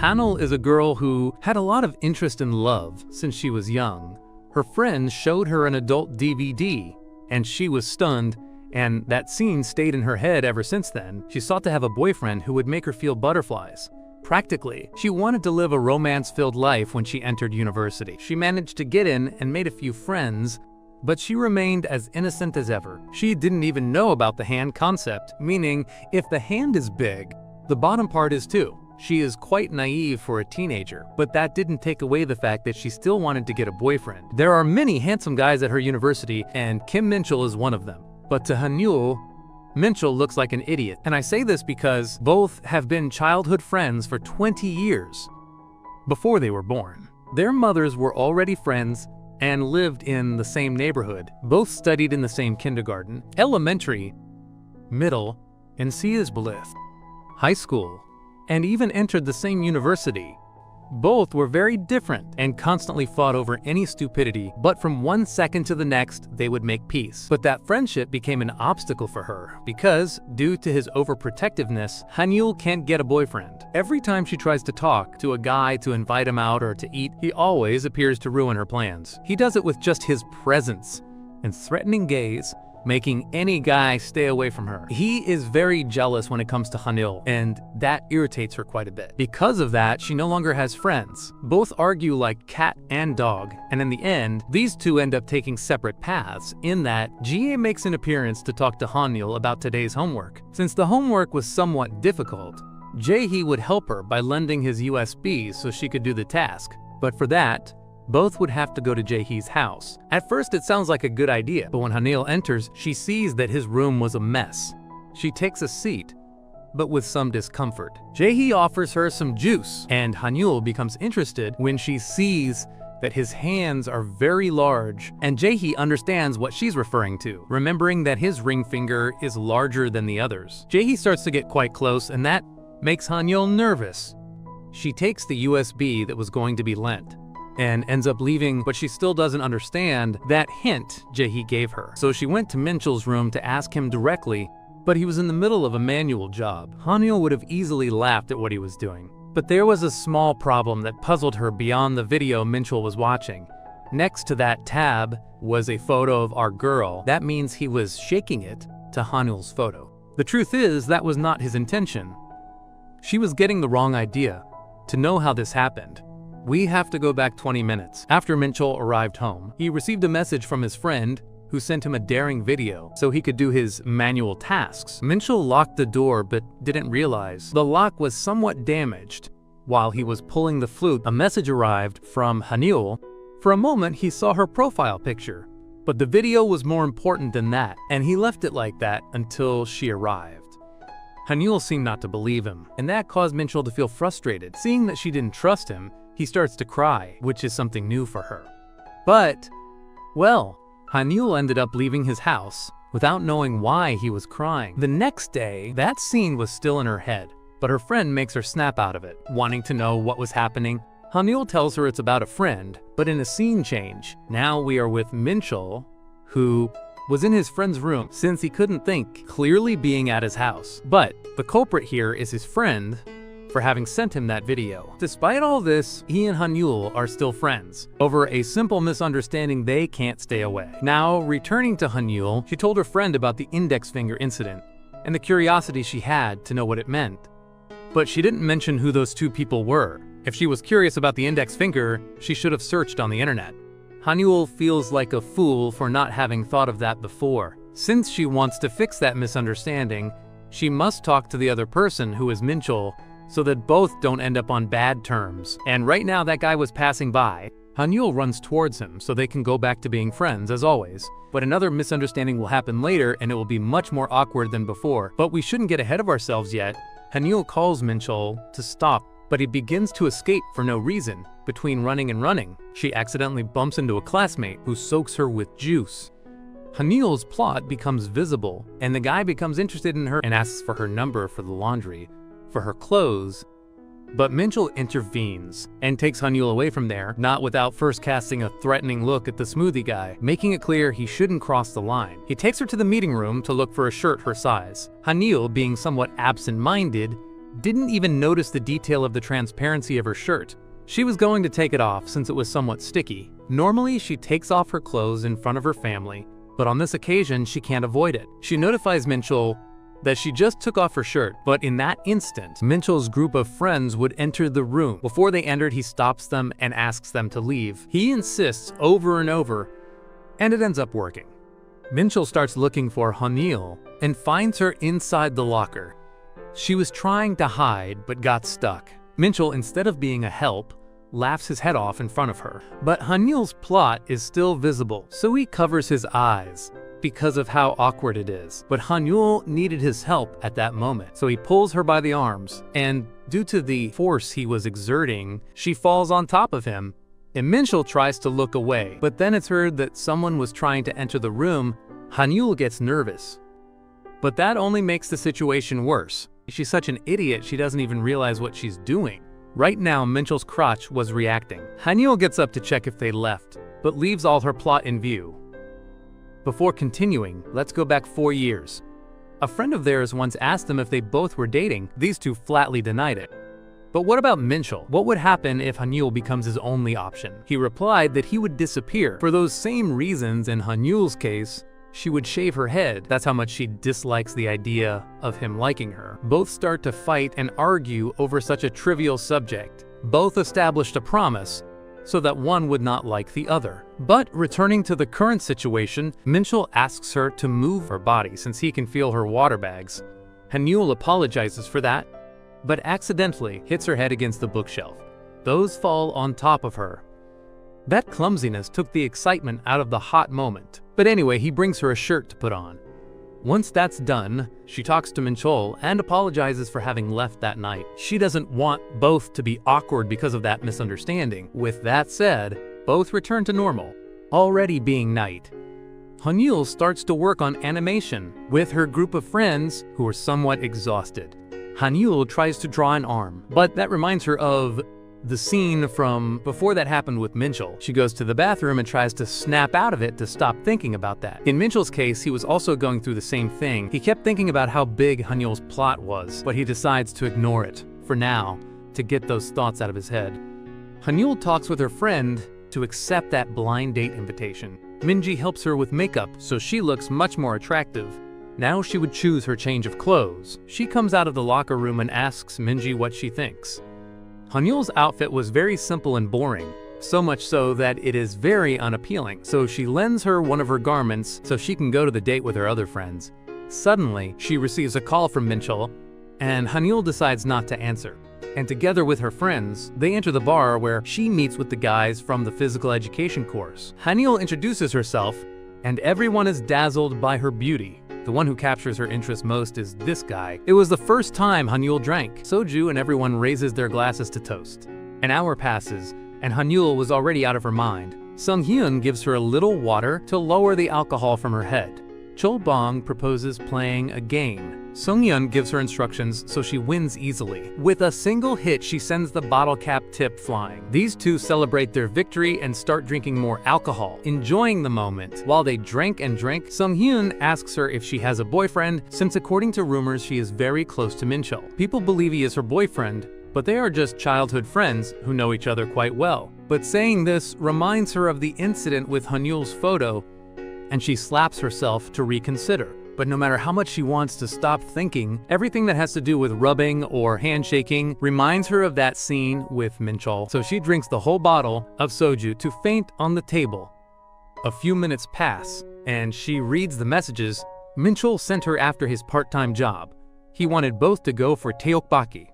Hanul is a girl who had a lot of interest in love since she was young. Her friends showed her an adult DVD, and she was stunned, and that scene stayed in her head ever since then. She sought to have a boyfriend who would make her feel butterflies. Practically, she wanted to live a romance-filled life when she entered university. She managed to get in and made a few friends, but she remained as innocent as ever. She didn't even know about the hand concept, meaning if the hand is big, the bottom part is too. She is quite naive for a teenager, but that didn't take away the fact that she still wanted to get a boyfriend. There are many handsome guys at her university, and Kim Minchul is one of them. But to Hanul, Minchul looks like an idiot. And I say this because both have been childhood friends for 20 years before they were born. Their mothers were already friends and lived in the same neighborhood. Both studied in the same kindergarten, elementary, middle, and Bullies, high school, and even entered the same university. Both were very different and constantly fought over any stupidity, but from one second to the next, they would make peace. But that friendship became an obstacle for her because, due to his overprotectiveness, Hanul can't get a boyfriend. Every time she tries to talk to a guy to invite him out or to eat, he always appears to ruin her plans. He does it with just his presence and threatening gaze, making any guy stay away from her. He is very jealous when it comes to Hanul, and that irritates her quite a bit. Because of that, she no longer has friends. Both argue like cat and dog, and in the end, these two end up taking separate paths, in that Jie makes an appearance to talk to Hanul about today's homework. Since the homework was somewhat difficult, Jae-hee would help her by lending his USB so she could do the task. But for that, both would have to go to Jae-hee's house. At first, it sounds like a good idea, but when Hanul enters, she sees that his room was a mess. She takes a seat, but with some discomfort. Jae-hee offers her some juice, and Hanul becomes interested when she sees that his hands are very large, and Jae-hee understands what she's referring to, remembering that his ring finger is larger than the others. Jae-hee starts to get quite close, and that makes Hanul nervous. She takes the USB that was going to be lent and ends up leaving, but she still doesn't understand that hint Jae-hee gave her. So she went to Minchul's room to ask him directly, but he was in the middle of a manual job. Hanul would have easily laughed at what he was doing. But there was a small problem that puzzled her beyond the video Minchul was watching. Next to that tab was a photo of our girl. That means he was shaking it to Hanul's photo. The truth is, that was not his intention. She was getting the wrong idea. To know how this happened, we have to go back 20 minutes. After Minchul arrived home, he received a message from his friend who sent him a daring video so he could do his manual tasks. Minchul locked the door but didn't realize the lock was somewhat damaged. While he was pulling the flute, a message arrived from Hanul. For a moment, he saw her profile picture, but the video was more important than that, and he left it like that until she arrived. Hanul seemed not to believe him, and that caused Minchul to feel frustrated. Seeing that she didn't trust him, he starts to cry, which is something new for her. But, well, Hanul ended up leaving his house without knowing why he was crying. The next day, that scene was still in her head, but her friend makes her snap out of it. Wanting to know what was happening, Hanul tells her it's about a friend, but in a scene change, now we are with Minchul, who was in his friend's room since he couldn't think, clearly being at his house. But the culprit here is his friend for having sent him that video. Despite all this, he and Hanul are still friends. Over a simple misunderstanding, they can't stay away. Now, returning to Hanul, she told her friend about the index finger incident and the curiosity she had to know what it meant. But she didn't mention who those two people were. If she was curious about the index finger, she should have searched on the internet. Hanul feels like a fool for not having thought of that before. Since she wants to fix that misunderstanding, she must talk to the other person, who is Minchul, so that both don't end up on bad terms. And right now that guy was passing by. Hanul runs towards him so they can go back to being friends as always. But another misunderstanding will happen later and it will be much more awkward than before. But we shouldn't get ahead of ourselves yet. Hanul calls Minchul to stop, but he begins to escape for no reason. Between running and running, she accidentally bumps into a classmate who soaks her with juice. Hanul's plot becomes visible, and the guy becomes interested in her and asks for her number for the laundry, for her clothes. But Minchul intervenes and takes Hanul away from there, not without first casting a threatening look at the smoothie guy, making it clear he shouldn't cross the line. He takes her to the meeting room to look for a shirt her size. Hanul, being somewhat absent-minded, didn't even notice the detail of the transparency of her shirt. She was going to take it off since it was somewhat sticky. Normally, she takes off her clothes in front of her family, but on this occasion, she can't avoid it. She notifies Minchul that she just took off her shirt, but in that instant, Minchul's group of friends would enter the room. Before they entered, he stops them and asks them to leave. He insists over and over, and it ends up working. Minchul starts looking for Hanyul and finds her inside the locker. She was trying to hide, but got stuck. Minchul, instead of being a help, laughs his head off in front of her. But Hanyul's plot is still visible, so he covers his eyes because of how awkward it is. But Hanyul needed his help at that moment, so he pulls her by the arms, and due to the force he was exerting, she falls on top of him, and Minchul tries to look away. But then it's heard that someone was trying to enter the room. Hanyul gets nervous. But that only makes the situation worse. She's such an idiot, she doesn't even realize what she's doing. Right now, Minchul's crotch was reacting. Hanyul gets up to check if they left, but leaves all her plot in view. Before continuing, let's go back 4 years. A friend of theirs once asked them if they both were dating. These two flatly denied it. But what about Minchul? What would happen if Hanyul becomes his only option? He replied that he would disappear. For those same reasons in Hanyul's case, she would shave her head. That's how much she dislikes the idea of him liking her. Both start to fight and argue over such a trivial subject. Both established a promise so that one would not like the other. But returning to the current situation, Minchul asks her to move her body since he can feel her water bags. Hanyul apologizes for that, but accidentally hits her head against the bookshelf. Those fall on top of her. That clumsiness took the excitement out of the hot moment. But anyway, he brings her a shirt to put on. Once that's done, she talks to Minchul and apologizes for having left that night. She doesn't want both to be awkward because of that misunderstanding. With that said, both return to normal, already being night. Hanyul starts to work on animation with her group of friends who are somewhat exhausted. Hanyul tries to draw an arm, but that reminds her of the scene from before that happened with Minchul. She goes to the bathroom and tries to snap out of it to stop thinking about that. In Minchul's case, he was also going through the same thing. He kept thinking about how big Hanyul's plot was, but he decides to ignore it, for now, to get those thoughts out of his head. Hanyul talks with her friend to accept that blind date invitation. Minji helps her with makeup, so she looks much more attractive. Now she would choose her change of clothes. She comes out of the locker room and asks Minji what she thinks. Hanyul's outfit was very simple and boring, so much so that it is very unappealing, so she lends her one of her garments so she can go to the date with her other friends. Suddenly, she receives a call from Minchul, and Hanyul decides not to answer. And together with her friends, they enter the bar where she meets with the guys from the physical education course. Hanyul introduces herself, and everyone is dazzled by her beauty. The one who captures her interest most is this guy. It was the first time Hanyul drank soju, and everyone raises their glasses to toast. An hour passes, and Hanyul was already out of her mind. Sung-hyun gives her a little water to lower the alcohol from her head. Chol-bong proposes playing a game. Sung-hyun gives her instructions so she wins easily. With a single hit, she sends the bottle cap tip flying. These two celebrate their victory and start drinking more alcohol, enjoying the moment. While they drink and drink, Sung-hyun asks her if she has a boyfriend, since according to rumors, she is very close to Minchul. People believe he is her boyfriend, but they are just childhood friends who know each other quite well. But saying this reminds her of the incident with Hanyul's photo, and she slaps herself to reconsider. But no matter how much she wants to stop thinking, everything that has to do with rubbing or handshaking reminds her of that scene with Minchul. So she drinks the whole bottle of soju to faint on the table. A few minutes pass, and she reads the messages. Minchul sent her after his part-time job. He wanted both to go for teokbokki.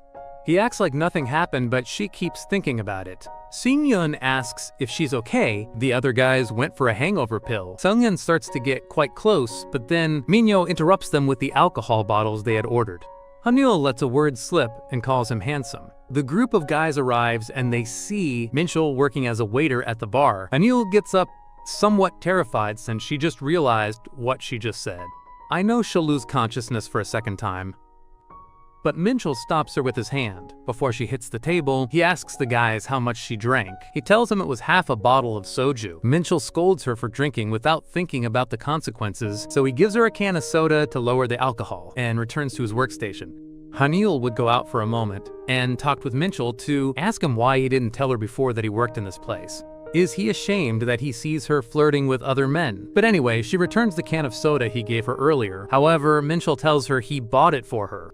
He acts like nothing happened, but she keeps thinking about it. Sung-hyun asks if she's okay. The other guys went for a hangover pill. Sung-hyun starts to get quite close, but then Minyo interrupts them with the alcohol bottles they had ordered. Hanyul lets a word slip and calls him handsome. The group of guys arrives and they see Minchul working as a waiter at the bar. Hanyul gets up somewhat terrified since she just realized what she just said. I know she'll lose consciousness for a second time. But Minchul stops her with his hand. Before she hits the table, he asks the guys how much she drank. He tells them it was half a bottle of soju. Minchul scolds her for drinking without thinking about the consequences, so he gives her a can of soda to lower the alcohol and returns to his workstation. Hanyul would go out for a moment and talked with Minchul to ask him why he didn't tell her before that he worked in this place. Is he ashamed that he sees her flirting with other men? But anyway, she returns the can of soda he gave her earlier. However, Minchul tells her he bought it for her.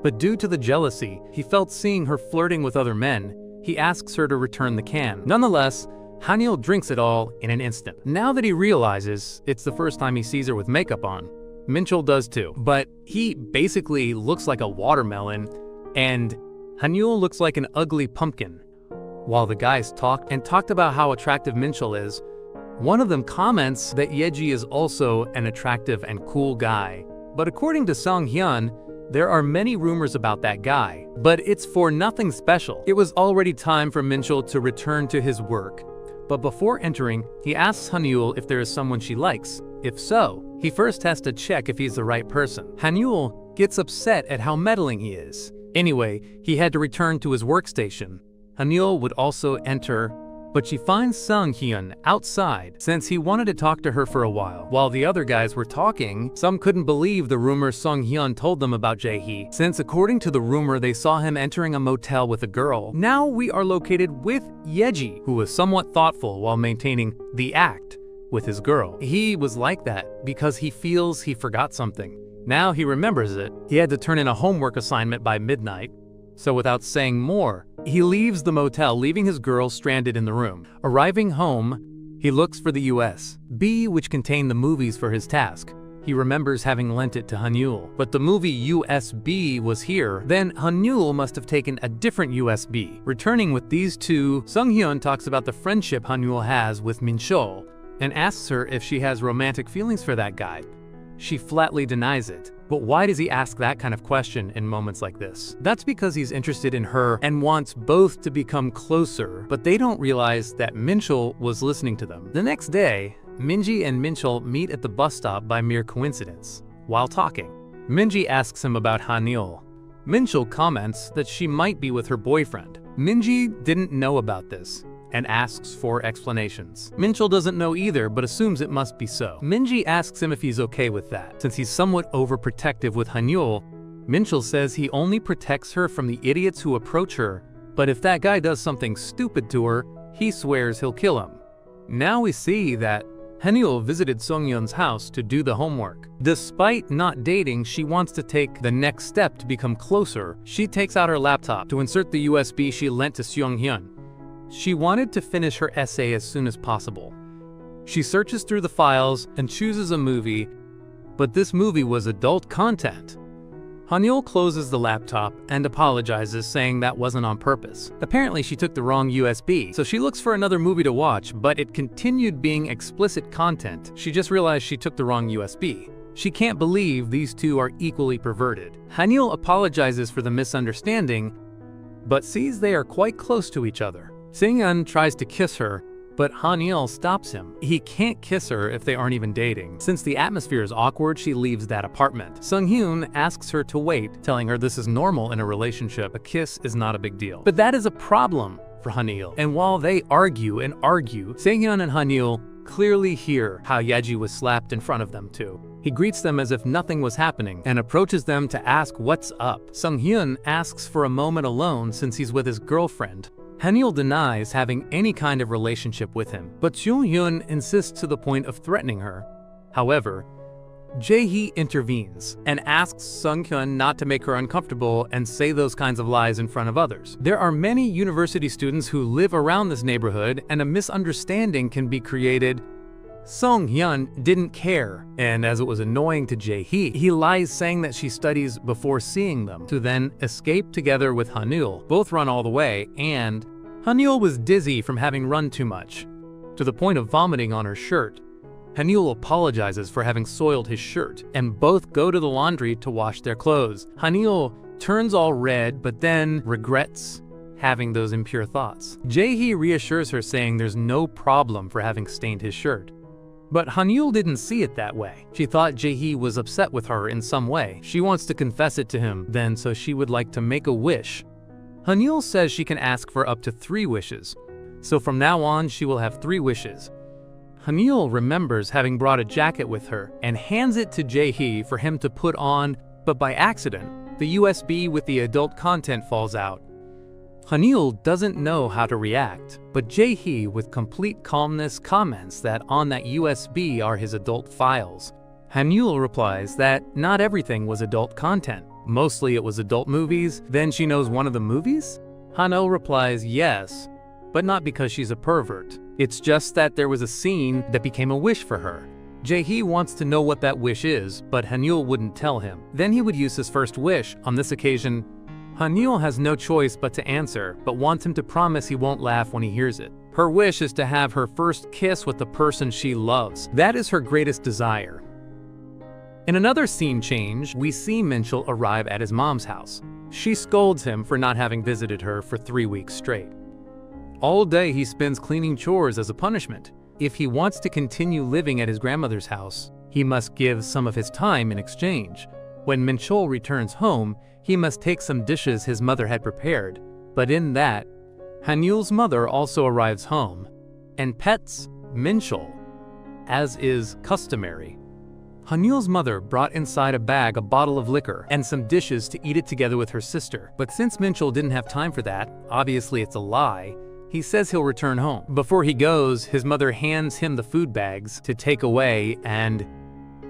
But due to the jealousy he felt seeing her flirting with other men, he asks her to return the can. Nonetheless, Hanyul drinks it all in an instant. Now that he realizes it's the first time he sees her with makeup on, Minchul does too. But he basically looks like a watermelon, and Hanyul looks like an ugly pumpkin. While the guys talked about how attractive Minchul is, one of them comments that Yeji is also an attractive and cool guy. But according to Song Hyun, there are many rumors about that guy, but it's for nothing special. It was already time for Minchul to return to his work. But before entering, he asks Hanyul if there is someone she likes. If so, he first has to check if he's the right person. Hanyul gets upset at how meddling he is. Anyway, he had to return to his workstation. Hanyul would also enter, but she finds Sung Hyun outside since he wanted to talk to her for a while. While the other guys were talking, some couldn't believe the rumor Sung Hyun told them about Jae-hee, since according to the rumor they saw him entering a motel with a girl. Now we are located with Yeji, who was somewhat thoughtful while maintaining the act with his girl. He was like that because he feels he forgot something. Now he remembers it. He had to turn in a homework assignment by midnight. So without saying more, he leaves the motel, leaving his girl stranded in the room. Arriving home, he looks for the USB, which contained the movies for his task. He remembers having lent it to Hanyul, but the movie USB was here. Then Hanyul must have taken a different USB. Returning with these two, Sung Hyun talks about the friendship Hanyul has with Minchul and asks her if she has romantic feelings for that guy. She flatly denies it. But why does he ask that kind of question in moments like this? That's because he's interested in her and wants both to become closer, but they don't realize that Minchul was listening to them. The next day, Minji and Minchul meet at the bus stop by mere coincidence. While talking, Minji asks him about Hanyul. Minchul comments that she might be with her boyfriend. Minji didn't know about this and asks for explanations. Minchul doesn't know either, but assumes it must be so. Minji asks him if he's okay with that. Since he's somewhat overprotective with Hanyul, Minchul says he only protects her from the idiots who approach her, but if that guy does something stupid to her, he swears he'll kill him. Now we see that Hanyul visited Sunghyun's house to do the homework. Despite not dating, she wants to take the next step to become closer. She takes out her laptop to insert the USB she lent to Sunghyun. She wanted to finish her essay as soon as possible. She searches through the files and chooses a movie, but this movie was adult content. Hanyul closes the laptop and apologizes, saying that wasn't on purpose. Apparently she took the wrong USB, so she looks for another movie to watch, but it continued being explicit content. She just realized she took the wrong USB. She can't believe these two are equally perverted. Hanyul apologizes for the misunderstanding, but sees they are quite close to each other. Sunghyun tries to kiss her, but Hanyul stops him. He can't kiss her if they aren't even dating. Since the atmosphere is awkward, she leaves that apartment. Sunghyun asks her to wait, telling her this is normal in a relationship. A kiss is not a big deal. But that is a problem for Hanyul. And while they argue and argue, Sunghyun and Hanyul clearly hear how Yeji was slapped in front of them too. He greets them as if nothing was happening and approaches them to ask what's up. Sunghyun asks for a moment alone since he's with his girlfriend. Hanyul denies having any kind of relationship with him, but Sunghyun insists to the point of threatening her. However, Jae-hee intervenes and asks Sunghyun not to make her uncomfortable and say those kinds of lies in front of others. There are many university students who live around this neighborhood, and a misunderstanding can be created. Sunghyun didn't care, and as it was annoying to Jae-hee, he lies saying that she studies before seeing them, to then escape together with Hanyul. Both run all the way, and Hanyul was dizzy from having run too much, to the point of vomiting on her shirt. Hanyul apologizes for having soiled his shirt, and both go to the laundry to wash their clothes. Hanyul turns all red, but then regrets having those impure thoughts. Jae-hee reassures her, saying there's no problem for having stained his shirt. But Hanyul didn't see it that way. She thought Jae-hee was upset with her in some way. She wants to confess it to him then, so she would like to make a wish. Hanyul says she can ask for up to 3 wishes. So from now on, she will have 3 wishes. Hanyul remembers having brought a jacket with her and hands it to Jae-hee for him to put on, but by accident, the USB with the adult content falls out. Hanil doesn't know how to react, but Jae-hee with complete calmness comments that on that USB are his adult files. Hanul replies that not everything was adult content. Mostly it was adult movies. Then she knows one of the movies? Hanil replies yes, but not because she's a pervert. It's just that there was a scene that became a wish for her. Jae-hee wants to know what that wish is, but Hanul wouldn't tell him. Then he would use his first wish. On this occasion, Hanul has no choice but to answer, but wants him to promise he won't laugh when he hears it. Her wish is to have her first kiss with the person she loves. That is her greatest desire. In another scene change, we see Minchul arrive at his mom's house. She scolds him for not having visited her for 3 weeks straight. All day he spends cleaning chores as a punishment. If he wants to continue living at his grandmother's house, he must give some of his time in exchange. When Minchul returns home, he must take some dishes his mother had prepared. But in that, Hanul's mother also arrives home and pets Minchul, as is customary. Hanul's mother brought inside a bag a bottle of liquor and some dishes to eat it together with her sister. But since Minchul didn't have time for that, obviously it's a lie, he says he'll return home. Before he goes, his mother hands him the food bags to take away, and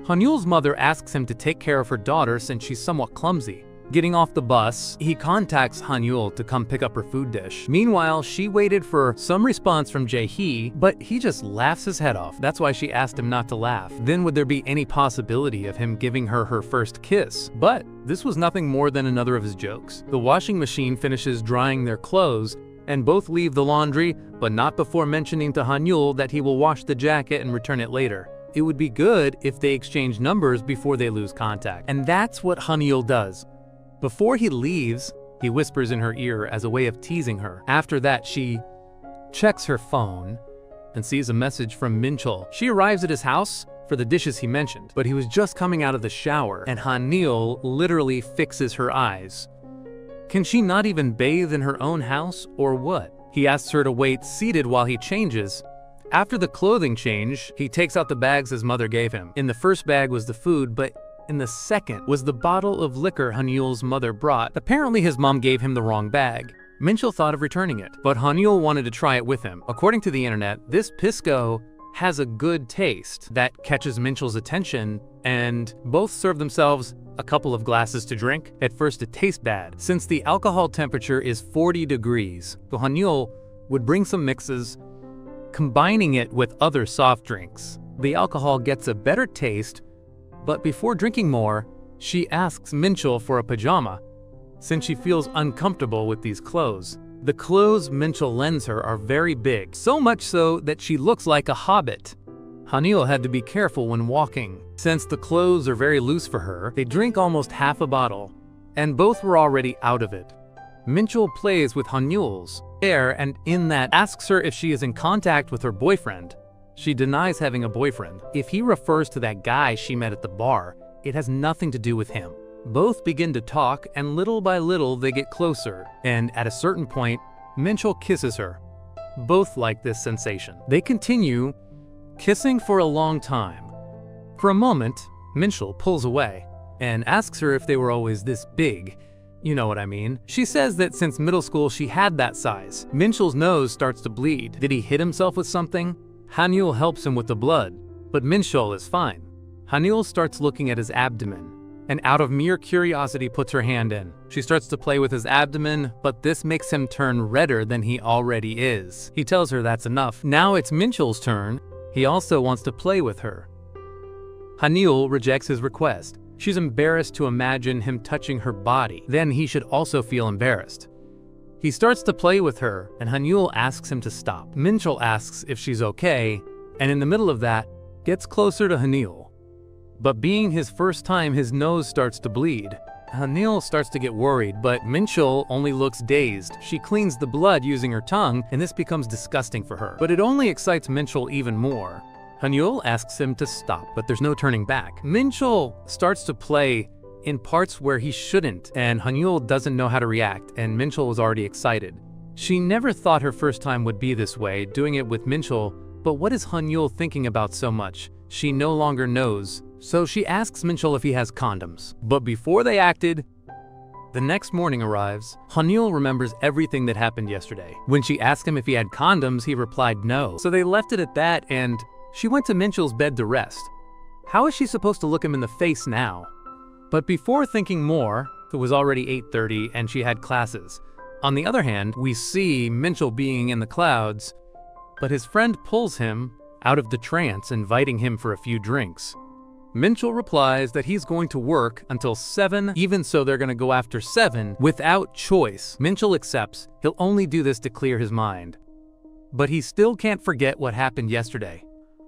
Hanul's mother asks him to take care of her daughter since she's somewhat clumsy. Getting off the bus, he contacts Hanul to come pick up her food dish. Meanwhile, she waited for some response from Jae-hee, but he just laughs his head off. That's why she asked him not to laugh. Then would there be any possibility of him giving her her first kiss? But this was nothing more than another of his jokes. The washing machine finishes drying their clothes, and both leave the laundry, but not before mentioning to Hanul that he will wash the jacket and return it later. It would be good if they exchange numbers before they lose contact. And that's what Hanul does. Before he leaves, he whispers in her ear as a way of teasing her. After that, she checks her phone and sees a message from Minchul. She arrives at his house for the dishes he mentioned, but he was just coming out of the shower, and Hanul literally fixes her eyes. Can she not even bathe in her own house, or what? He asks her to wait seated while he changes. After the clothing change, he takes out the bags his mother gave him. In the first bag was the food, but in the second was the bottle of liquor Hanul's mother brought. Apparently his mom gave him the wrong bag. Minchul thought of returning it, but Hanul wanted to try it with him. According to the internet, this pisco has a good taste that catches Minchul's attention, and both serve themselves a couple of glasses to drink. At first it tastes bad, since the alcohol temperature is 40 degrees. So Hanul would bring some mixes, combining it with other soft drinks. The alcohol gets a better taste, but before drinking more, she asks Minchul for a pajama, since she feels uncomfortable with these clothes. The clothes Minchul lends her are very big, so much so that she looks like a hobbit. Hanul had to be careful when walking. Since the clothes are very loose for her, they drink almost half a bottle, and both were already out of it. Minchul plays with Hanul's hair and in that asks her if she is in contact with her boyfriend. She denies having a boyfriend. If he refers to that guy she met at the bar, it has nothing to do with him. Both begin to talk, and little by little they get closer, and at a certain point, Minchul kisses her. Both like this sensation. They continue kissing for a long time. For a moment, Minchul pulls away and asks her if they were always this big. You know what I mean. She says that since middle school she had that size. Minchul's nose starts to bleed. Did he hit himself with something? Hanul helps him with the blood, but Minchul is fine. Hanul starts looking at his abdomen, and out of mere curiosity puts her hand in. She starts to play with his abdomen, but this makes him turn redder than he already is. He tells her that's enough. Now it's Minchul's turn. He also wants to play with her. Hanul rejects his request. She's embarrassed to imagine him touching her body. Then he should also feel embarrassed. He starts to play with her, and Hanul asks him to stop. Minchul asks if she's okay, and in the middle of that, gets closer to Hanul. But being his first time, his nose starts to bleed. Hanul starts to get worried, but Minchul only looks dazed. She cleans the blood using her tongue, and this becomes disgusting for her. But it only excites Minchul even more. Hanul asks him to stop, but there's no turning back. Minchul starts to play in parts where he shouldn't, and Hanul doesn't know how to react, and Minchul was already excited. She never thought her first time would be this way, doing it with Minchul, but what is Hanul thinking about so much? She no longer knows, so she asks Minchul if he has condoms. But before they acted, The next morning arrives. Hanul remembers everything that happened yesterday. When she asked him if he had condoms, he replied no. So they left it at that, and she went to Minchul's bed to rest. How is she supposed to look him in the face now? But before thinking more, it was already 8:30 and she had classes. On the other hand, we see Minchul being in the clouds, but his friend pulls him out of the trance, inviting him for a few drinks. Minchul replies that he's going to work until 7, even so they're going to go after 7 without choice. Minchul accepts. He'll only do this to clear his mind. But he still can't forget what happened yesterday.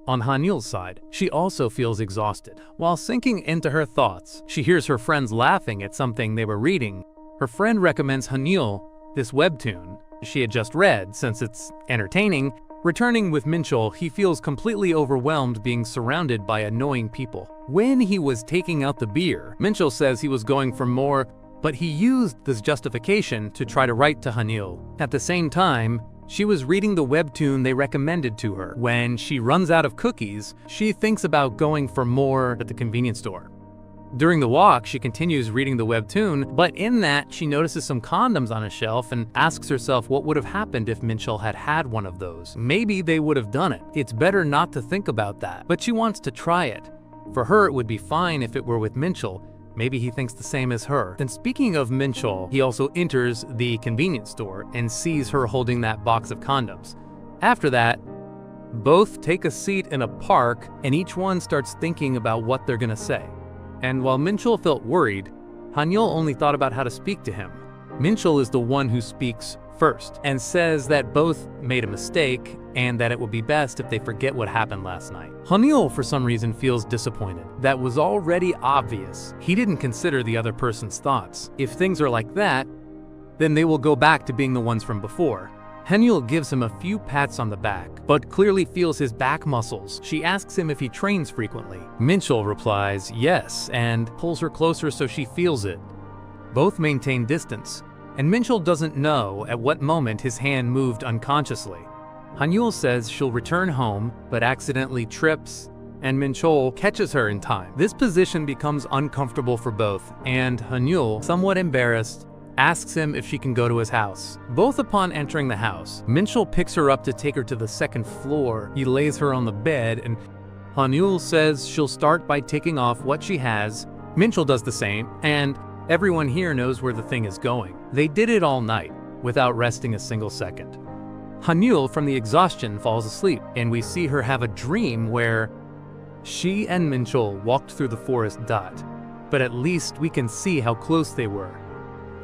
On Hanul's side, she also feels exhausted. While sinking into her thoughts, she hears her friends laughing at something they were reading. Her friend recommends Hanul this webtoon she had just read since it's entertaining. Returning with Minchul, he feels completely overwhelmed being surrounded by annoying people. When he was taking out the beer, Minchul says he was going for more, but he used this justification to try to write to Hanul. At the same time, she was reading the webtoon they recommended to her. When she runs out of cookies, she thinks about going for more at the convenience store. During the walk, she continues reading the webtoon, but in that, she notices some condoms on a shelf and asks herself what would have happened if Minchul had had one of those. Maybe they would have done it. It's better not to think about that, but she wants to try it. For her, it would be fine if it were with Minchul. Maybe he thinks the same as her. Then speaking of Minchul, he also enters the convenience store and sees her holding that box of condoms. After that, both take a seat in a park and each one starts thinking about what they're gonna say. And while Minchul felt worried, Hanul only thought about how to speak to him. Minchul is the one who speaks first and says that both made a mistake and that it would be best if they forget what happened last night. Hanul, for some reason, feels disappointed. That was already obvious. He didn't consider the other person's thoughts. If things are like that, then they will go back to being the ones from before. Hanul gives him a few pats on the back, but clearly feels his back muscles. She asks him if he trains frequently. Minchul replies yes and pulls her closer so she feels it. Both maintain distance, and Minchul doesn't know at what moment his hand moved unconsciously. Hanul says she'll return home, but accidentally trips, and Minchul catches her in time. This position becomes uncomfortable for both, and Hanul, somewhat embarrassed, asks him if she can go to his house. Both upon entering the house, Minchul picks her up to take her to the second floor. He lays her on the bed, and Hanul says she'll start by taking off what she has. Minchul does the same, and everyone here knows where the thing is going. They did it all night, without resting a single second. Hanul, from the exhaustion, falls asleep, and we see her have a dream where she and Minchul walked through the forest. But at least we can see how close they were.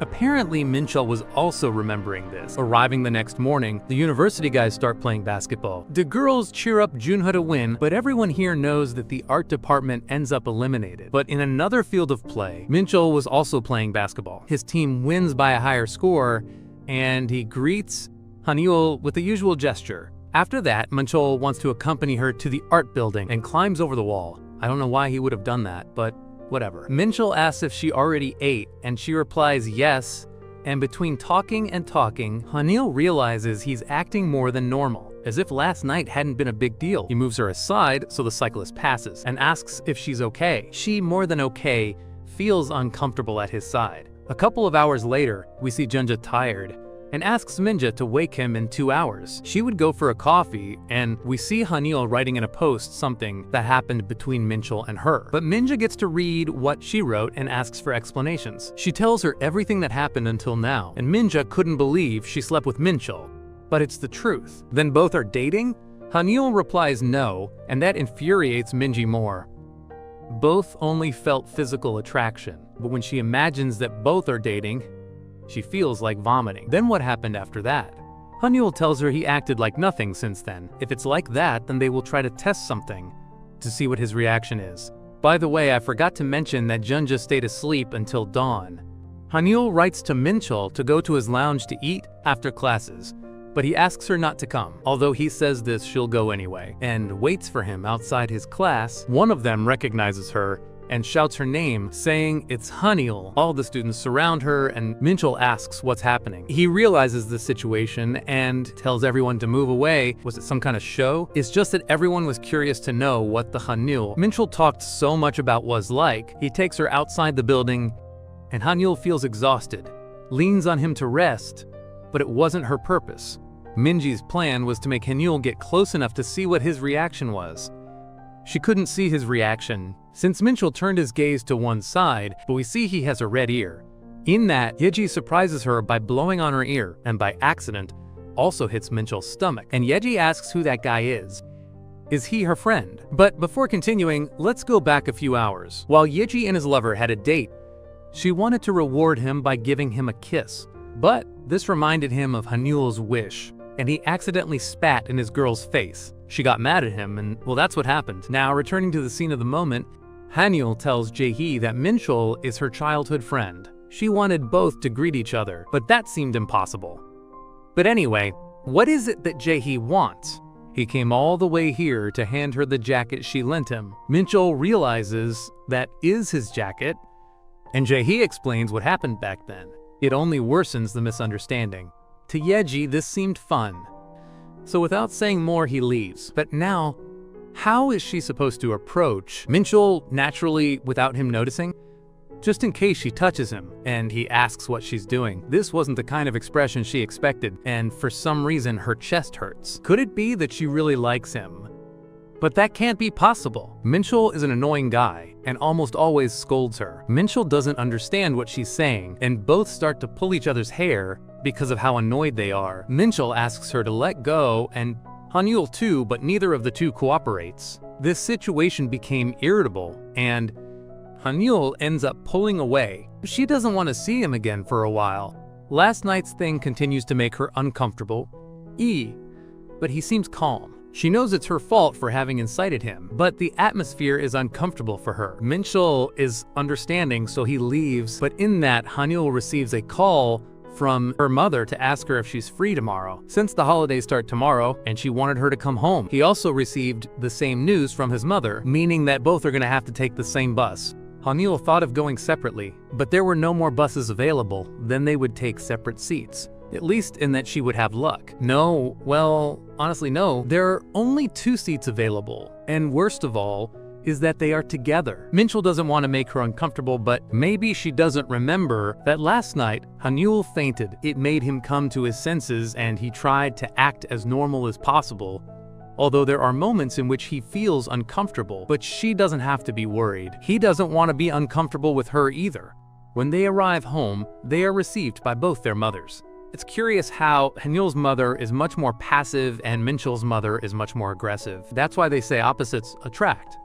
Apparently, Minchul was also remembering this. Arriving the next morning, the university guys start playing basketball. The girls cheer up Junha to win, but everyone here knows that the art department ends up eliminated. But in another field of play, Minchul was also playing basketball. His team wins by a higher score, and he greets Hanul with the usual gesture. After that, Minchul wants to accompany her to the art building and climbs over the wall. I don't know why he would have done that, but whatever. Minchul asks if she already ate, and she replies yes, and between talking and talking, Hanul realizes he's acting more than normal, as if last night hadn't been a big deal. He moves her aside so the cyclist passes, and asks if she's okay. She, more than okay, feels uncomfortable at his side. A couple of hours later, we see Junja tired, and asks Minja to wake him in 2 hours. She would go for a coffee, and we see Hanul writing in a post something that happened between Minchul and her. But Minja gets to read what she wrote and asks for explanations. She tells her everything that happened until now, and Minja couldn't believe she slept with Minchul. But it's the truth. Then both are dating? Hanul replies no, and that infuriates Minji more. Both only felt physical attraction, but when she imagines that both are dating, she feels like vomiting. Then what happened after that? Hanul tells her he acted like nothing since then. If it's like that, then they will try to test something to see what his reaction is. By the way, I forgot to mention that Junja stayed asleep until dawn. Hanul writes to Minchul to go to his lounge to eat after classes, but he asks her not to come. Although he says this, she'll go anyway, and waits for him outside his class. One of them recognizes her and shouts her name, saying it's Hanul. All the students surround her, and Minchul asks what's happening. He realizes the situation and tells everyone to move away. Was it some kind of show? It's just that everyone was curious to know what the Hanul Minchul talked so much about was like. He takes her outside the building and Hanyul feels exhausted, leans on him to rest, but it wasn't her purpose. Minji's plan was to make Hanyul get close enough to see what his reaction was. She couldn't see his reaction, since Minchul turned his gaze to one side, but we see he has a red ear. In that, Yeji surprises her by blowing on her ear, and by accident, also hits Minchul's stomach, and Yeji asks who that guy is. Is he her friend? But before continuing, let's go back a few hours. While Yeji and his lover had a date, she wanted to reward him by giving him a kiss. But this reminded him of Hanyul's wish, and he accidentally spat in his girl's face. She got mad at him, and well, that's what happened. Now, returning to the scene of the moment, Hanyul tells Jae-hee that Minchul is her childhood friend. She wanted both to greet each other, but that seemed impossible. But anyway, what is it that Jae-hee wants? He came all the way here to hand her the jacket she lent him. Minchul realizes that is his jacket, and Jae-hee explains what happened back then. It only worsens the misunderstanding. To Yeji, this seemed fun. So without saying more, he leaves. But now, how is she supposed to approach Minchul naturally without him noticing? Just in case she touches him, and he asks what she's doing. This wasn't the kind of expression she expected, and for some reason her chest hurts. Could it be that she really likes him? But that can't be possible. Minchul is an annoying guy, and almost always scolds her. Minchul doesn't understand what she's saying, and both start to pull each other's hair because of how annoyed they are. Minchul asks her to let go, and Hanyul too, but neither of the two cooperates. This situation became irritable, and Hanyul ends up pulling away. She doesn't want to see him again for a while. Last night's thing continues to make her uncomfortable. But he seems calm. She knows it's her fault for having incited him, but the atmosphere is uncomfortable for her. Minchul is understanding, so he leaves, but in that, Hanyul receives a call from her mother to ask her if she's free tomorrow, since the holidays start tomorrow and she wanted her to come home. He also received the same news from his mother, meaning that both are going to have to take the same bus. Hanyul thought of going separately, but there were no more buses available. Then they would take separate seats. At least in that she would have luck. No, well, honestly no. There are only 2 seats available, and worst of all is that they are together. Minchul doesn't want to make her uncomfortable, but maybe she doesn't remember that last night Hanyul fainted. It made him come to his senses and he tried to act as normal as possible. Although there are moments in which he feels uncomfortable, but she doesn't have to be worried. He doesn't want to be uncomfortable with her either. When they arrive home, they are received by both their mothers. It's curious how Hanyul's mother is much more passive and Minchul's mother is much more aggressive. That's why they say opposites attract.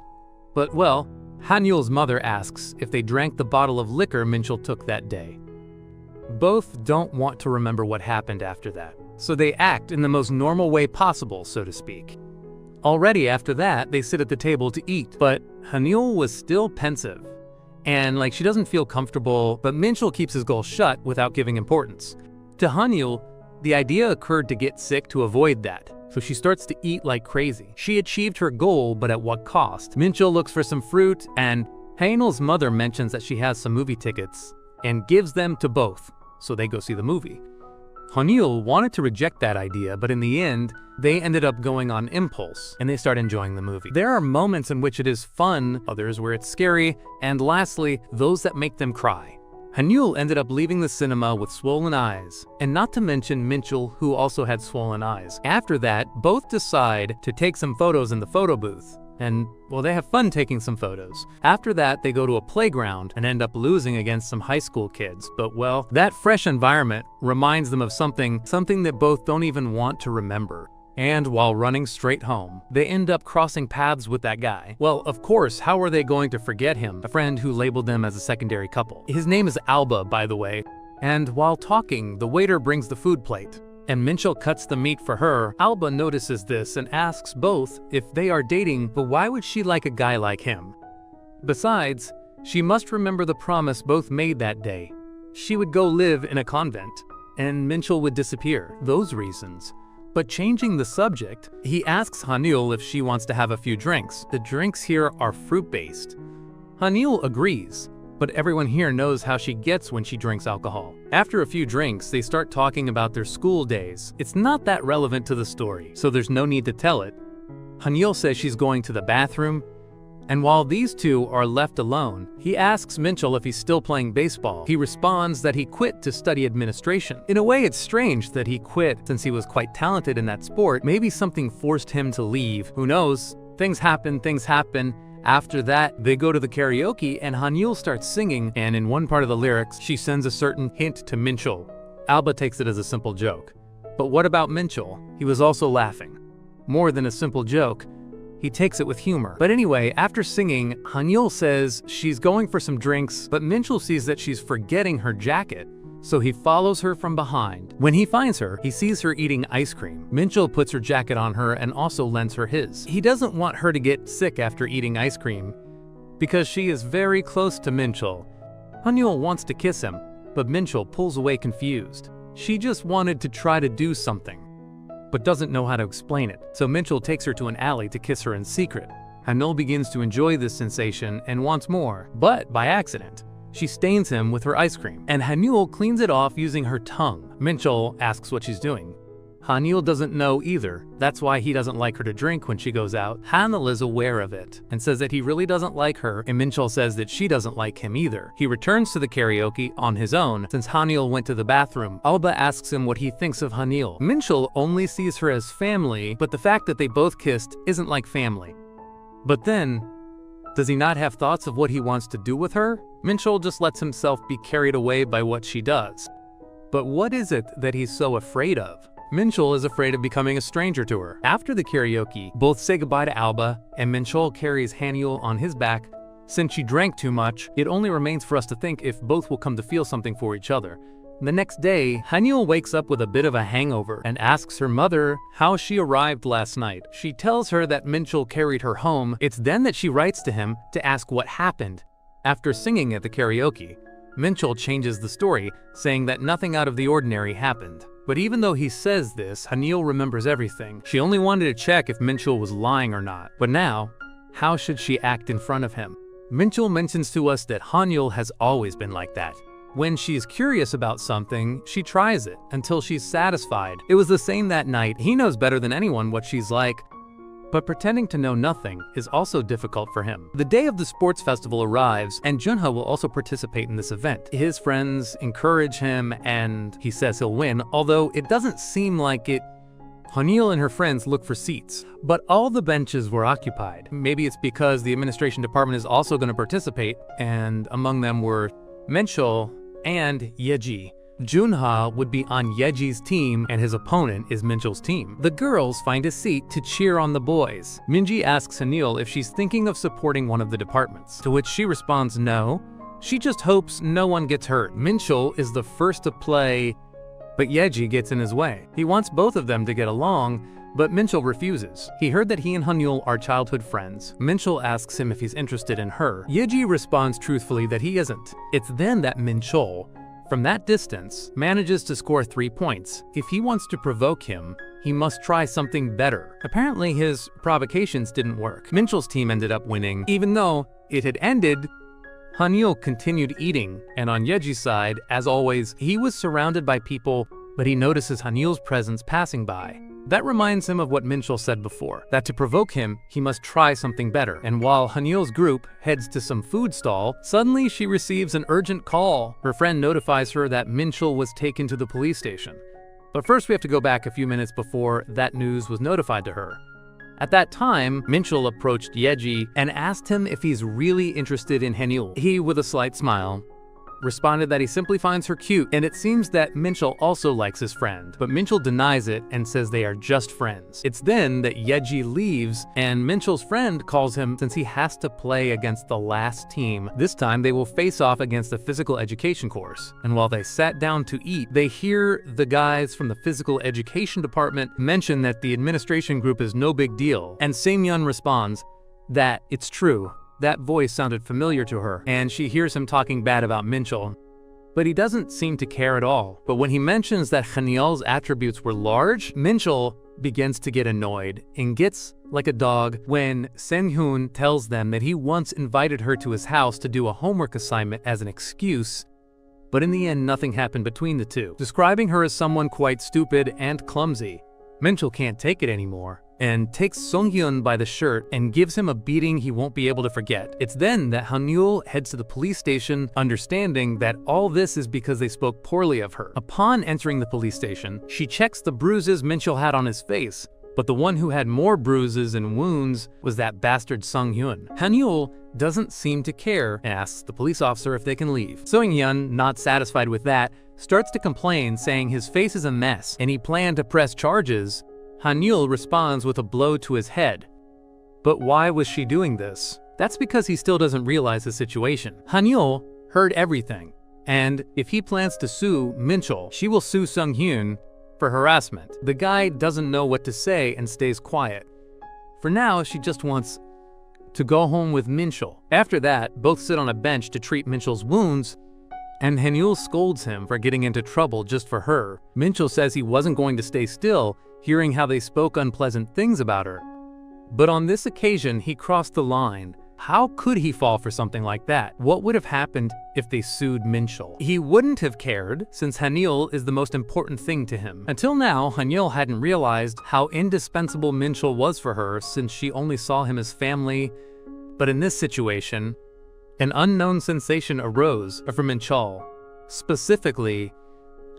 But well, Hanyul's mother asks if they drank the bottle of liquor Minchul took that day. Both don't want to remember what happened after that, so they act in the most normal way possible, so to speak. Already after that, they sit at the table to eat, but Hanyul was still pensive. And like she doesn't feel comfortable, but Minchul keeps his goal shut without giving importance. To Hanyul, the idea occurred to get sick to avoid that, so she starts to eat like crazy. She achieved her goal, but at what cost? Minchul looks for some fruit, and Hanyul's mother mentions that she has some movie tickets, and gives them to both, so they go see the movie. Hanyul wanted to reject that idea, but in the end, they ended up going on impulse, and they start enjoying the movie. There are moments in which it is fun, others where it's scary, and lastly, those that make them cry. Hanyul ended up leaving the cinema with swollen eyes, and not to mention Minchul, who also had swollen eyes. After that, both decide to take some photos in the photo booth, and well, they have fun taking some photos. After that, they go to a playground and end up losing against some high school kids, but well, that fresh environment reminds them of something that both don't even want to remember. And while running straight home, they end up crossing paths with that guy. Well, of course, how are they going to forget him, a friend who labeled them as a secondary couple? His name is Alba, by the way. And while talking, the waiter brings the food plate, and Minchul cuts the meat for her. Alba notices this and asks both if they are dating, but why would she like a guy like him? Besides, she must remember the promise both made that day. She would go live in a convent, and Minchul would disappear. Those reasons. But changing the subject, he asks Hanyul if she wants to have a few drinks. The drinks here are fruit-based. Hanyul agrees, but everyone here knows how she gets when she drinks alcohol. After a few drinks, they start talking about their school days. It's not that relevant to the story, so there's no need to tell it. Hanyul says she's going to the bathroom, And while these two are left alone, he asks Minchul if he's still playing baseball. He responds that he quit to study administration. In a way, it's strange that he quit since he was quite talented in that sport. Maybe something forced him to leave. Who knows? Things happen, things happen. After that, they go to the karaoke and Hanyul starts singing, and in one part of the lyrics, she sends a certain hint to Minchul. Alba takes it as a simple joke. But what about Minchul? He was also laughing. More than a simple joke, he takes it with humor. But anyway, after singing, Hanyul says she's going for some drinks, but Minchul sees that she's forgetting her jacket, so he follows her from behind. When he finds her, he sees her eating ice cream. Minchul puts her jacket on her and also lends her his. He doesn't want her to get sick after eating ice cream, because she is very close to Minchul. Hanyul wants to kiss him, but Minchul pulls away confused. She just wanted to try to do something, but doesn't know how to explain it. So Minchul takes her to an alley to kiss her in secret. Hanyul begins to enjoy this sensation and wants more, but by accident, she stains him with her ice cream, and Hanyul cleans it off using her tongue. Minchul asks what she's doing. Hanyul doesn't know either. That's why he doesn't like her to drink when she goes out. Hanyul is aware of it and says that he really doesn't like her, and Minchul says that she doesn't like him either. He returns to the karaoke on his own since Hanyul went to the bathroom. Alba asks him what he thinks of Hanyul. Minchul only sees her as family, but the fact that they both kissed isn't like family. But then, does he not have thoughts of what he wants to do with her? Minchul just lets himself be carried away by what she does. But what is it that he's so afraid of? Minchul is afraid of becoming a stranger to her. After the karaoke, both say goodbye to Alba, and Minchul carries Hanyul on his back. Since she drank too much, it only remains for us to think if both will come to feel something for each other. The next day, Hanyul wakes up with a bit of a hangover and asks her mother how she arrived last night. She tells her that Minchul carried her home. It's then that she writes to him to ask what happened. After singing at the karaoke, Minchul changes the story, saying that nothing out of the ordinary happened. But even though he says this, Hanyul remembers everything. She only wanted to check if Minchul was lying or not. But now, how should she act in front of him? Minchul mentions to us that Hanyul has always been like that. When she's curious about something, she tries it until she's satisfied. It was the same that night. He knows better than anyone what she's like, but pretending to know nothing is also difficult for him. The day of the sports festival arrives, and Junho will also participate in this event. His friends encourage him, and he says he'll win, although it doesn't seem like it. Hanyul and her friends look for seats, but all the benches were occupied. Maybe it's because the administration department is also going to participate, and among them were Minchul and Yeji. Junha would be on Yeji's team, and his opponent is Minchul's team. The girls find a seat to cheer on the boys. Minji asks Hanyul if she's thinking of supporting one of the departments, to which she responds no. She just hopes no one gets hurt. Minchul is the first to play, but Yeji gets in his way. He wants both of them to get along, but Minchul refuses. He heard that he and Hanyul are childhood friends. Minchul asks him if he's interested in her. Yeji responds truthfully that he isn't. It's then that Minchul, from that distance, manages to score 3 points. If he wants to provoke him, he must try something better. Apparently his provocations didn't work. Minchul's team ended up winning. Even though it had ended, Hanyul continued eating, and on Yeji's side, as always, he was surrounded by people, but he notices Hanyul's presence passing by. That reminds him of what Minchul said before, that to provoke him, he must try something better. And while Hanyul's group heads to some food stall, suddenly she receives an urgent call. Her friend notifies her that Minchul was taken to the police station. But first we have to go back a few minutes before that news was notified to her. At that time, Minchul approached Yeji and asked him if he's really interested in Hanyul. He, with a slight smile, responded that he simply finds her cute, and it seems that Minchul also likes his friend, but Minchul denies it and says they are just friends. It's then that Yeji leaves, and Minchul's friend calls him since he has to play against the last team. This time they will face off against a physical education course, and while they sat down to eat, they hear the guys from the physical education department mention that the administration group is no big deal, and Seimyeon responds that it's true. That voice sounded familiar to her, and she hears him talking bad about Minchul. But he doesn't seem to care at all. But when he mentions that Hanyul's attributes were large, Minchul begins to get annoyed and gets like a dog when Senhyun tells them that he once invited her to his house to do a homework assignment as an excuse, but in the end nothing happened between the two. Describing her as someone quite stupid and clumsy, Minchul can't take it anymore, and takes Sunghyun by the shirt and gives him a beating he won't be able to forget. It's then that Hanyul heads to the police station, understanding that all this is because they spoke poorly of her. Upon entering the police station, she checks the bruises Minchul had on his face, but the one who had more bruises and wounds was that bastard Sunghyun. Hanyul doesn't seem to care and asks the police officer if they can leave. Sunghyun, not satisfied with that, starts to complain, saying his face is a mess and he planned to press charges. Hanyul responds with a blow to his head. But why was she doing this? That's because he still doesn't realize the situation. Hanyul heard everything, and if he plans to sue Minchul, she will sue Sunghyun for harassment. The guy doesn't know what to say and stays quiet. For now, she just wants to go home with Minchul. After that, both sit on a bench to treat Minchul's wounds, and Hanyul scolds him for getting into trouble just for her. Minchul says he wasn't going to stay still, hearing how they spoke unpleasant things about her. But on this occasion, he crossed the line. How could he fall for something like that? What would have happened if they sued Minchul? He wouldn't have cared, since Hanyul is the most important thing to him. Until now, Hanyul hadn't realized how indispensable Minchul was for her, since she only saw him as family. But in this situation, an unknown sensation arose for Minchul. Specifically,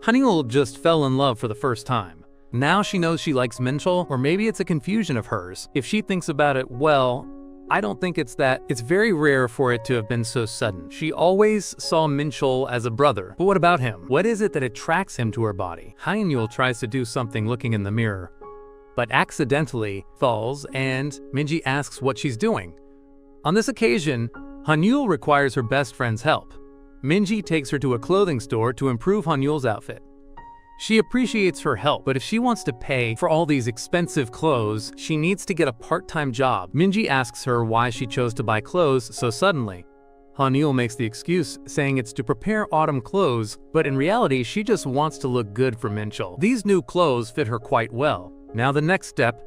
Hanyul just fell in love for the first time. Now she knows she likes Minchul, or maybe it's a confusion of hers. If she thinks about it, well, I don't think it's that. It's very rare for it to have been so sudden. She always saw Minchul as a brother. But what about him? What is it that attracts him to her body? Hanyul tries to do something looking in the mirror, but accidentally falls, and Minji asks what she's doing. On this occasion, Hanyul requires her best friend's help. Minji takes her to a clothing store to improve Hanyul's outfit. She appreciates her help, but if she wants to pay for all these expensive clothes, she needs to get a part-time job. Minji asks her why she chose to buy clothes so suddenly. Hanyul makes the excuse, saying it's to prepare autumn clothes, but in reality, she just wants to look good for Minchul. These new clothes fit her quite well. Now the next step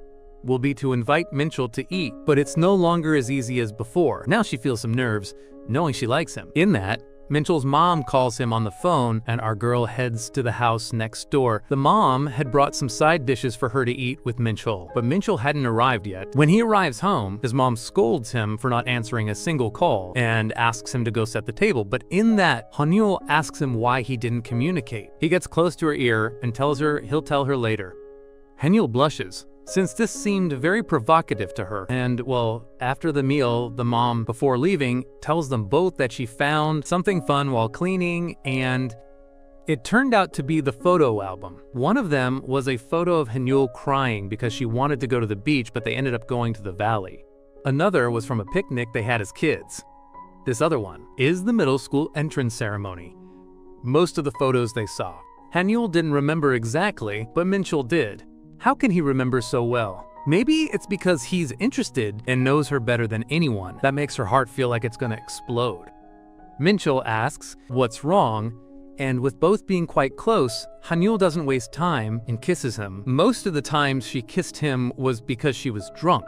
will be to invite Minchul to eat, but it's no longer as easy as before. Now she feels some nerves, knowing she likes him. In that, Minchul's mom calls him on the phone, and our girl heads to the house next door. The mom had brought some side dishes for her to eat with Minchul, but Minchul hadn't arrived yet. When he arrives home, his mom scolds him for not answering a single call and asks him to go set the table, but in that, Hanyul asks him why he didn't communicate. He gets close to her ear and tells her he'll tell her later. Hanyul blushes, since this seemed very provocative to her. And, well, after the meal, the mom, before leaving, tells them both that she found something fun while cleaning, and it turned out to be the photo album. One of them was a photo of Hanyul crying because she wanted to go to the beach, but they ended up going to the valley. Another was from a picnic they had as kids. This other one is the middle school entrance ceremony. Most of the photos they saw. Hanyul didn't remember exactly, but Minchul did. How can he remember so well? Maybe it's because he's interested and knows her better than anyone. That makes her heart feel like it's gonna explode. Minchul asks what's wrong, and with both being quite close, Hanyul doesn't waste time and kisses him. Most of the times she kissed him was because she was drunk.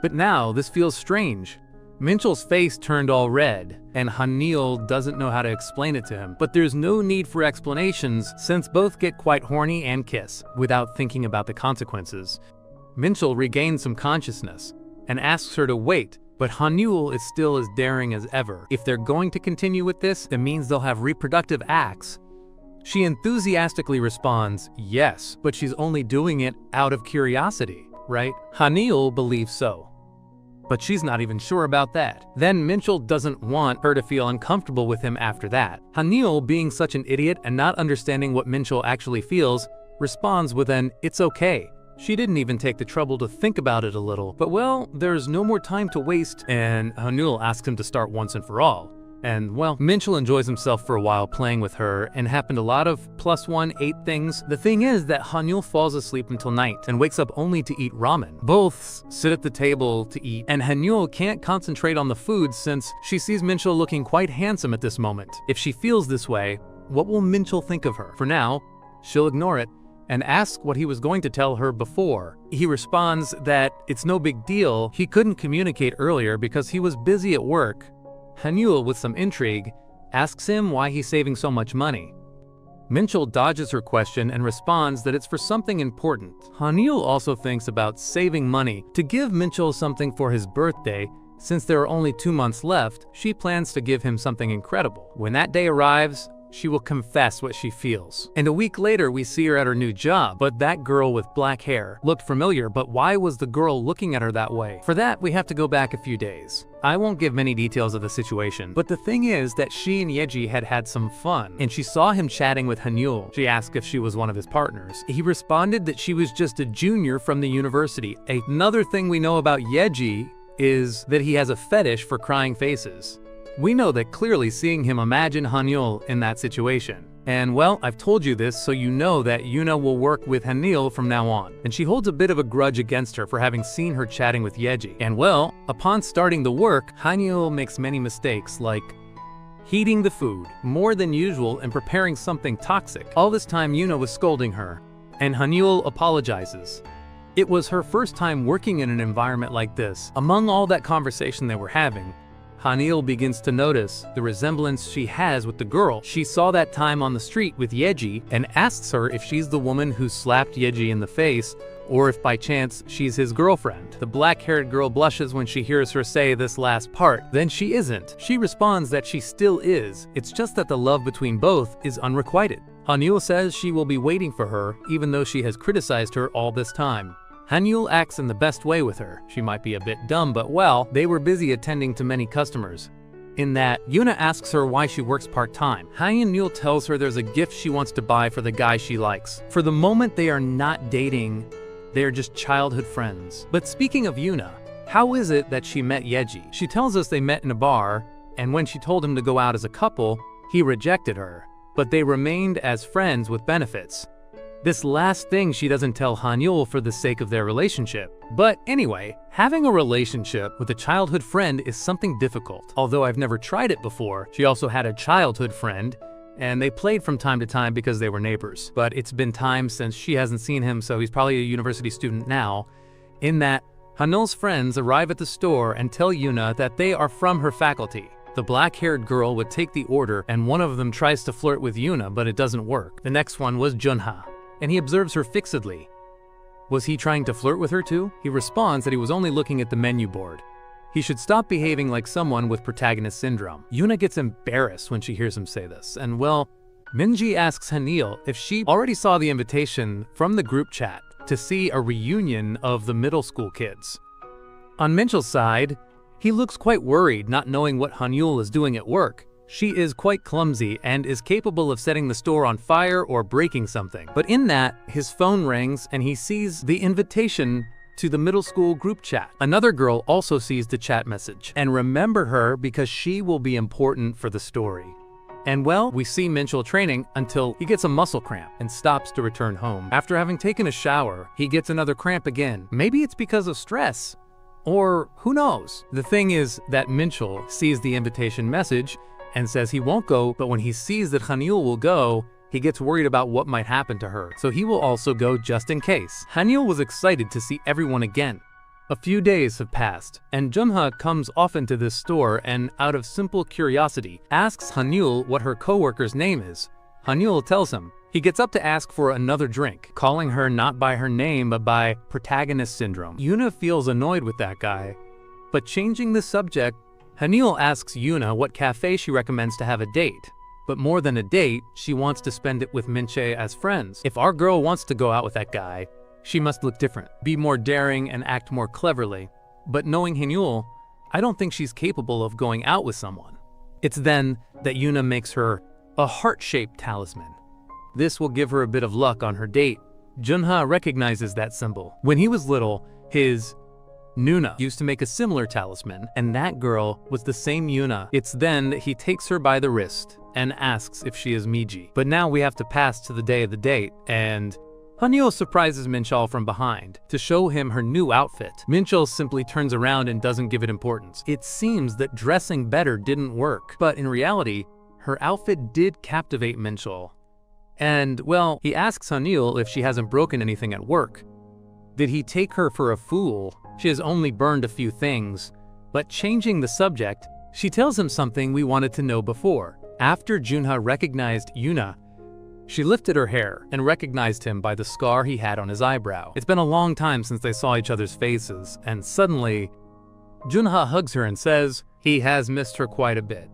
But now this feels strange. Minchul's face turned all red, and Hanyul doesn't know how to explain it to him. But there's no need for explanations, since both get quite horny and kiss, without thinking about the consequences. Minchul regains some consciousness, and asks her to wait, but Hanyul is still as daring as ever. If they're going to continue with this, that means they'll have reproductive acts. She enthusiastically responds, yes, but she's only doing it out of curiosity, right? Hanyul believes so. But she's not even sure about that. Then Minchul doesn't want her to feel uncomfortable with him after that. Hanyul, being such an idiot and not understanding what Minchul actually feels, responds with an "it's okay." She didn't even take the trouble to think about it a little. But well, there's no more time to waste, and Hanyul asks him to start once and for all. And well, Minchul enjoys himself for a while playing with her, and happened a lot of +1 8 things. The thing is that Hanyul falls asleep until night and wakes up only to eat ramen. Both sit at the table to eat, and Hanyul can't concentrate on the food since she sees Minchul looking quite handsome at this moment. If she feels this way, what will Minchul think of her? For now, she'll ignore it and ask what he was going to tell her before. He responds that it's no big deal, he couldn't communicate earlier because he was busy at work. Hanyul, with some intrigue, asks him why he's saving so much money. Minchul dodges her question and responds that it's for something important. Hanil also thinks about saving money to give Minchul something for his birthday. Since there are only 2 months left, she plans to give him something incredible. When that day arrives, she will confess what she feels. And a week later, we see her at her new job. But that girl with black hair looked familiar, but why was the girl looking at her that way? For that, we have to go back a few days. I won't give many details of the situation, but the thing is that she and Yeji had some fun, and she saw him chatting with Hanyul. She asked if she was one of his partners. He responded that she was just a junior from the university. Another thing we know about Yeji is that he has a fetish for crying faces. We know that clearly, seeing him imagine Hanyul in that situation. And well, I've told you this so you know that Yuna will work with Hanil from now on. And she holds a bit of a grudge against her for having seen her chatting with Yeji. And well, upon starting the work, Hanil makes many mistakes like heating the food more than usual and preparing something toxic. All this time Yuna was scolding her, and Hanil apologizes. It was her first time working in an environment like this. Among all that conversation they were having, Hanil begins to notice the resemblance she has with the girl she saw that time on the street with Yeji, and asks her if she's the woman who slapped Yeji in the face, or if by chance she's his girlfriend. The black-haired girl blushes when she hears her say this last part. Then she isn't. She responds that she still is. It's just that the love between both is unrequited. Hanil says she will be waiting for her, even though she has criticized her all this time. Hanyul acts in the best way with her. She might be a bit dumb, but well, they were busy attending to many customers. In that, Yuna asks her why she works part-time. Hanyul tells her there's a gift she wants to buy for the guy she likes. For the moment, they are not dating, they are just childhood friends. But speaking of Yuna, how is it that she met Yeji? She tells us they met in a bar, and when she told him to go out as a couple, he rejected her. But they remained as friends with benefits. This last thing she doesn't tell Hanyul for the sake of their relationship. But anyway, having a relationship with a childhood friend is something difficult. Although I've never tried it before, she also had a childhood friend, and they played from time to time because they were neighbors. But it's been time since she hasn't seen him, so he's probably a university student now. In that, Hanyul's friends arrive at the store and tell Yuna that they are from her faculty. The black-haired girl would take the order, and one of them tries to flirt with Yuna, but it doesn't work. The next one was Junha, and he observes her fixedly. Was he trying to flirt with her too? He responds that he was only looking at the menu board. He should stop behaving like someone with protagonist syndrome. Yuna gets embarrassed when she hears him say this, and well, Minji asks Hanil if she already saw the invitation from the group chat to see a reunion of the middle school kids. On Minchul's side, he looks quite worried, not knowing what Hanyul is doing at work. She is quite clumsy and is capable of setting the store on fire or breaking something. But in that, his phone rings and he sees the invitation to the middle school group chat. Another girl also sees the chat message and remember her because she will be important for the story. And well, we see Minchul training until he gets a muscle cramp and stops to return home. After having taken a shower, he gets another cramp again. Maybe it's because of stress, or who knows? The thing is that Minchul sees the invitation message and says he won't go, but when he sees that Hanyul will go, he gets worried about what might happen to her, so he will also go just in case. Hanyul was excited to see everyone again. A few days have passed, and Junha comes often to this store and, out of simple curiosity, asks Hanyul what her co-worker's name is. Hanyul tells him. He gets up to ask for another drink, calling her not by her name but by protagonist syndrome. Yuna feels annoyed with that guy, but changing the subject, Hanyul asks Yuna what cafe she recommends to have a date. But more than a date, she wants to spend it with Minche as friends. If our girl wants to go out with that guy, she must look different, be more daring and act more cleverly. But knowing Hanyul, I don't think she's capable of going out with someone. It's then that Yuna makes her a heart-shaped talisman. This will give her a bit of luck on her date. Junha recognizes that symbol. When he was little, his Nuna used to make a similar talisman, and that girl was the same Yuna. It's then that he takes her by the wrist and asks if she is Miji. But now we have to pass to the day of the date, and Hanyul surprises Minchul from behind to show him her new outfit. Minchul simply turns around and doesn't give it importance. It seems that dressing better didn't work, but in reality, her outfit did captivate Minchul. And, well, he asks Hanyul if she hasn't broken anything at work. Did he take her for a fool? She has only burned a few things. But changing the subject, she tells him something we wanted to know before. After Junha recognized Yuna, She lifted her hair and recognized him by the scar he had on his eyebrow. It's been a long time since they saw each other's faces, and suddenly, Junha hugs her and says he has missed her quite a bit.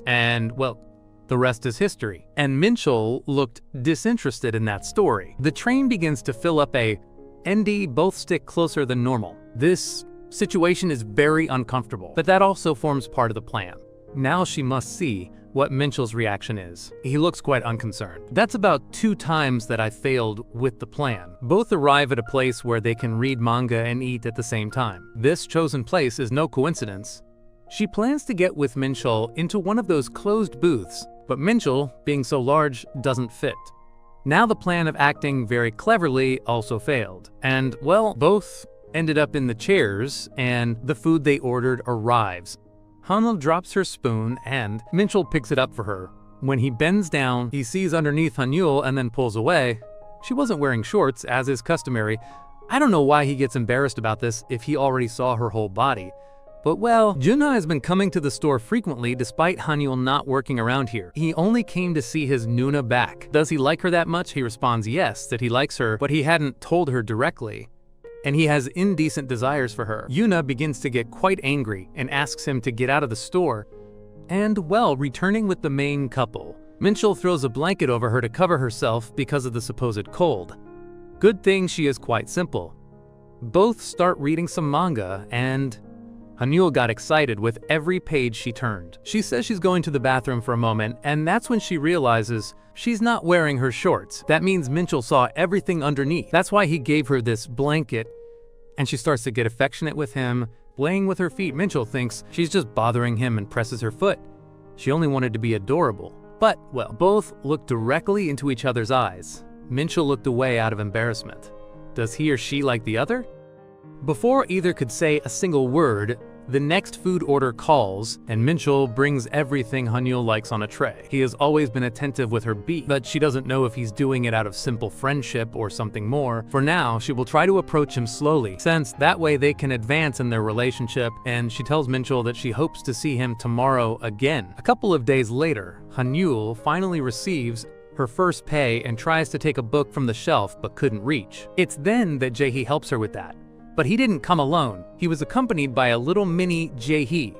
And, well, the rest is history. And Minchul looked disinterested in that story. The train begins to fill up ND both stick closer than normal. This situation is very uncomfortable, but that also forms part of the plan. Now she must see what Minchul's reaction is. He looks quite unconcerned. That's about 2 times that I failed with the plan. Both arrive at a place where they can read manga and eat at the same time. This chosen place is no coincidence. She plans to get with Minchul into one of those closed booths, but Minchul, being so large, doesn't fit. Now the plan of acting very cleverly also failed. And, well, both ended up in the chairs, and the food they ordered arrives. Hanul drops her spoon, and Minchul picks it up for her. When he bends down, he sees underneath Hanul and then pulls away. She wasn't wearing shorts, as is customary. I don't know why he gets embarrassed about this if he already saw her whole body. But well, Junha has been coming to the store frequently despite Hanul not working around here. He only came to see his Nuna back. Does he like her that much? He responds yes, that he likes her, but he hadn't told her directly. And he has indecent desires for her. Yuna begins to get quite angry and asks him to get out of the store. And, well, returning with the main couple, Minchul throws a blanket over her to cover herself because of the supposed cold. Good thing she is quite simple. Both start reading some manga, and Hanul got excited with every page she turned. She says she's going to the bathroom for a moment, and that's when she realizes she's not wearing her shorts. That means Minchul saw everything underneath. That's why he gave her this blanket, and she starts to get affectionate with him, playing with her feet. Minchul thinks she's just bothering him and presses her foot. She only wanted to be adorable. But, well, both look directly into each other's eyes. Minchul looked away out of embarrassment. Does he or she like the other? Before either could say a single word, the next food order calls, and Minchul brings everything Hanul likes on a tray. He has always been attentive with her beat, but she doesn't know if he's doing it out of simple friendship or something more. For now, she will try to approach him slowly, since that way they can advance in their relationship, and she tells Minchul that she hopes to see him tomorrow again. A couple of days later, Hanul finally receives her first pay and tries to take a book from the shelf but couldn't reach. It's then that Jae-hee helps her with that. But he didn't come alone. He was accompanied by a little mini Jae-hee.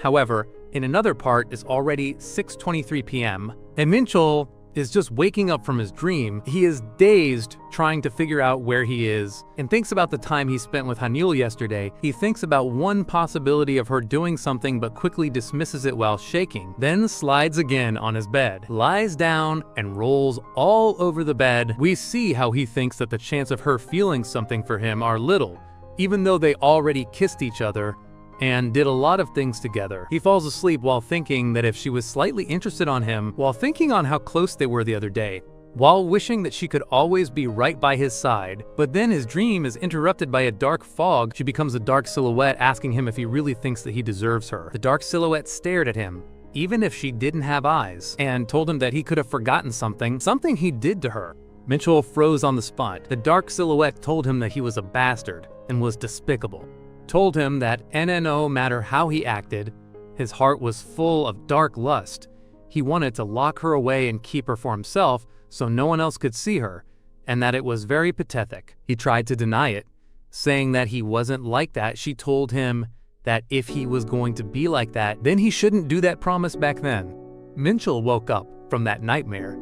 However, in another part, it's already 6:23 p.m., and Minchul is just waking up from his dream. He is dazed, trying to figure out where he is, and thinks about the time he spent with Hanul yesterday. He thinks about one possibility of her doing something but quickly dismisses it while shaking, then slides again on his bed, lies down, and rolls all over the bed. We see how he thinks that the chance of her feeling something for him are little, even though they already kissed each other and did a lot of things together. He falls asleep while thinking that if she was slightly interested on him, while thinking on how close they were the other day, while wishing that she could always be right by his side. But then his dream is interrupted by a dark fog. She becomes a dark silhouette, asking him if he really thinks that he deserves her. The dark silhouette stared at him, even if she didn't have eyes, and told him that he could have forgotten something he did to her. Minchul froze on the spot. The dark silhouette told him that he was a bastard and was despicable. Told him that no matter how he acted, his heart was full of dark lust. He wanted to lock her away and keep her for himself so no one else could see her, and that it was very pathetic. He tried to deny it, saying that he wasn't like that. She told him that if he was going to be like that, then he shouldn't do that promise back then. Minchul woke up from that nightmare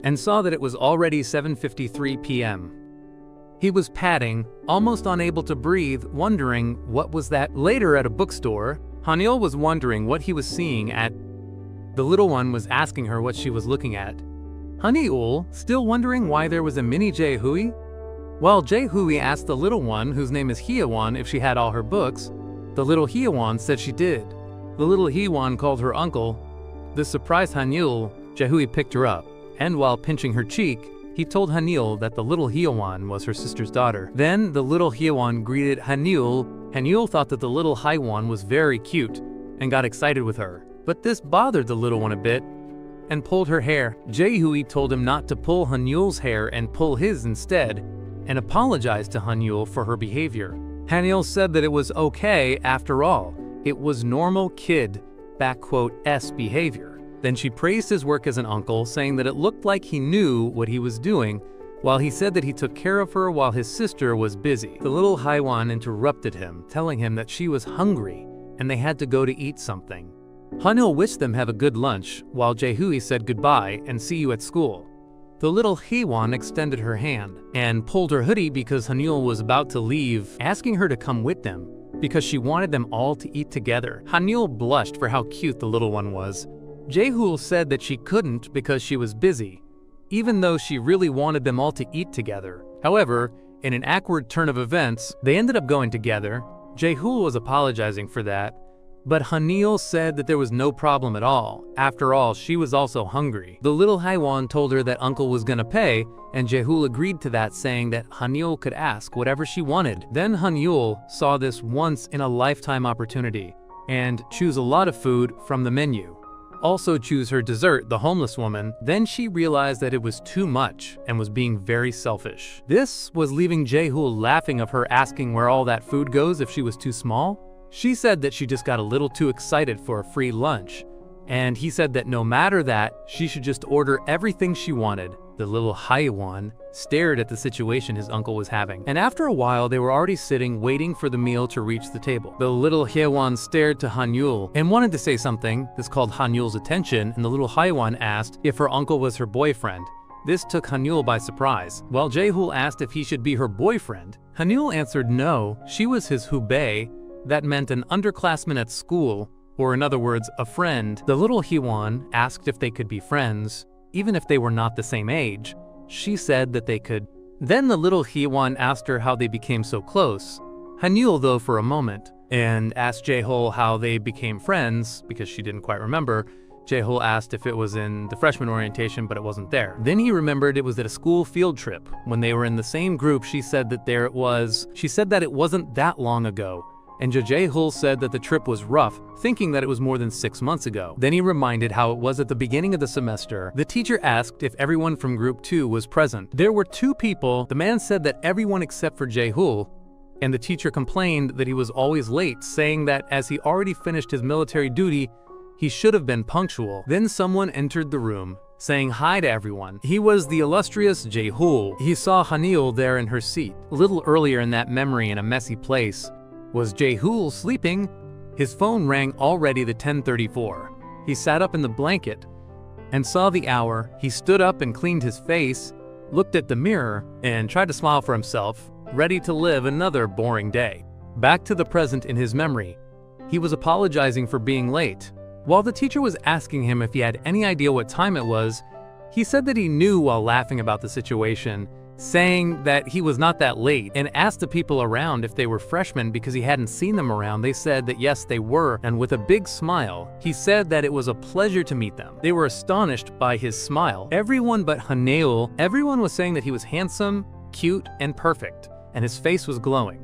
and saw that it was already 7:53 p.m. He was padding, almost unable to breathe, wondering what was that. Later at a bookstore, Hanul was wondering what he was seeing at. The little one was asking her what she was looking at. Hanul, still wondering why there was a mini Jae-hui? While Jae-hui asked the little one, whose name is Hyeon, if she had all her books, the little Hyeon said she did. The little Hyeon called her uncle. This surprised Hanul. Jae-hui picked her up, and while pinching her cheek, he told Hanul that the little Hyeon was her sister's daughter. Then the little Hyeon greeted Hanul. Hanul thought that the little Hyeon was very cute and got excited with her. But this bothered the little one a bit and pulled her hair. Jae-hui told him not to pull Hanul's hair and pull his instead, and apologized to Hanul for her behavior. Hanul said that it was okay after all. It was normal kid, '(s) behavior. Then she praised his work as an uncle, saying that it looked like he knew what he was doing, while he said that he took care of her while his sister was busy. The little Haiwan interrupted him, telling him that she was hungry and they had to go to eat something. Hanul wished them have a good lunch, while Jaehui said goodbye and see you at school. The little Haiwan extended her hand and pulled her hoodie because Hanul was about to leave, asking her to come with them because she wanted them all to eat together. Hanul blushed for how cute the little one was. Jaehul said that she couldn't because she was busy, even though she really wanted them all to eat together. However, in an awkward turn of events, they ended up going together. Jaehul was apologizing for that, but Hanil said that there was no problem at all. After all, she was also hungry. The little Haiwan told her that uncle was gonna pay, and Jaehul agreed to that, saying that Hanul could ask whatever she wanted. Then Hanul saw this once-in-a-lifetime opportunity and choose a lot of food from the menu. Also choose her dessert, the homeless woman. Then she realized that it was too much and was being very selfish. This was leaving Jaehul laughing of her asking where all that food goes if she was too small. She said that she just got a little too excited for a free lunch, and he said that no matter that, she should just order everything she wanted. The little Haiwan stared at the situation his uncle was having, and after a while they were already sitting waiting for the meal to reach the table. The little Haiwan stared to Hanul and wanted to say something. This called Hanul's attention, and the little Haiwan asked if her uncle was her boyfriend. This took Hanul by surprise. While Jaehul asked if he should be her boyfriend, Hanul answered no, she was his hubei. That meant an underclassman at school, or in other words, a friend. The little Haiwan asked if they could be friends, even if they were not the same age. She said that they could. Then the little Haiwan asked her how they became so close. Hanul, though, for a moment, and asked Jaehul how they became friends, because she didn't quite remember. Jaehul asked if it was in the freshman orientation, but it wasn't there. Then he remembered it was at a school field trip. When they were in the same group, she said that there it was. She said that it wasn't that long ago. And Jaehul said that the trip was rough, thinking that it was more than 6 months ago. Then he reminded how it was at the beginning of the semester. The teacher asked if everyone from group 2 was present. There were 2 people. The man said that everyone except for Jaehul, and the teacher complained that he was always late, saying that as he already finished his military duty, he should have been punctual. Then someone entered the room, saying hi to everyone. He was the illustrious Jaehul. He saw Hanul there in her seat. A little earlier in that memory, in a messy place, was Jaehul sleeping? His phone rang already the 10:34. He sat up in the blanket and saw the hour. He stood up and cleaned his face, looked at the mirror, and tried to smile for himself, ready to live another boring day. Back to the present in his memory, he was apologizing for being late. While the teacher was asking him if he had any idea what time it was, he said that he knew while laughing about the situation, saying that he was not that late, and asked the people around if they were freshmen because he hadn't seen them around. They said that yes, they were, and with a big smile, he said that it was a pleasure to meet them. They were astonished by his smile. Everyone but Hanul, everyone was saying that he was handsome, cute, and perfect, and his face was glowing,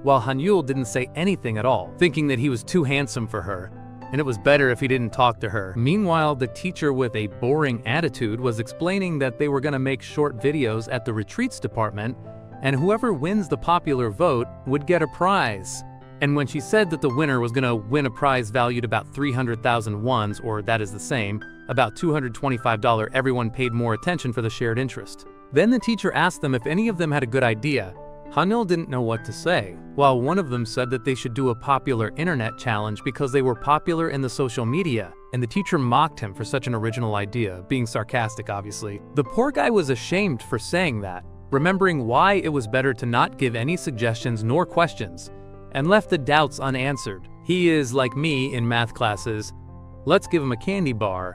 while Hanul didn't say anything at all, thinking that he was too handsome for her, and it was better if he didn't talk to her. Meanwhile, the teacher with a boring attitude was explaining that they were gonna make short videos at the retreats department, and whoever wins the popular vote would get a prize. And when she said that the winner was gonna win a prize valued about 300,000 wons, or that is the same, about $225, everyone paid more attention for the shared interest. Then the teacher asked them if any of them had a good idea. Hanul didn't know what to say, while one of them said that they should do a popular internet challenge because they were popular in the social media, and the teacher mocked him for such an original idea, being sarcastic obviously. The poor guy was ashamed for saying that, remembering why it was better to not give any suggestions nor questions, and left the doubts unanswered. He is like me in math classes. Let's give him a candy bar.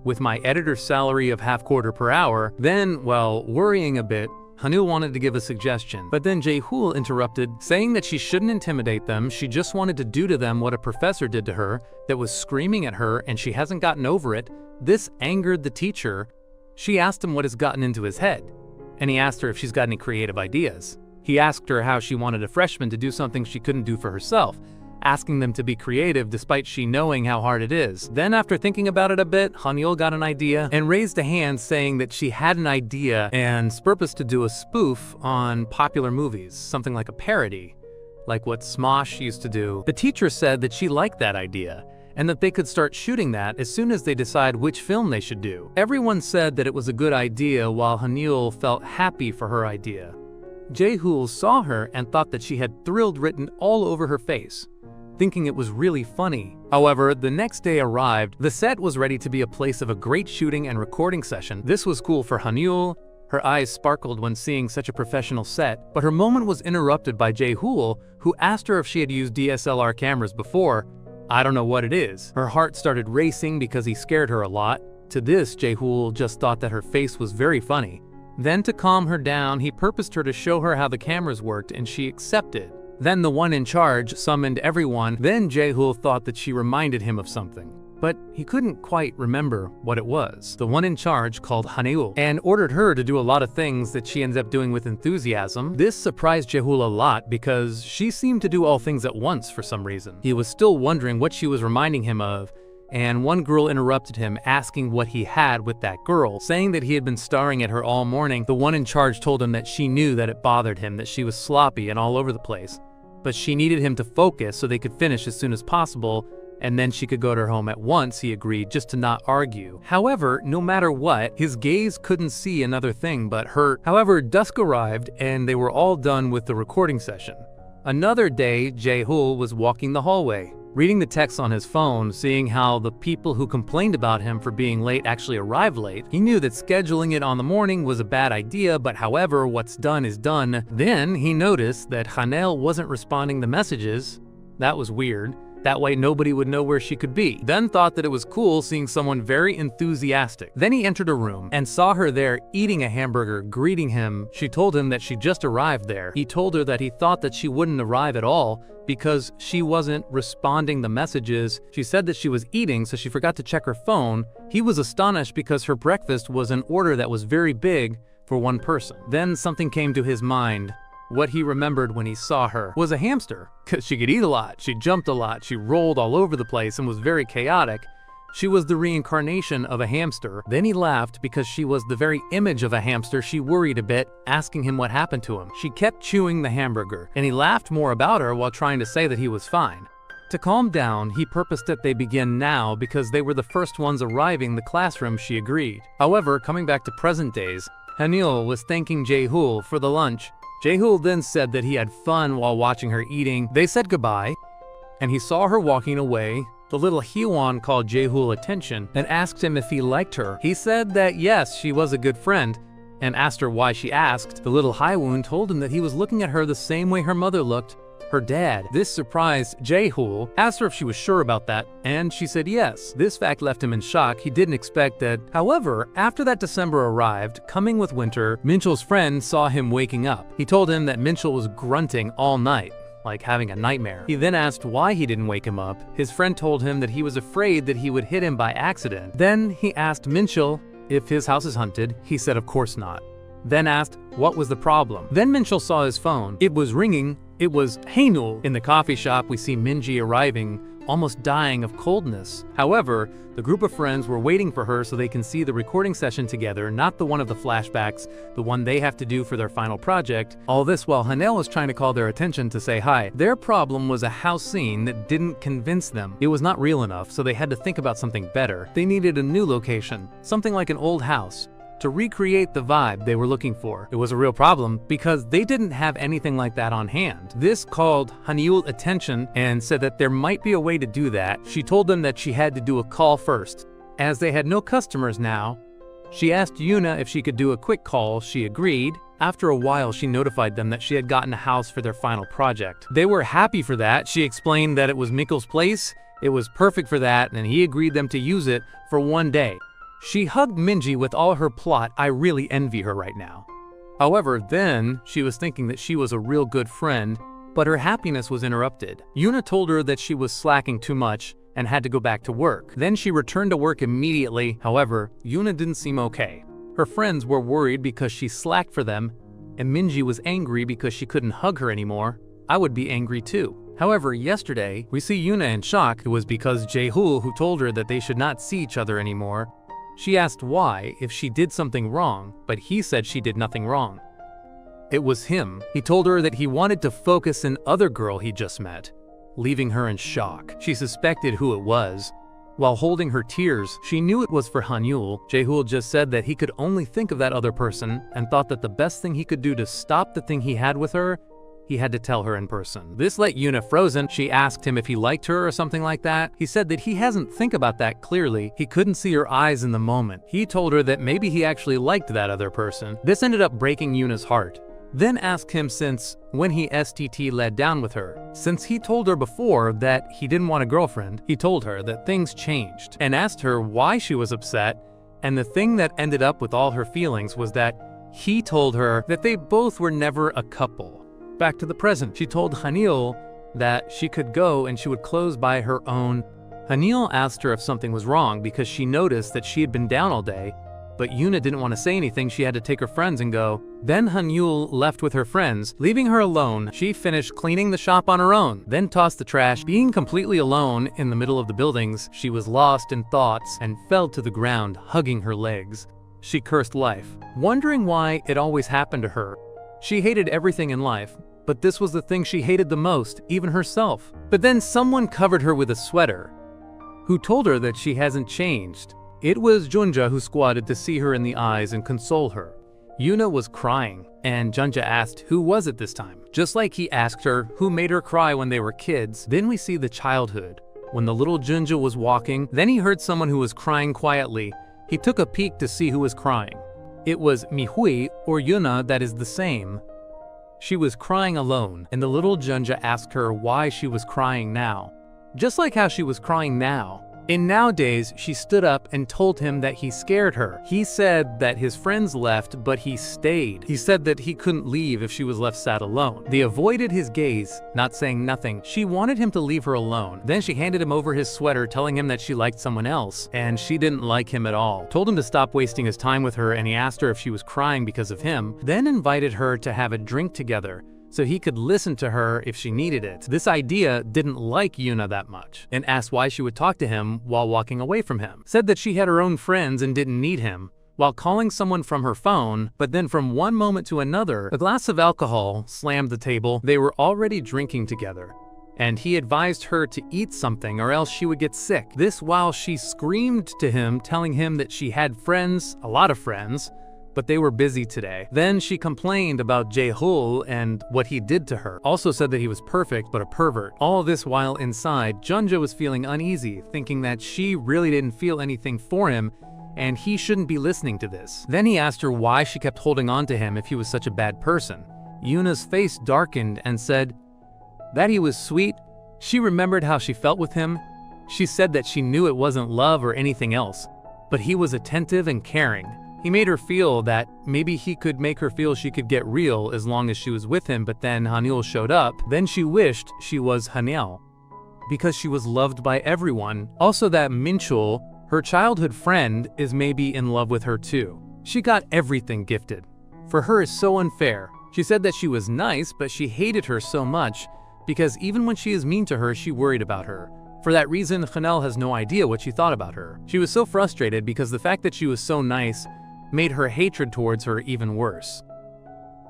With my editor's salary of half-quarter per hour, then, well, worrying a bit, Hanul wanted to give a suggestion, but then Jaehul interrupted, saying that she shouldn't intimidate them. She just wanted to do to them what a professor did to her, that was screaming at her, and she hasn't gotten over it. This angered the teacher. She asked him what has gotten into his head, and he asked her if she's got any creative ideas. He asked her how she wanted a freshman to do something she couldn't do for herself, asking them to be creative despite she knowing how hard it is. Then after thinking about it a bit, Hanul got an idea and raised a hand saying that she had an idea and purposed to do a spoof on popular movies, something like a parody, like what Smosh used to do. The teacher said that she liked that idea and that they could start shooting that as soon as they decide which film they should do. Everyone said that it was a good idea, while Hanyul felt happy for her idea. Jae-hool saw her and thought that she had thrilled written all over her face, thinking it was really funny. However, the next day arrived. The set was ready to be a place of a great shooting and recording session. This was cool for Hanyul. Her eyes sparkled when seeing such a professional set, but her moment was interrupted by Jae-hool, who asked her if she had used DSLR cameras before. "I don't know what it is." Her heart started racing because he scared her a lot. To this, Jae-hool just thought that her face was very funny. Then, to calm her down, he purposed her to show her how the cameras worked, and she accepted. Then the one in charge summoned everyone. Then Jae-hool thought that she reminded him of something, but he couldn't quite remember what it was. The one in charge called Hanyul and ordered her to do a lot of things that she ends up doing with enthusiasm. This surprised Jae-hool a lot because she seemed to do all things at once for some reason. He was still wondering what she was reminding him of, and one girl interrupted him, asking what he had with that girl, saying that he had been staring at her all morning. The one in charge told him that she knew that it bothered him, that she was sloppy and all over the place, but she needed him to focus so they could finish as soon as possible, and then she could go to her home at once. He agreed, just to not argue. However, no matter what, his gaze couldn't see another thing but hurt. However, dusk arrived and they were all done with the recording session. Another day, Jae-hool was walking the hallway, reading the text on his phone, seeing how the people who complained about him for being late actually arrived late. He knew that scheduling it on the morning was a bad idea, but however, what's done is done. Then he noticed that Hanel wasn't responding to messages. That was weird. That way nobody would know where she could be. Then thought that it was cool seeing someone very enthusiastic. Then he entered a room and saw her there eating a hamburger, greeting him. She told him that she just arrived there. He told her that he thought that she wouldn't arrive at all because she wasn't responding the messages. She said that she was eating, so she forgot to check her phone. He was astonished because her breakfast was an order that was very big for one person. Then something came to his mind. What he remembered when he saw her was a hamster, because she could eat a lot, she jumped a lot, she rolled all over the place and was very chaotic. She was the reincarnation of a hamster. Then he laughed because she was the very image of a hamster. She worried a bit, asking him what happened to him. She kept chewing the hamburger, and he laughed more about her while trying to say that he was fine. To calm down, he purposed that they begin now because they were the first ones arriving the classroom. She agreed. However, coming back to present days, Hanyul was thanking Jae-hool for the lunch. Jae-hool then said that he had fun while watching her eating. They said goodbye, and he saw her walking away. The little Hyewon called Jae-hool attention and asked him if he liked her. He said that yes, she was a good friend, and asked her why she asked. The little Hyewon told him that he was looking at her the same way her mother looked, her dad. This surprised Jae-hool, asked her if she was sure about that, and she said yes. This fact left him in shock. He didn't expect that. However, after that December arrived, coming with winter, Minchul's friend saw him waking up. He told him that Minchul was grunting all night, like having a nightmare. He then asked why he didn't wake him up. His friend told him that he was afraid that he would hit him by accident. Then he asked Minchul if his house is haunted. He said of course not. Then asked what was the problem. Then Minchul saw his phone. It was ringing. It was Haenul. In the coffee shop, we see Minji arriving, almost dying of coldness. However, the group of friends were waiting for her so they can see the recording session together, not the one of the flashbacks, the one they have to do for their final project. All this while Hanel was trying to call their attention to say hi. Their problem was a house scene that didn't convince them. It was not real enough, so they had to think about something better. They needed a new location, something like an old house, to recreate the vibe they were looking for. It was a real problem because they didn't have anything like that on hand. This called Hanyul attention and said that there might be a way to do that. She told them that she had to do a call first. As they had no customers now, she asked Yuna if she could do a quick call. She agreed. After a while, she notified them that she had gotten a house for their final project. They were happy for that. She explained that it was Mikkel's place. It was perfect for that, and he agreed them to use it for one day. She hugged Minji with all her plot. I really envy her right now. However, then she was thinking that she was a real good friend, but her happiness was interrupted. Yuna told her that she was slacking too much and had to go back to work. Then she returned to work immediately. However, Yuna didn't seem okay. Her friends were worried because she slacked for them, and Minji was angry because she couldn't hug her anymore. I would be angry too. However, yesterday, we see Yuna in shock. It was because Jae-hool who told her that they should not see each other anymore. She asked why, if she did something wrong, but he said she did nothing wrong. It was him. He told her that he wanted to focus on other girl he just met, leaving her in shock. She suspected who it was. While holding her tears, she knew it was for Hanyul. Jae-hool just said that he could only think of that other person and thought that the best thing he could do to stop the thing he had with her, he had to tell her in person. This let Yuna frozen. She asked him if he liked her or something like that. He said that he hasn't think about that clearly. He couldn't see her eyes in the moment. He told her that maybe he actually liked that other person. This ended up breaking Yuna's heart. Then asked him since when he STT led down with her. Since he told her before that he didn't want a girlfriend, he told her that things changed and asked her why she was upset, and the thing that ended up with all her feelings was that he told her that they both were never a couple. Back to the present, she told Hanyul that she could go and she would close by her own. Hanyul asked her if something was wrong because she noticed that she had been down all day, but Yuna didn't want to say anything. She had to take her friends and go. Then Hanyul left with her friends, leaving her alone. She finished cleaning the shop on her own, then tossed the trash. Being completely alone in the middle of the buildings, she was lost in thoughts and fell to the ground, hugging her legs. She cursed life, wondering why it always happened to her. She hated everything in life, but this was the thing she hated the most, even herself. But then someone covered her with a sweater, who told her that she hasn't changed. It was Junja who squatted to see her in the eyes and console her. Yuna was crying, and Junja asked who was it this time, just like he asked her who made her cry when they were kids. Then we see the childhood. When the little Junja was walking, then he heard someone who was crying quietly. He took a peek to see who was crying. It was Mihui or Yuna, that is the same. She was crying alone, and the little Junja asked her why she was crying now. Just like how she was crying now. In nowadays, she stood up and told him that he scared her. He said that his friends left, but he stayed. He said that he couldn't leave if she was left sad alone. They avoided his gaze, not saying nothing. She wanted him to leave her alone. Then she handed him over his sweater, telling him that she liked someone else, and she didn't like him at all. Told him to stop wasting his time with her, and he asked her if she was crying because of him, then invited her to have a drink together, so he could listen to her if she needed it. This idea didn't like Yuna that much, and asked why she would talk to him while walking away from him. Said that she had her own friends and didn't need him, while calling someone from her phone, but then from one moment to another, a glass of alcohol slammed the table. They were already drinking together, and he advised her to eat something or else she would get sick. This while she screamed to him, telling him that she had friends, a lot of friends, but they were busy today. Then she complained about Jae-hool and what he did to her. Also said that he was perfect, but a pervert. All this while inside, Junja was feeling uneasy, thinking that she really didn't feel anything for him, and he shouldn't be listening to this. Then he asked her why she kept holding on to him if he was such a bad person. Yuna's face darkened and said that he was sweet. She remembered how she felt with him. She said that she knew it wasn't love or anything else, but he was attentive and caring. He made her feel that maybe he could make her feel she could get real as long as she was with him, but then Hanyul showed up. Then she wished she was Hanyul, because she was loved by everyone. Also that Minchul, her childhood friend, is maybe in love with her too. She got everything gifted. For her is so unfair. She said that she was nice, but she hated her so much, because even when she is mean to her, she worried about her. For that reason, Chanel has no idea what she thought about her. She was so frustrated because the fact that she was so nice made her hatred towards her even worse.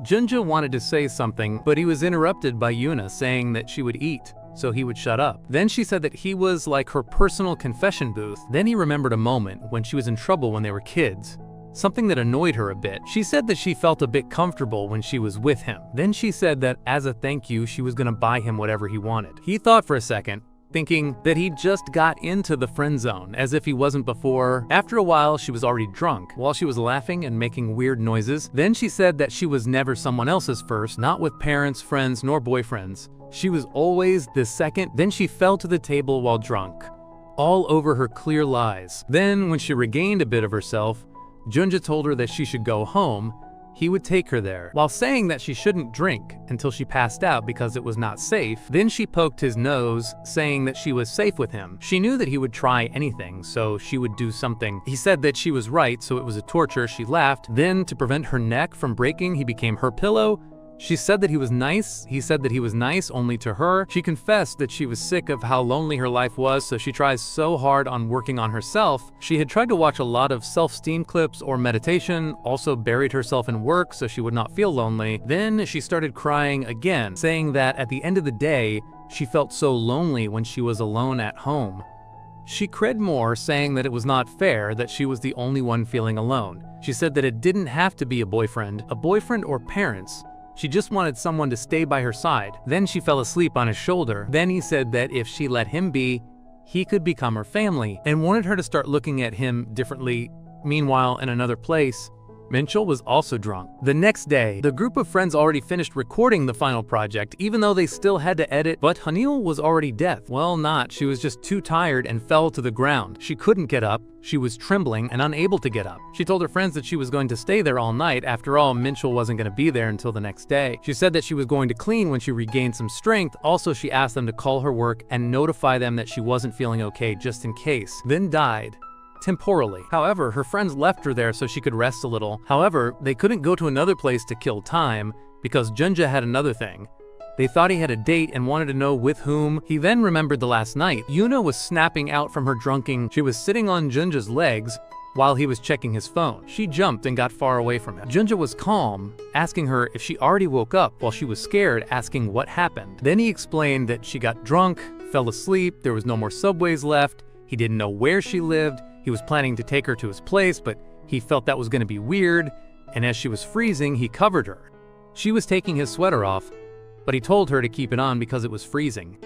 Junja wanted to say something, but he was interrupted by Yuna saying that she would eat, so he would shut up. Then she said that he was like her personal confession booth. Then he remembered a moment when she was in trouble when they were kids, something that annoyed her a bit. She said that she felt a bit comfortable when she was with him. Then she said that as a thank you, she was gonna buy him whatever he wanted. He thought for a second, thinking that he just got into the friend zone, as if he wasn't before. After a while, she was already drunk, while she was laughing and making weird noises. Then she said that she was never someone else's first, not with parents, friends, nor boyfriends. She was always the second. Then she fell to the table while drunk, all over her clear lies. Then, when she regained a bit of herself, Junja told her that she should go home. He would take her there, while saying that she shouldn't drink until she passed out because it was not safe. Then she poked his nose, saying that she was safe with him. She knew that he would try anything, so she would do something. He said that she was right, so it was a torture. She laughed. Then, to prevent her neck from breaking, he became her pillow. She said that he was nice. He said that he was nice only to her. She confessed that she was sick of how lonely her life was, so she tries so hard on working on herself. She had tried to watch a lot of self-esteem clips or meditation, also buried herself in work so she would not feel lonely. Then she started crying again, saying that at the end of the day, She felt so lonely when she was alone at home. She cried more, saying that it was not fair that she was the only one feeling alone. She said that it didn't have to be a boyfriend or parents. She just wanted someone to stay by her side. Then she fell asleep on his shoulder. Then he said that if she let him be, he could become her family, and wanted her to start looking at him differently. Meanwhile, in another place, Minchul was also drunk. The next day, the group of friends already finished recording the final project, even though they still had to edit, but Hanil was already dead. Well, not. She was just too tired and fell to the ground. She couldn't get up. She was trembling and unable to get up. She told her friends that she was going to stay there all night. After all, Minchul wasn't going to be there until the next day. She said that she was going to clean when she regained some strength. Also, she asked them to call her work and notify them that she wasn't feeling okay just in case. Then died. Temporally. However, her friends left her there so she could rest a little. However, they couldn't go to another place to kill time because Junja had another thing. They thought he had a date and wanted to know with whom. He then remembered the last night. Yuna was snapping out from her drunking. She was sitting on Junja's legs while he was checking his phone. She jumped and got far away from him. Junja was calm, asking her if she already woke up, while she was scared, asking what happened. Then he explained that she got drunk, fell asleep, there was no more subways left, he didn't know where she lived. He was planning to take her to his place, but he felt that was going to be weird, and as she was freezing, he covered her. She was taking his sweater off, but he told her to keep it on because it was freezing.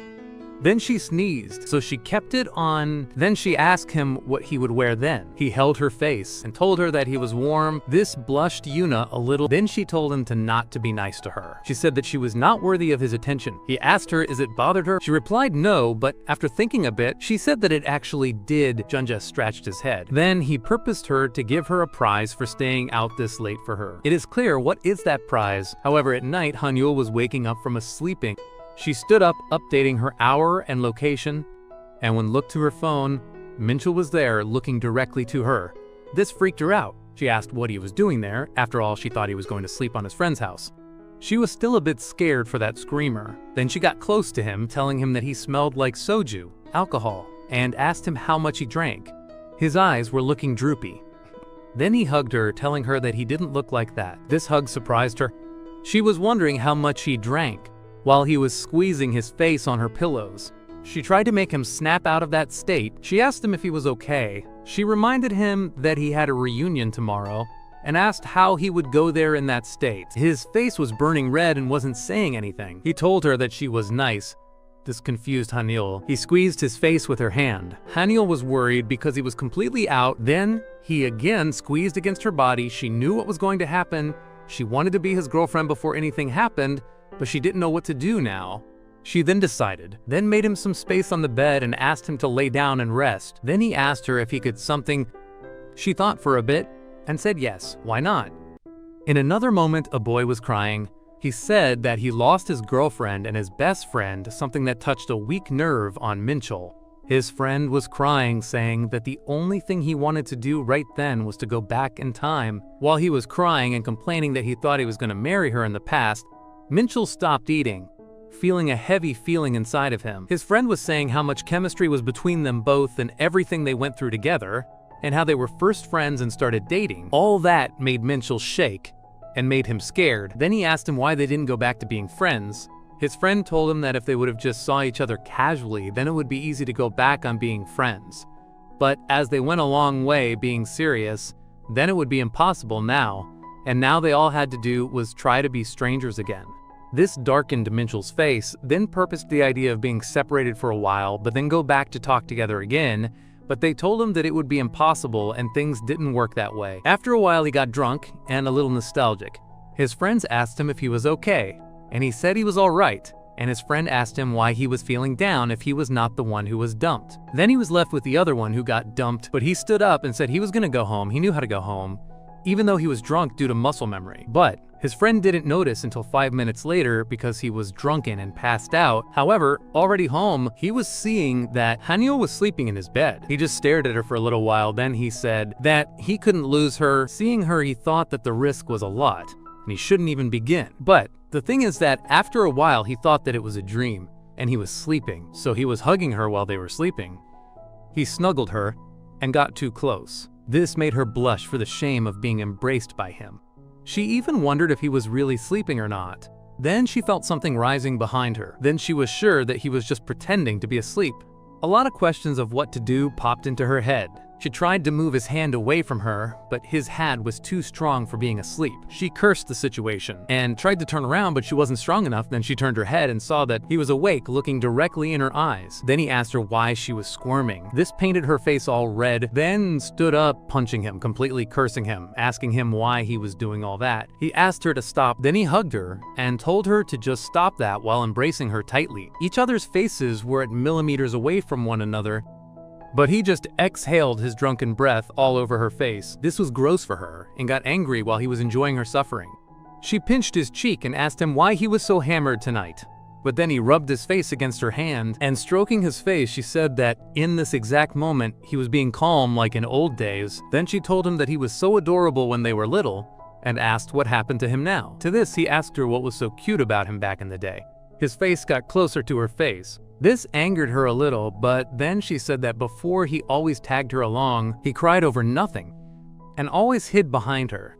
Then she sneezed, so she kept it on. Then she asked him what he would wear then. He held her face and told her that he was warm. This blushed Yuna a little. Then she told him not to be nice to her. She said that she was not worthy of his attention. He asked her if it bothered her. She replied no, but after thinking a bit, she said that it actually did. Junja scratched his head. Then he purposed her to give her a prize for staying out this late for her. It is clear what is that prize. However, at night, Hanyul was waking up from a sleeping. She stood up, updating her hour and location, and when looked to her phone, Minchul was there, looking directly to her. This freaked her out. She asked what he was doing there. After all, she thought he was going to sleep on his friend's house. She was still a bit scared for that screamer. Then she got close to him, telling him that he smelled like soju, alcohol, and asked him how much he drank. His eyes were looking droopy. Then he hugged her, telling her that he didn't look like that. This hug surprised her. She was wondering how much he drank, while he was squeezing his face on her pillows. She tried to make him snap out of that state. She asked him if he was okay. She reminded him that he had a reunion tomorrow and asked how he would go there in that state. His face was burning red and wasn't saying anything. He told her that she was nice. This confused Hanyul. He squeezed his face with her hand. Hanyul was worried because he was completely out. Then he again squeezed against her body. She knew what was going to happen. She wanted to be his girlfriend before anything happened, but she didn't know what to do now. She then decided, then made him some space on the bed and asked him to lay down and rest. Then he asked her if he could something. She thought for a bit and said yes, why not? In another moment, a boy was crying. He said that he lost his girlfriend and his best friend, something that touched a weak nerve on Minchul. His friend was crying, saying that the only thing he wanted to do right then was to go back in time. While he was crying and complaining that he thought he was going to marry her in the past, Minchul stopped eating, feeling a heavy feeling inside of him. His friend was saying how much chemistry was between them both and everything they went through together, and how they were first friends and started dating. All that made Minchul shake and made him scared. Then he asked him why they didn't go back to being friends. His friend told him that if they would have just saw each other casually, then it would be easy to go back on being friends. But as they went a long way being serious, then it would be impossible now. And now they all had to do was try to be strangers again. This darkened Minchul's face, then purposed the idea of being separated for a while, but then go back to talk together again. But they told him that it would be impossible and things didn't work that way. After a while, he got drunk and a little nostalgic. His friends asked him if he was okay, and he said he was all right. And his friend asked him why he was feeling down if he was not the one who was dumped. Then he was left with the other one who got dumped, but he stood up and said he was gonna go home. He knew how to go home, even though he was drunk due to muscle memory. But his friend didn't notice until 5 minutes later because he was drunken and passed out. However, already home, he was seeing that Hanyul was sleeping in his bed. He just stared at her for a little while, then he said that he couldn't lose her. Seeing her, he thought that the risk was a lot, and he shouldn't even begin. But the thing is that after a while, he thought that it was a dream, and he was sleeping, so he was hugging her while they were sleeping. He snuggled her and got too close. This made her blush for the shame of being embraced by him. She even wondered if he was really sleeping or not. Then she felt something rising behind her. Then she was sure that he was just pretending to be asleep. A lot of questions of what to do popped into her head. She tried to move his hand away from her, but his hand was too strong for being asleep. She cursed the situation and tried to turn around, but she wasn't strong enough. Then she turned her head and saw that he was awake, looking directly in her eyes. Then he asked her why she was squirming. This painted her face all red, then stood up, punching him, completely cursing him, asking him why he was doing all that. He asked her to stop, then he hugged her and told her to just stop that while embracing her tightly. Each other's faces were at millimeters away from one another, but he just exhaled his drunken breath all over her face. This was gross for her, and got angry while he was enjoying her suffering. She pinched his cheek and asked him why he was so hammered tonight. But then he rubbed his face against her hand, and stroking his face, she said that in this exact moment, he was being calm like in old days. Then she told him that he was so adorable when they were little, and asked what happened to him now. To this, he asked her what was so cute about him back in the day. His face got closer to her face. This angered her a little, but then she said that before he always tagged her along, he cried over nothing and always hid behind her.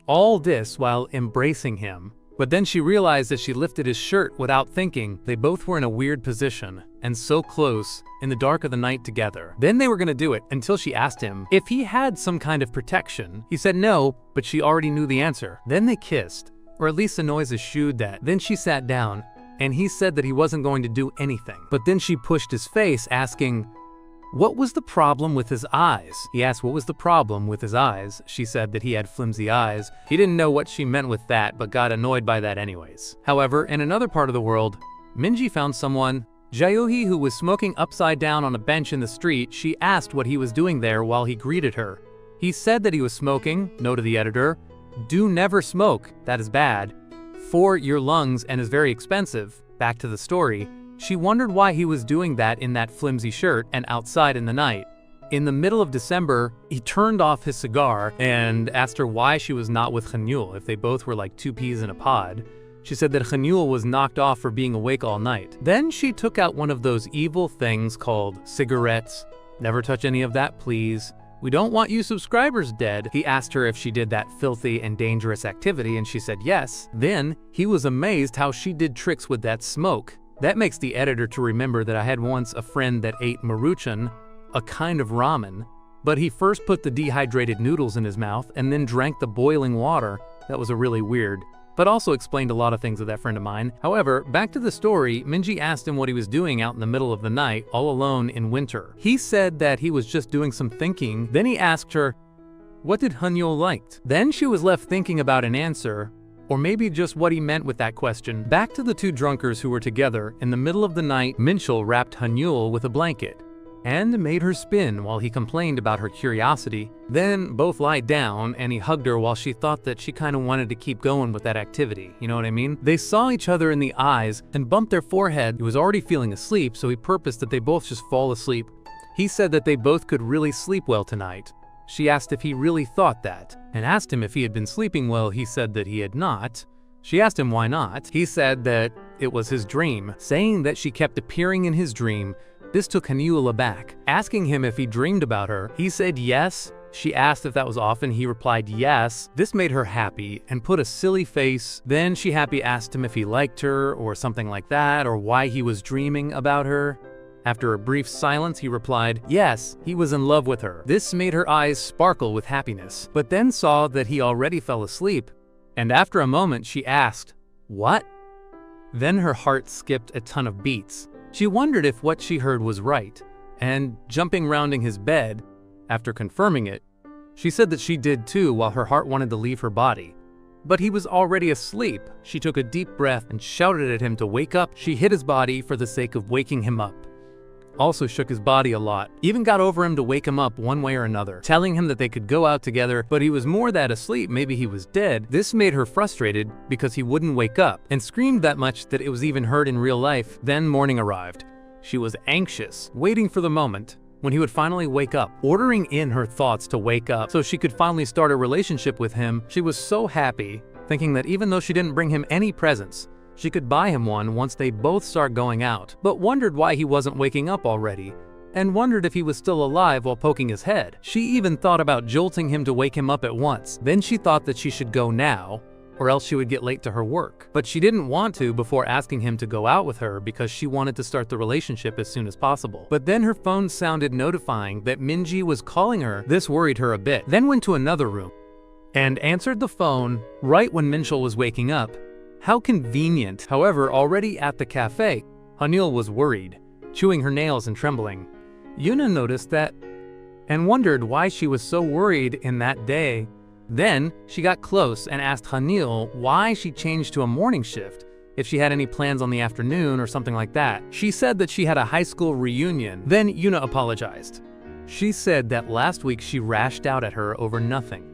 All this while embracing him. But then she realized that she lifted his shirt without thinking. They both were in a weird position and so close in the dark of the night together. Then they were gonna do it until she asked him if he had some kind of protection. He said no, but she already knew the answer. Then they kissed, or at least the noises shewed that. Then she sat down, and he said that he wasn't going to do anything. But then she pushed his face, asking, what was the problem with his eyes? He asked what was the problem with his eyes. She said that he had flimsy eyes. He didn't know what she meant with that, but got annoyed by that anyways. However, in another part of the world, Minji found someone, Jaehyuhee, who was smoking upside down on a bench in the street. She asked what he was doing there while he greeted her. He said that he was smoking. Note to the editor, do never smoke, that is bad for your lungs and is very expensive. Back to the story. She wondered why he was doing that in that flimsy shirt and outside in the night. In the middle of December, he turned off his cigar and asked her why she was not with Hanyul, if they both were like two peas in a pod. She said that Hanyul was knocked off for being awake all night. Then she took out one of those evil things called cigarettes. Never touch any of that, please. We don't want you subscribers dead. He asked her if she did that filthy and dangerous activity, and she said yes. Then he was amazed how she did tricks with that smoke. That makes the editor to remember that I had once a friend that ate maruchan, a kind of ramen, but he first put the dehydrated noodles in his mouth and then drank the boiling water. That was a really weird, but also explained a lot of things with that friend of mine. However, back to the story, Minji asked him what he was doing out in the middle of the night, all alone in winter. He said that he was just doing some thinking. Then he asked her, what did Hanyul liked? Then she was left thinking about an answer, or maybe just what he meant with that question. Back to the two drunkards who were together. In the middle of the night, Minchul wrapped Hanyul with a blanket and made her spin while he complained about her curiosity. Then both lied down and he hugged her while she thought that she kind of wanted to keep going with that activity, you know what I mean? They saw each other in the eyes and bumped their forehead. He was already feeling asleep, so he purposed that they both just fall asleep. He said that they both could really sleep well tonight. She asked if he really thought that, and asked him if he had been sleeping well. He said that he had not. She asked him why not. He said that it was his dream, saying that she kept appearing in his dream. This took Hanyul aback, asking him if he dreamed about her. He said yes. She asked if that was often. He replied yes. This made her happy and put a silly face. Then she happy asked him if he liked her or something like that, or why he was dreaming about her. After a brief silence, he replied, yes, he was in love with her. This made her eyes sparkle with happiness, but then saw that he already fell asleep. And after a moment, she asked, what? Then her heart skipped a ton of beats. She wondered if what she heard was right, and jumping rounding his bed, after confirming it, she said that she did too while her heart wanted to leave her body. But he was already asleep. She took a deep breath and shouted at him to wake up. She hit his body for the sake of waking him up. Also shook his body a lot, even got over him to wake him up one way or another, telling him that they could go out together, but he was more that asleep, maybe he was dead. This made her frustrated because he wouldn't wake up, and screamed that much that it was even heard in real life. Then morning arrived. She was anxious, waiting for the moment when he would finally wake up, ordering in her thoughts to wake up so she could finally start a relationship with him. She was so happy, thinking that even though she didn't bring him any presents, she could buy him one once they both start going out, but wondered why he wasn't waking up already, and wondered if he was still alive while poking his head. She even thought about jolting him to wake him up at once. Then she thought that she should go now, or else she would get late to her work. But she didn't want to before asking him to go out with her because she wanted to start the relationship as soon as possible. But then her phone sounded notifying that Minji was calling her. This worried her a bit. Then went to another room and answered the phone right when Minchul was waking up. How convenient. However, already at the cafe, Hanil was worried, chewing her nails and trembling. Yuna noticed that and wondered why she was so worried in that day. Then she got close and asked Hanil why she changed to a morning shift, if she had any plans on the afternoon or something like that. She said that she had a high school reunion. Then Yuna apologized. She said that last week she rashed out at her over nothing.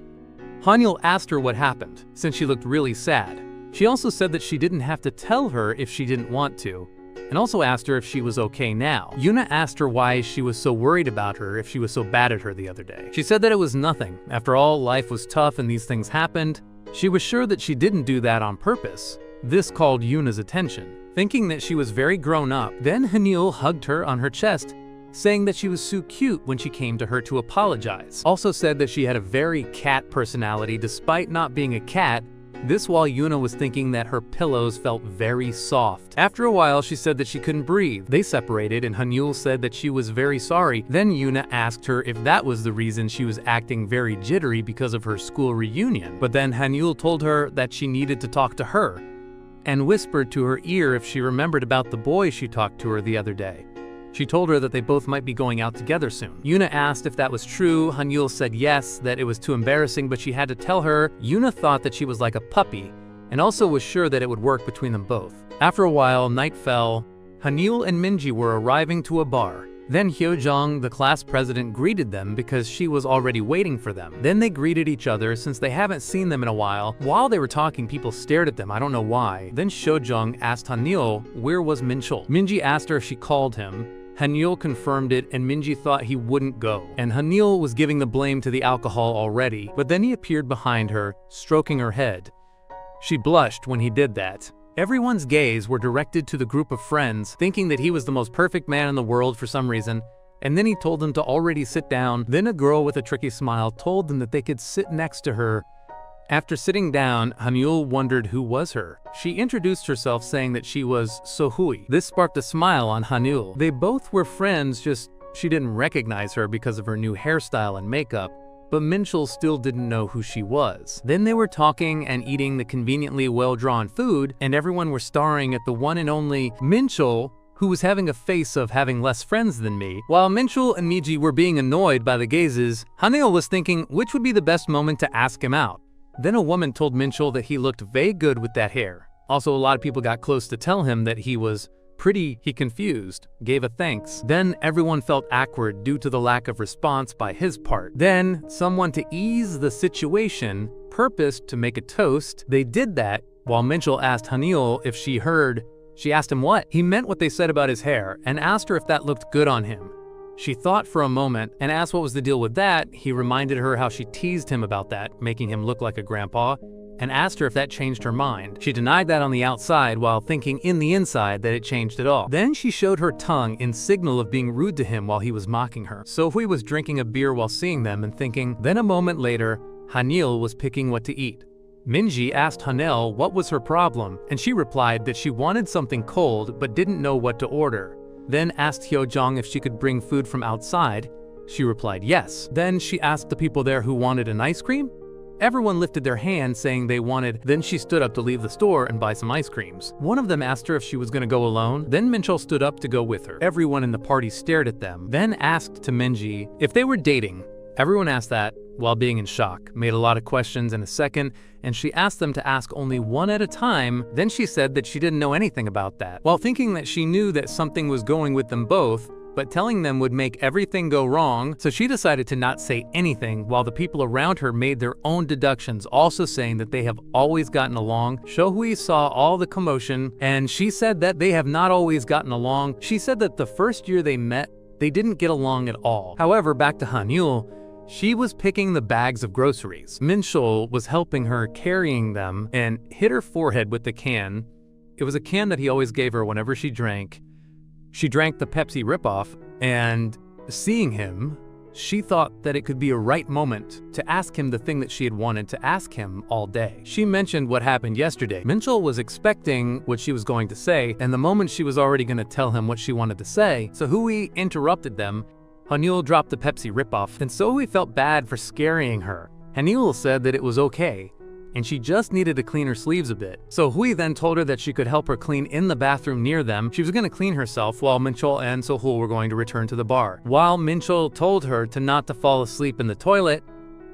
Hanil asked her what happened, since she looked really sad. She also said that she didn't have to tell her if she didn't want to, and also asked her if she was okay now. Yuna asked her why she was so worried about her if she was so bad at her the other day. She said that it was nothing. After all, life was tough and these things happened. She was sure that she didn't do that on purpose. This called Yuna's attention, thinking that she was very grown up. Then Hanil hugged her on her chest, saying that she was so cute when she came to her to apologize. Also said that she had a very cat personality despite not being a cat. This while Yuna was thinking that her pillows felt very soft. After a while, she said that she couldn't breathe. They separated and Hanul said that she was very sorry. Then Yuna asked her if that was the reason she was acting very jittery because of her school reunion. But then Hanul told her that she needed to talk to her and whispered to her ear if she remembered about the boy she talked to her the other day. She told her that they both might be going out together soon. Yuna asked if that was true. Hanul said yes, that it was too embarrassing, but she had to tell her. Yuna thought that she was like a puppy, and also was sure that it would work between them both. After a while, night fell. Hanul and Minji were arriving to a bar. Then Hyojong, the class president, greeted them because she was already waiting for them. Then they greeted each other since they haven't seen them in a while. While they were talking, people stared at them, I don't know why. Then Hyojong asked Hanul where was Minchul. Minji asked her if she called him. Hanul confirmed it and Minji thought he wouldn't go. And Hanul was giving the blame to the alcohol already, but then he appeared behind her, stroking her head. She blushed when he did that. Everyone's gaze were directed to the group of friends, thinking that he was the most perfect man in the world for some reason, and then he told them to already sit down. Then a girl with a tricky smile told them that they could sit next to her. After sitting down, Hanul wondered who was her. She introduced herself saying that she was Sohui. This sparked a smile on Hanul. They both were friends, just she didn't recognize her because of her new hairstyle and makeup, but Minchul still didn't know who she was. Then they were talking and eating the conveniently well-drawn food, and everyone were staring at the one and only Minchul, who was having a face of having less friends than me. While Minchul and Miji were being annoyed by the gazes, Hanul was thinking which would be the best moment to ask him out. Then a woman told Minchul that he looked very good with that hair. Also, a lot of people got close to tell him that he was pretty. He confused, gave a thanks. Then everyone felt awkward due to the lack of response by his part. Then someone to ease the situation purposed to make a toast. They did that while Minchul asked Hanul if she heard. She asked him what? He meant what they said about his hair and asked her if that looked good on him. She thought for a moment and asked what was the deal with that. He reminded her how she teased him about that, making him look like a grandpa, and asked her if that changed her mind. She denied that on the outside while thinking in the inside that it changed it all. Then she showed her tongue in signal of being rude to him while he was mocking her. Sohui was drinking a beer while seeing them and thinking. Then a moment later, Hanil was picking what to eat. Minji asked Hanel what was her problem, and she replied that she wanted something cold but didn't know what to order. Then asked Hyojong if she could bring food from outside. She replied yes. Then she asked the people there who wanted an ice cream. Everyone lifted their hand saying they wanted. Then she stood up to leave the store and buy some ice creams. One of them asked her if she was going to go alone. Then Minchul stood up to go with her. Everyone in the party stared at them. Then asked to Minji if they were dating. Everyone asked that while being in shock, made a lot of questions in a second, and she asked them to ask only one at a time. Then she said that she didn't know anything about that, while thinking that she knew that something was going with them both, but telling them would make everything go wrong, so she decided to not say anything while the people around her made their own deductions, also saying that they have always gotten along. Shohui saw all the commotion, and she said that they have not always gotten along. She said that the first year they met, they didn't get along at all. However, back to Hanul, she was picking the bags of groceries. Minchul was helping her carrying them and hit her forehead with the can. It was a can that he always gave her whenever she drank. She drank the Pepsi ripoff, and seeing him, She thought that it could be a right moment to ask him the thing that she had wanted to ask him all day. She mentioned what happened yesterday. Minchul was expecting what she was going to say, and the moment she was already going to tell him what she wanted to say, Sohui interrupted them. Hanyul dropped the Pepsi ripoff, and Sohui felt bad for scaring her. Hanyul said that it was okay, and she just needed to clean her sleeves a bit. So Hui then told her that she could help her clean in the bathroom near them. She was going to clean herself while Minchul and Sohul were going to return to the bar. While Minchul told her not to fall asleep in the toilet,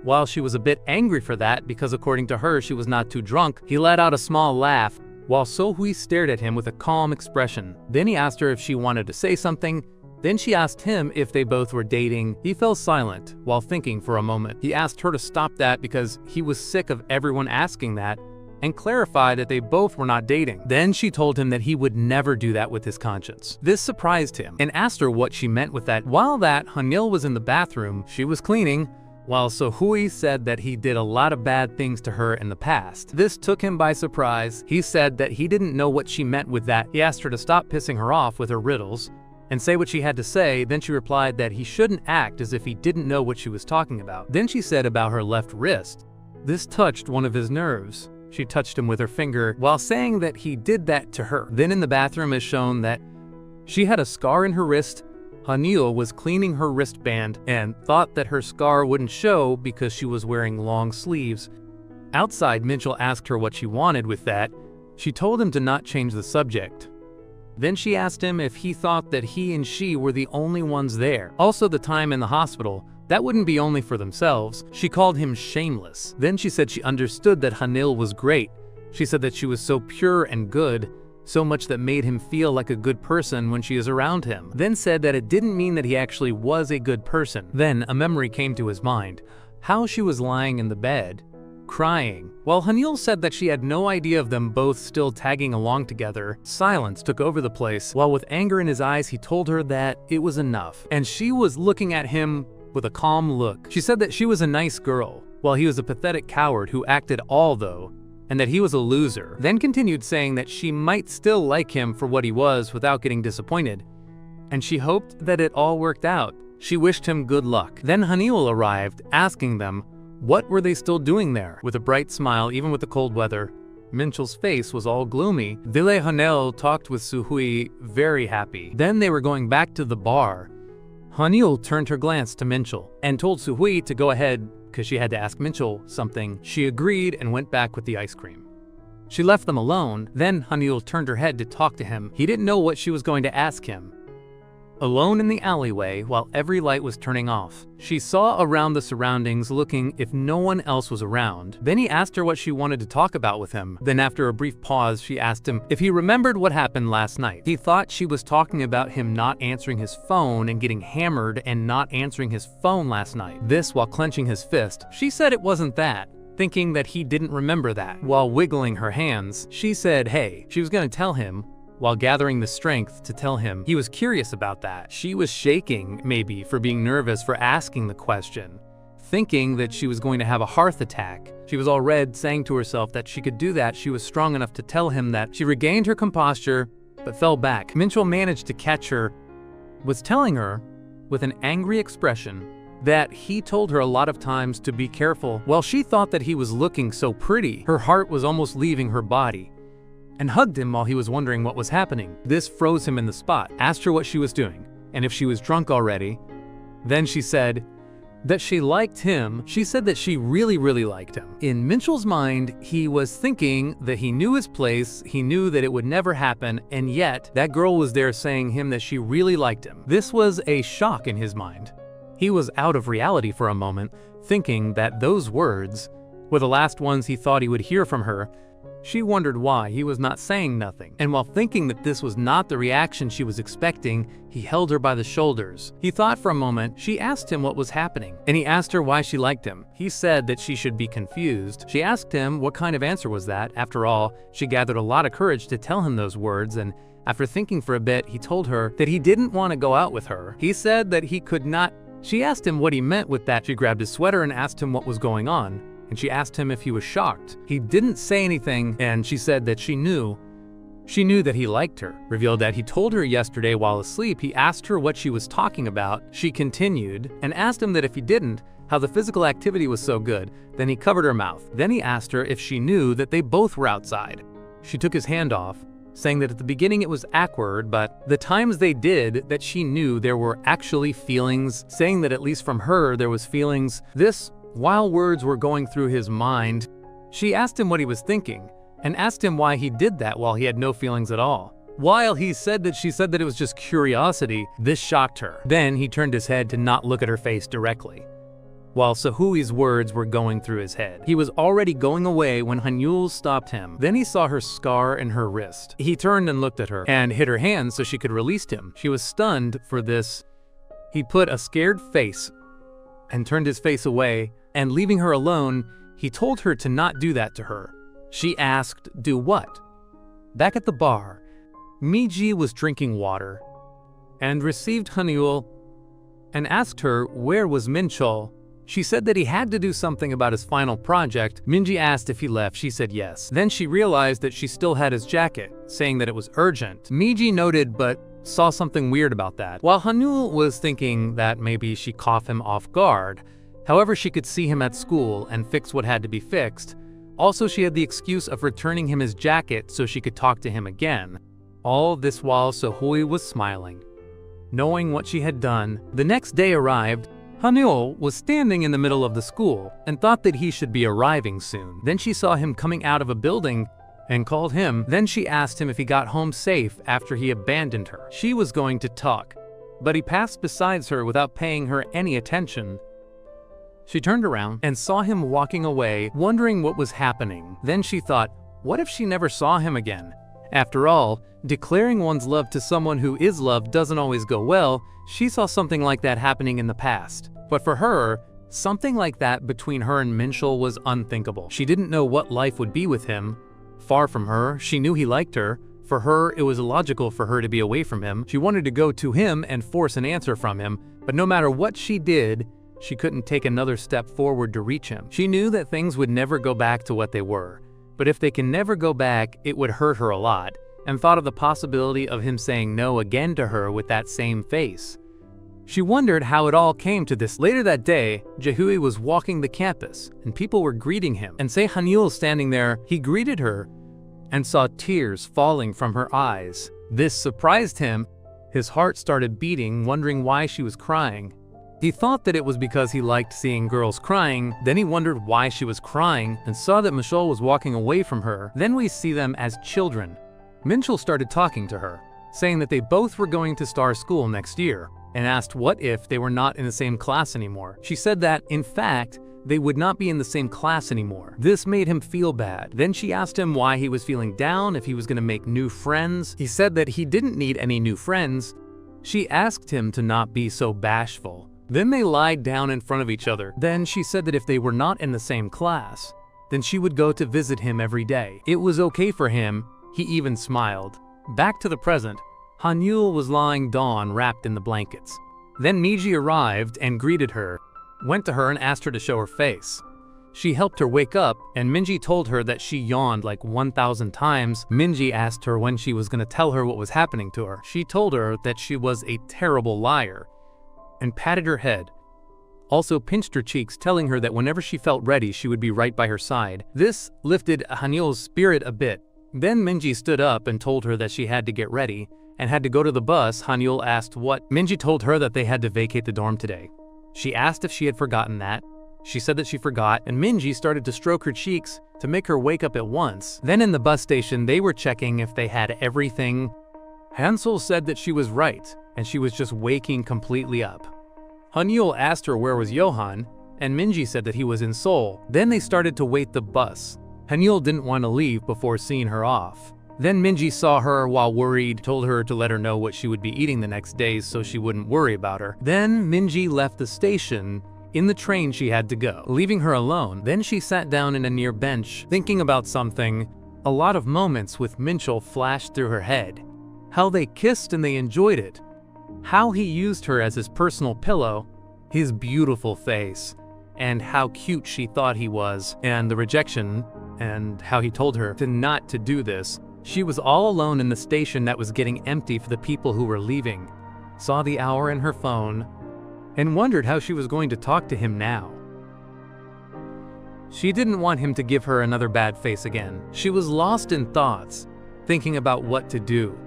while she was a bit angry for that because according to her she was not too drunk, he let out a small laugh while Sohui stared at him with a calm expression. Then he asked her if she wanted to say something. Then she asked him if they both were dating. He fell silent while thinking for a moment. He asked her to stop that because he was sick of everyone asking that and clarified that they both were not dating. Then she told him that he would never do that with his conscience. This surprised him and asked her what she meant with that. While Hanyul was in the bathroom, she was cleaning, while Sohui said that he did a lot of bad things to her in the past. This took him by surprise. He said that he didn't know what she meant with that. He asked her to stop pissing her off with her riddles and say what she had to say. Then she replied that he shouldn't act as if he didn't know what she was talking about. Then she said about her left wrist. This touched one of his nerves. She touched him with her finger while saying that he did that to her. Then in the bathroom is shown that she had a scar in her wrist. Hanyul was cleaning her wristband and thought that her scar wouldn't show because she was wearing long sleeves. Outside, Minchul asked her what she wanted with that. She told him to not change the subject. Then she asked him if he thought that he and she were the only ones there. Also, the time in the hospital, that wouldn't be only for themselves. She called him shameless. Then she said she understood that Hanyul was great. She said that she was so pure and good, so much that made him feel like a good person when she is around him. Then said that it didn't mean that he actually was a good person. Then a memory came to his mind. How she was lying in the bed, crying. While Hanyul said that she had no idea of them both still tagging along together, silence took over the place, while with anger in his eyes he told her that it was enough. And she was looking at him with a calm look. She said that she was a nice girl, while he was a pathetic coward who acted all though, and that he was a loser. Then continued saying that she might still like him for what he was without getting disappointed, and she hoped that it all worked out. She wished him good luck. Then Hanyul arrived, asking them what were they still doing there. With a bright smile, even with the cold weather, Minchul's face was all gloomy. Vile Hanyul talked with Sohui, very happy. Then they were going back to the bar. Hanyul turned her glance to Minchul and told Sohui to go ahead because she had to ask Minchul something. She agreed and went back with the ice cream. She left them alone. Then Hanyul turned her head to talk to him. He didn't know what she was going to ask him. Alone in the alleyway, while every light was turning off, she saw around the surroundings looking if no one else was around. Then he asked her what she wanted to talk about with him. Then after a brief pause, she asked him if he remembered what happened last night. He thought she was talking about him not answering his phone and getting hammered and not answering his phone last night. This while clenching his fist. She said it wasn't that, thinking that he didn't remember that. While wiggling her hands, she said, hey, she was going to tell him, while gathering the strength to tell him. He was curious about that. She was shaking, maybe, for being nervous for asking the question, thinking that she was going to have a heart attack. She was all red, saying to herself that she could do that. She was strong enough to tell him that. She regained her composure, but fell back. Minchul managed to catch her, was telling her, with an angry expression, that he told her a lot of times to be careful. While she thought that he was looking so pretty, her heart was almost leaving her body, and hugged him while he was wondering what was happening. This froze him in the spot, asked her what she was doing, and if she was drunk already. Then she said that she liked him. She said that she really liked him. In Minchul's mind, he was thinking that he knew his place, he knew that it would never happen, and yet that girl was there saying him that she really liked him. This was a shock in his mind. He was out of reality for a moment, thinking that those words were the last ones he thought he would hear from her. She wondered why he was not saying nothing, and while thinking that this was not the reaction she was expecting, he held her by the shoulders. He thought for a moment. She asked him what was happening, and he asked her why she liked him. He said that she should be confused. She asked him what kind of answer was that. After all, she gathered a lot of courage to tell him those words, and after thinking for a bit, he told her that he didn't want to go out with her. He said that he could not. She asked him what he meant with that. She grabbed his sweater and asked him what was going on, and she asked him if he was shocked. He didn't say anything, and she said that she knew She knew that he liked her, revealed that he told her yesterday while asleep he asked her what she was talking about. She continued and asked him that if he didn't, how the physical activity was so good. Then he covered her mouth. Then he asked her if she knew that they both were outside. She took his hand off, saying that at the beginning it was awkward, but the times they did, that she knew there were actually feelings, saying that at least from her there was feelings. This, while words were going through his mind. She asked him what he was thinking, and asked him why he did that while he had no feelings at all. While she said that it was just curiosity, this shocked her. Then he turned his head to not look at her face directly. While Sehui's words were going through his head, he was already going away when Hanyul stopped him. Then he saw her scar in her wrist. He turned and looked at her and hid her hand so she could release him. She was stunned for this. He put a scared face and turned his face away, and leaving her alone, he told her to not do that to her. She asked, "Do what?" Back at the bar, Miji was drinking water and received Hanyul and asked her where was Minchul. She said that he had to do something about his final project. Minji asked if he left. She said yes. Then she realized that she still had his jacket, saying that it was urgent. Miji noted but saw something weird about that. While Hanyul was thinking that maybe she caught him off guard, however, she could see him at school and fix what had to be fixed. Also, she had the excuse of returning him his jacket so she could talk to him again. All this while Sehui was smiling, knowing what she had done. The next day arrived. Hanyul was standing in the middle of the school and thought that he should be arriving soon. Then she saw him coming out of a building and called him. Then she asked him if he got home safe after he abandoned her. She was going to talk, but he passed beside her without paying her any attention. She turned around and saw him walking away, wondering what was happening. Then she thought, what if she never saw him again? After all, declaring one's love to someone who is loved doesn't always go well. She saw something like that happening in the past. But for her, something like that between her and Minchul was unthinkable. She didn't know what life would be with him. Far from her, she knew he liked her. For her, it was illogical for her to be away from him. She wanted to go to him and force an answer from him, but no matter what she did, she couldn't take another step forward to reach him. She knew that things would never go back to what they were, but if they can never go back, it would hurt her a lot, and thought of the possibility of him saying no again to her with that same face. She wondered how it all came to this. Later that day, Jahui was walking the campus, and people were greeting him. And say Hanyul standing there, he greeted her and saw tears falling from her eyes. This surprised him. His heart started beating, wondering why she was crying. He thought that it was because he liked seeing girls crying. Then he wondered why she was crying and saw that Minchul was walking away from her. Then we see them as children. Minchul started talking to her, saying that they both were going to Star School next year, and asked what if they were not in the same class anymore. She said that, in fact, they would not be in the same class anymore. This made him feel bad. Then she asked him why he was feeling down, if he was going to make new friends. He said that he didn't need any new friends. She asked him to not be so bashful. Then they lied down in front of each other. Then she said that if they were not in the same class, then she would go to visit him every day. It was okay for him. He even smiled. Back to the present, Hanyul was lying down wrapped in the blankets. Then Miji arrived and greeted her, went to her and asked her to show her face. She helped her wake up, and Minji told her that she yawned like 1,000 times. Minji asked her when she was going to tell her what was happening to her. She told her that she was a terrible liar, and patted her head. Also pinched her cheeks, telling her that whenever she felt ready, she would be right by her side. This lifted Hanyul's spirit a bit. Then Minji stood up and told her that she had to get ready and had to go to the bus. Hanyul asked what. Minji told her that they had to vacate the dorm today. She asked if she had forgotten that. She said that she forgot, and Minji started to stroke her cheeks to make her wake up at once. Then in the bus station, they were checking if they had everything. Hansel said that she was right, and she was just waking completely up. Hanyul asked her where was Johan, and Minji said that he was in Seoul. Then they started to wait the bus. Hanyul didn't want to leave before seeing her off. Then Minji saw her while worried, told her to let her know what she would be eating the next day so she wouldn't worry about her. Then Minji left the station. In the train she had to go, leaving her alone. Then she sat down in a near bench, thinking about something. A lot of moments with Minchul flashed through her head. How they kissed and they enjoyed it. How he used her as his personal pillow. His beautiful face. And how cute she thought he was. And the rejection. And how he told her to not to do this. She was all alone in the station that was getting empty for the people who were leaving, saw the hour in her phone, and wondered how she was going to talk to him now. She didn't want him to give her another bad face again. She was lost in thoughts, thinking about what to do,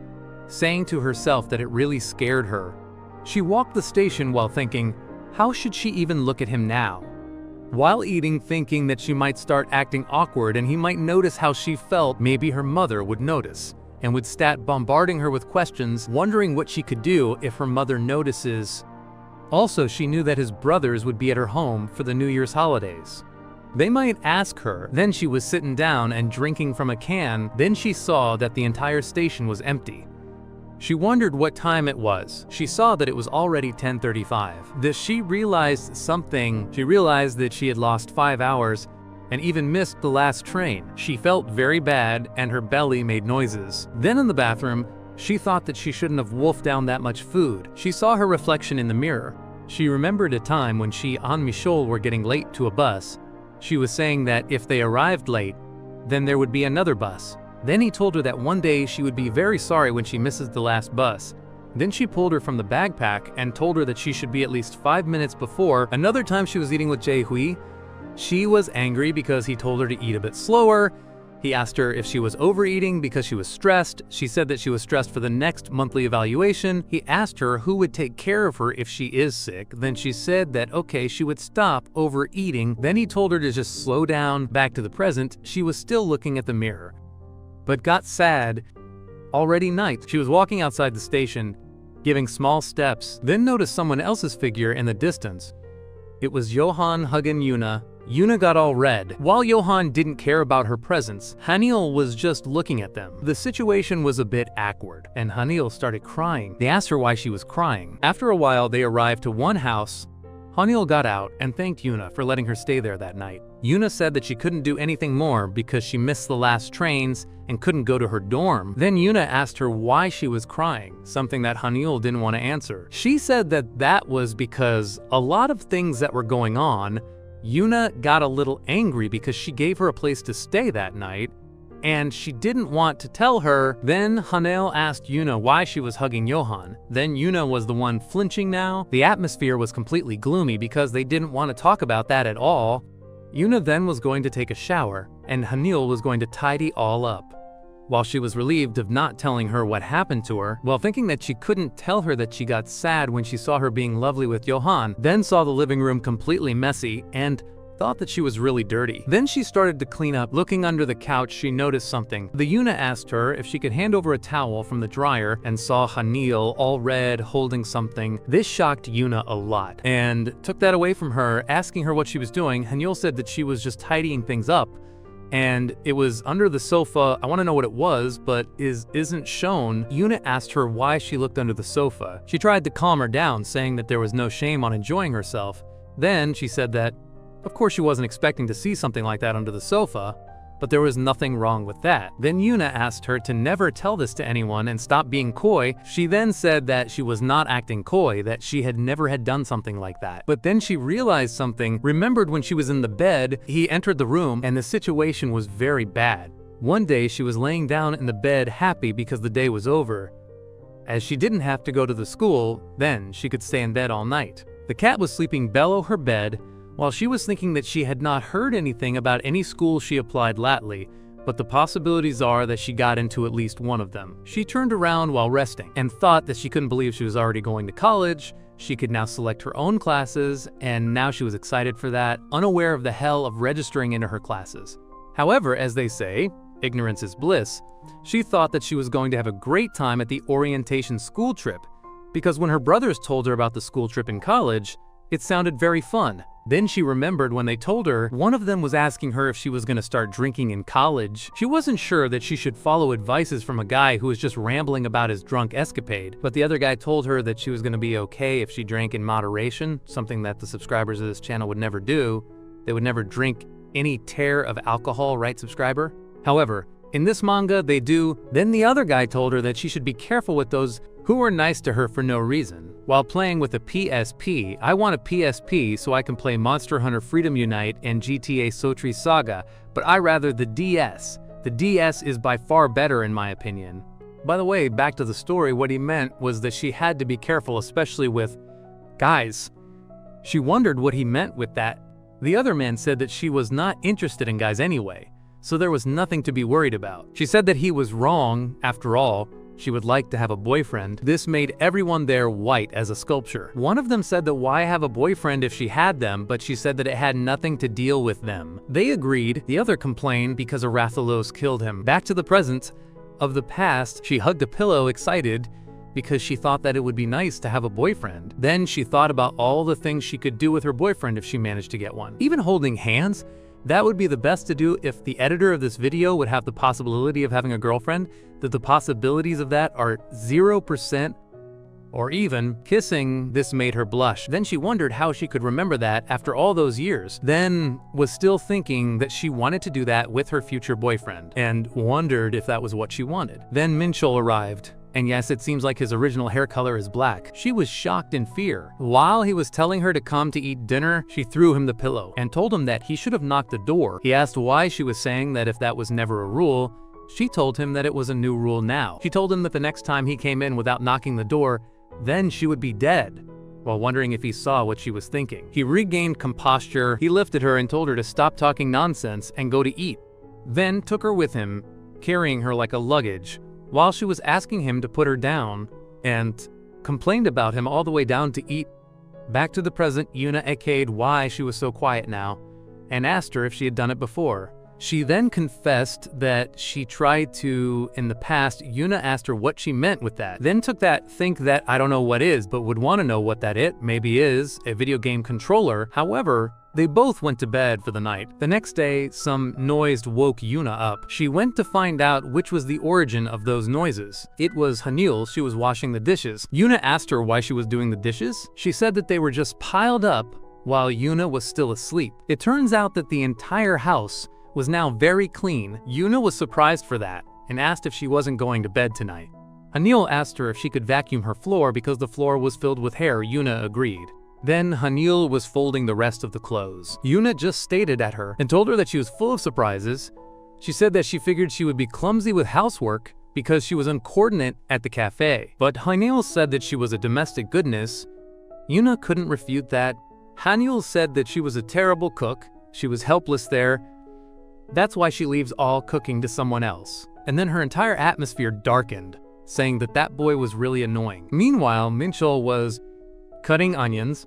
saying to herself that it really scared her. She walked the station while thinking, how should she even look at him now? While eating, thinking that she might start acting awkward and he might notice how she felt. Maybe her mother would notice and would start bombarding her with questions, wondering what she could do if her mother notices. Also, she knew that his brothers would be at her home for the New Year's holidays. They might ask her. Then she was sitting down and drinking from a can. Then she saw that the entire station was empty. She wondered what time it was. She saw that it was already 10:35. She realized something. She realized that she had lost 5 hours and even missed the last train. She felt very bad and her belly made noises. Then in the bathroom, she thought that she shouldn't have wolfed down that much food. She saw her reflection in the mirror. She remembered a time when she and Michel were getting late to a bus. She was saying that if they arrived late, then there would be another bus. Then he told her that one day she would be very sorry when she misses the last bus. Then she pulled her from the backpack and told her that she should be at least 5 minutes before. Another time she was eating with Jae Hui. She was angry because he told her to eat a bit slower. He asked her if she was overeating because she was stressed. She said that she was stressed for the next monthly evaluation. He asked her who would take care of her if she is sick. Then she said that okay, she would stop overeating. Then he told her to just slow down. Back to the present, she was still looking at the mirror, but got sad. Already night. She was walking outside the station, giving small steps, then noticed someone else's figure in the distance. It was Johan hugging Yuna. Yuna got all red. While Johan didn't care about her presence, Haniel was just looking at them. The situation was a bit awkward, and Haniel started crying. They asked her why she was crying. After a while, they arrived to one house. Haniel got out and thanked Yuna for letting her stay there that night. Yuna said that she couldn't do anything more because she missed the last trains and couldn't go to her dorm. Then Yuna asked her why she was crying, something that Haniel didn't want to answer. She said that that was because a lot of things that were going on. Yuna got a little angry because she gave her a place to stay that night, and she didn't want to tell her. Then Haniel asked Yuna why she was hugging Johan. Then Yuna was the one flinching now. The atmosphere was completely gloomy because they didn't want to talk about that at all. Yuna then was going to take a shower, and Haniel was going to tidy all up. While she was relieved of not telling her what happened to her, while thinking that she couldn't tell her that she got sad when she saw her being lovely with Johan, then saw the living room completely messy and thought that she was really dirty. Then she started to clean up. Looking under the couch, she noticed something. The Yuna asked her if she could hand over a towel from the dryer and saw Haniel all red holding something. This shocked Yuna a lot and took that away from her, asking her what she was doing. Haniel said that she was just tidying things up, and it was under the sofa. I want to know what it was, but isn't shown. Yuna asked her why she looked under the sofa. She tried to calm her down, saying that there was no shame on enjoying herself. Then she said that, of course, she wasn't expecting to see something like that under the sofa, but there was nothing wrong with that. Then Yuna asked her to never tell this to anyone and stop being coy. She then said that she was not acting coy, that she had never done something like that. But then she realized something, remembered when she was in the bed, he entered the room, and the situation was very bad. One day she was laying down in the bed happy because the day was over. As she didn't have to go to the school, then she could stay in bed all night. The cat was sleeping below her bed, while she was thinking that she had not heard anything about any school she applied lately, but the possibilities are that she got into at least one of them. She turned around while resting and thought that she couldn't believe she was already going to college. She could now select her own classes, and now she was excited for that, unaware of the hell of registering into her classes. However, as they say, ignorance is bliss. She thought that she was going to have a great time at the orientation school trip, because when her brothers told her about the school trip in college, it sounded very fun. Then she remembered when they told her, one of them was asking her if she was going to start drinking in college. She wasn't sure that she should follow advices from a guy who was just rambling about his drunk escapade, but the other guy told her that she was going to be okay if she drank in moderation, something that the subscribers of this channel would never do. They would never drink any tear of alcohol, right, subscriber? However, in this manga, they do. Then the other guy told her that she should be careful with those who were nice to her for no reason. While playing with a PSP, I want a PSP so I can play Monster Hunter Freedom Unite and GTA Sotri Saga, but I rather the DS. The DS is by far better in my opinion. By the way, back to the story, what he meant was that she had to be careful, especially with guys. She wondered what he meant with that. The other man said that she was not interested in guys anyway, so there was nothing to be worried about. She said that he was wrong, after all. She would like to have a boyfriend. This made everyone there white as a sculpture. One of them said that why have a boyfriend if she had them, but she said that it had nothing to deal with them. They agreed. The other complained because Arathalos killed him. Back to the present. Of the past, she hugged a pillow excited because she thought that it would be nice to have a boyfriend. Then she thought about all the things she could do with her boyfriend if she managed to get one. Even holding hands? That would be the best to do if the editor of this video would have the possibility of having a girlfriend, that the possibilities of that are 0%, or even kissing. This made her blush. Then she wondered how she could remember that after all those years. Then was still thinking that she wanted to do that with her future boyfriend, and wondered if that was what she wanted. Then Minchul arrived. And yes, it seems like his original hair color is black. She was shocked in fear. While he was telling her to come to eat dinner, she threw him the pillow and told him that he should have knocked the door. He asked why she was saying that if that was never a rule. She told him that it was a new rule now. She told him that the next time he came in without knocking the door, then she would be dead. While wondering if he saw what she was thinking. He regained composure. He lifted her and told her to stop talking nonsense and go to eat. Then took her with him, carrying her like a luggage, while she was asking him to put her down, and complained about him all the way down to eat. Back to the present, Yuna echoed why she was so quiet now, and asked her if she had done it before. She then confessed that she tried to in the past. Yuna asked her what she meant with that. Then took that think that I don't know what is, but would want to know what that it maybe is, a video game controller. However, they both went to bed for the night. The next day, some noise woke Yuna up. She went to find out which was the origin of those noises. It was Hanil. She was washing the dishes. Yuna asked her why she was doing the dishes. She said that they were just piled up while Yuna was still asleep. It turns out that the entire house was now very clean. Yuna was surprised for that and asked if she wasn't going to bed tonight. Hanil asked her if she could vacuum her floor because the floor was filled with hair. Yuna agreed. Then Hanil was folding the rest of the clothes. Yuna just stared at her and told her that she was full of surprises. She said that she figured she would be clumsy with housework because she was uncoordinate at the cafe. But Hanil said that she was a domestic goodness. Yuna couldn't refute that. Hanil said that she was a terrible cook. She was helpless there. That's why she leaves all cooking to someone else. And then her entire atmosphere darkened, saying that that boy was really annoying. Meanwhile, Minchul was cutting onions,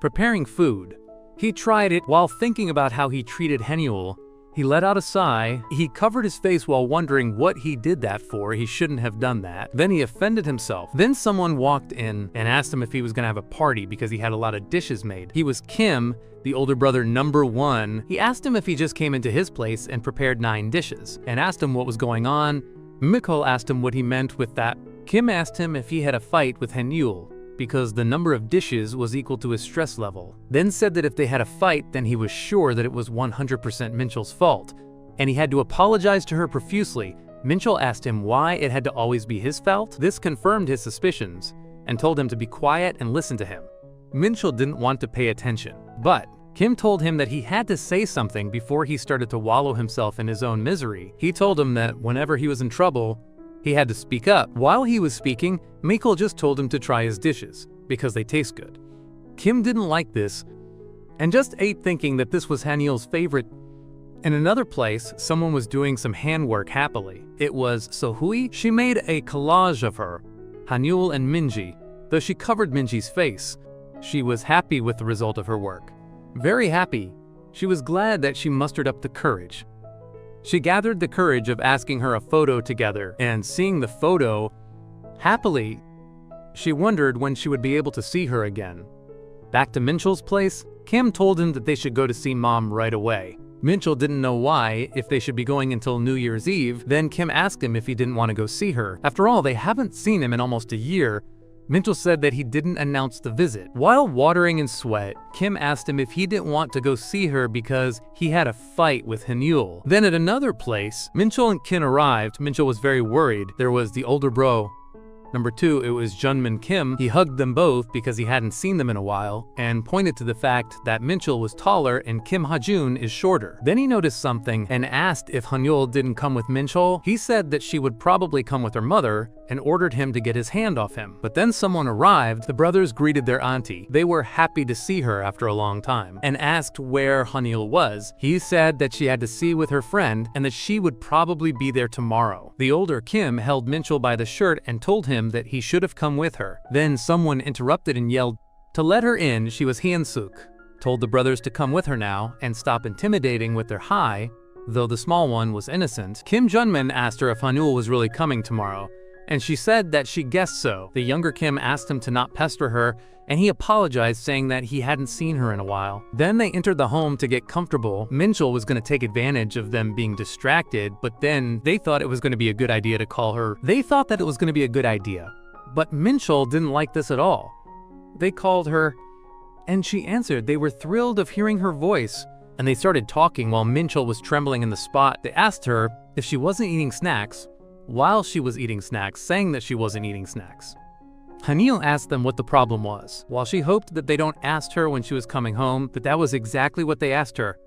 preparing food. He tried it while thinking about how he treated Hanul. He let out a sigh. He covered his face while wondering what he did that for. He shouldn't have done that. Then he offended himself. Then someone walked in and asked him if he was gonna have a party because he had a lot of dishes made. He was Kim, the older brother #1. He asked him if he just came into his place and prepared 9 dishes, and asked him what was going on. Mikkel asked him what he meant with that. Kim asked him if he had a fight with Hanul, because the number of dishes was equal to his stress level. Then said that if they had a fight, then he was sure that it was 100% Minchul's fault, and he had to apologize to her profusely. Minchul asked him why it had to always be his fault. This confirmed his suspicions, and told him to be quiet and listen to him. Minchul didn't want to pay attention, but Kim told him that he had to say something before he started to wallow himself in his own misery. He told him that whenever he was in trouble, he had to speak up. While he was speaking, Mikkel just told him to try his dishes, because they taste good. Kim didn't like this, and just ate thinking that this was Hanil's favorite. In another place, someone was doing some handwork happily. It was Sohui. She made a collage of her, Hanul and Minji, though she covered Minji's face. She was happy with the result of her work. Very happy. She was glad that she mustered up the courage. She gathered the courage of asking her a photo together, and seeing the photo, happily, she wondered when she would be able to see her again. Back to Minchul's place, Kim told him that they should go to see Mom right away. Minchul didn't know why, if they should be going until New Year's Eve. Then Kim asked him if he didn't want to go see her. After all, they haven't seen him in almost a year. Minchul said that he didn't announce the visit. While watering in sweat, Kim asked him if he didn't want to go see her because he had a fight with Hanul. Then at another place, Minchul and Kim arrived. Minchul was very worried. There was the older bro, Number 2, it was Junmin Kim. He hugged them both because he hadn't seen them in a while, and pointed to the fact that Minchul was taller and Kim Ha-jun is shorter. Then he noticed something and asked if Hanyul didn't come with Minchul. He said that she would probably come with her mother and ordered him to get his hand off him. But then someone arrived. The brothers greeted their auntie. They were happy to see her after a long time and asked where Hanyul was. He said that she had to see with her friend and that she would probably be there tomorrow. The older Kim held Minchul by the shirt and told him that he should have come with her. Then someone interrupted and yelled to let her in. She was Hyun-suk. Told the brothers to come with her now and stop intimidating with their hi, though the small one was innocent. Kim Junmin asked her if Hanyul was really coming tomorrow, and she said that she guessed so. The younger Kim asked him to not pester her, and he apologized, saying that he hadn't seen her in a while. Then they entered the home to get comfortable. Minchul was going to take advantage of them being distracted, but then they thought it was going to be a good idea to call her. They thought that it was going to be a good idea, but Minchul didn't like this at all. They called her, and she answered. They were thrilled of hearing her voice, and they started talking while Minchul was trembling in the spot. They asked her if she wasn't eating snacks while she was eating snacks, saying that she wasn't eating snacks. Hanyul asked them what the problem was. While she hoped that they don't ask her when she was coming home, but that was exactly what they asked her.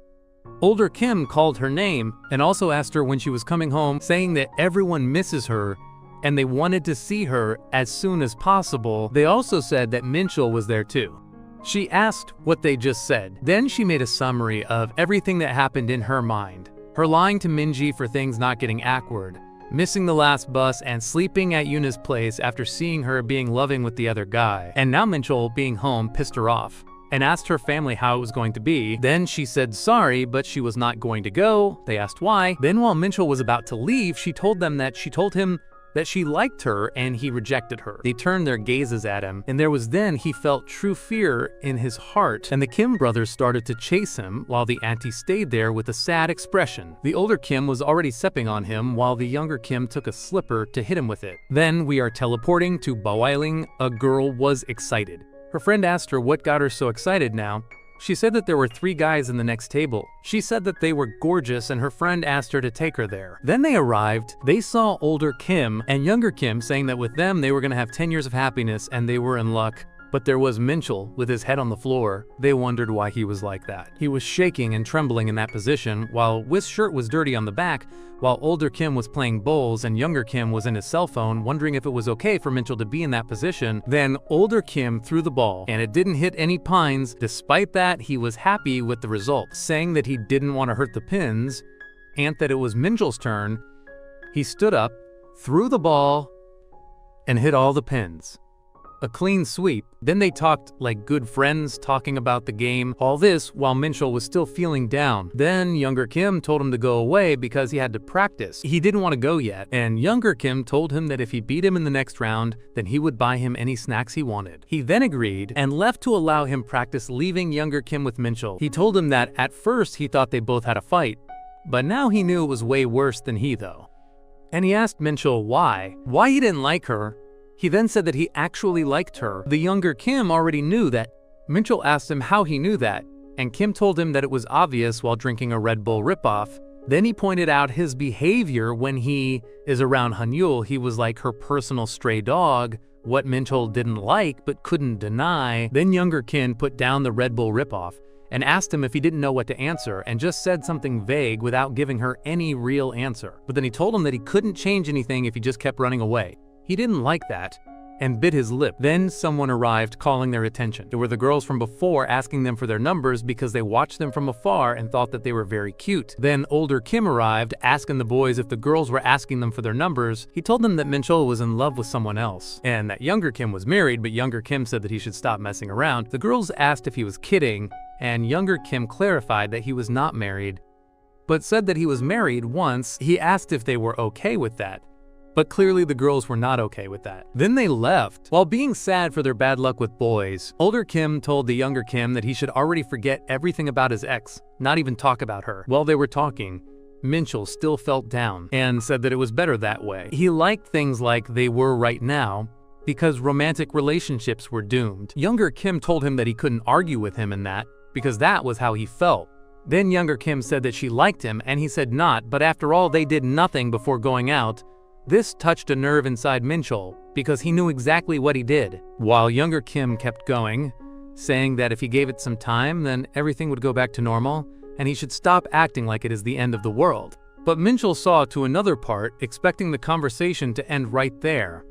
Older Kim called her name and also asked her when she was coming home, saying that everyone misses her and they wanted to see her as soon as possible. They also said that Minchul was there too. She asked what they just said. Then she made a summary of everything that happened in her mind. Her lying to Minji for things not getting awkward, missing the last bus, and sleeping at Yuna's place after seeing her being loving with the other guy. And now Minchul being home pissed her off and asked her family how it was going to be. Then she said sorry, but she was not going to go. They asked why. Then while Minchul was about to leave, she told him that she liked her and he rejected her. They turned their gazes at him, and there was then he felt true fear in his heart, and the Kim brothers started to chase him while the auntie stayed there with a sad expression. The older Kim was already stepping on him while the younger Kim took a slipper to hit him with it. Then we are teleporting to Bawailing. A girl was excited. Her friend asked her what got her so excited now. She said that there were 3 guys in the next table. She said that they were gorgeous, and her friend asked her to take her there. Then they arrived. They saw older Kim and younger Kim, saying that with them they were going to have 10 years of happiness and they were in luck. But there was Minchul with his head on the floor. They wondered why he was like that. He was shaking and trembling in that position, while Wis' shirt was dirty on the back, while older Kim was playing bowls and younger Kim was in his cell phone, wondering if it was okay for Minchul to be in that position. Then older Kim threw the ball, and it didn't hit any pines. Despite that, he was happy with the result, saying that he didn't want to hurt the pins, and that it was Minchul's turn. He stood up, threw the ball, and hit all the pins. A clean sweep. Then they talked like good friends, talking about the game. All this while Minchul was still feeling down. Then younger Kim told him to go away because he had to practice. He didn't want to go yet, and younger Kim told him that if he beat him in the next round, then he would buy him any snacks he wanted. He then agreed and left to allow him practice, leaving younger Kim with Minchul. He told him that at first he thought they both had a fight, but now he knew it was way worse than he though. And he asked Minchul why he didn't like her. He then said that he actually liked her. The younger Kim already knew that. Minchul asked him how he knew that, and Kim told him that it was obvious while drinking a Red Bull ripoff. Then he pointed out his behavior when he is around Hanyul. He was like her personal stray dog, what Minchul didn't like but couldn't deny. Then younger Kim put down the Red Bull ripoff and asked him if he didn't know what to answer, and just said something vague without giving her any real answer. But then he told him that he couldn't change anything if he just kept running away. He didn't like that and bit his lip. Then someone arrived, calling their attention. There were the girls from before, asking them for their numbers because they watched them from afar and thought that they were very cute. Then older Kim arrived, asking the boys if the girls were asking them for their numbers. He told them that Minchul was in love with someone else and that younger Kim was married, but younger Kim said that he should stop messing around. The girls asked if he was kidding, and younger Kim clarified that he was not married, but said that he was married once. He asked if they were okay with that, but clearly the girls were not okay with that. Then they left. While being sad for their bad luck with boys, older Kim told the younger Kim that he should already forget everything about his ex, not even talk about her. While they were talking, Minchul still felt down and said that it was better that way. He liked things like they were right now because romantic relationships were doomed. Younger Kim told him that he couldn't argue with him in that because that was how he felt. Then younger Kim said that she liked him and he said not, but after all they did nothing before going out. This touched a nerve inside Minchul because he knew exactly what he did, while younger Kim kept going, saying that if he gave it some time, then everything would go back to normal, and he should stop acting like it is the end of the world. But Minchul saw to another part, expecting the conversation to end right there.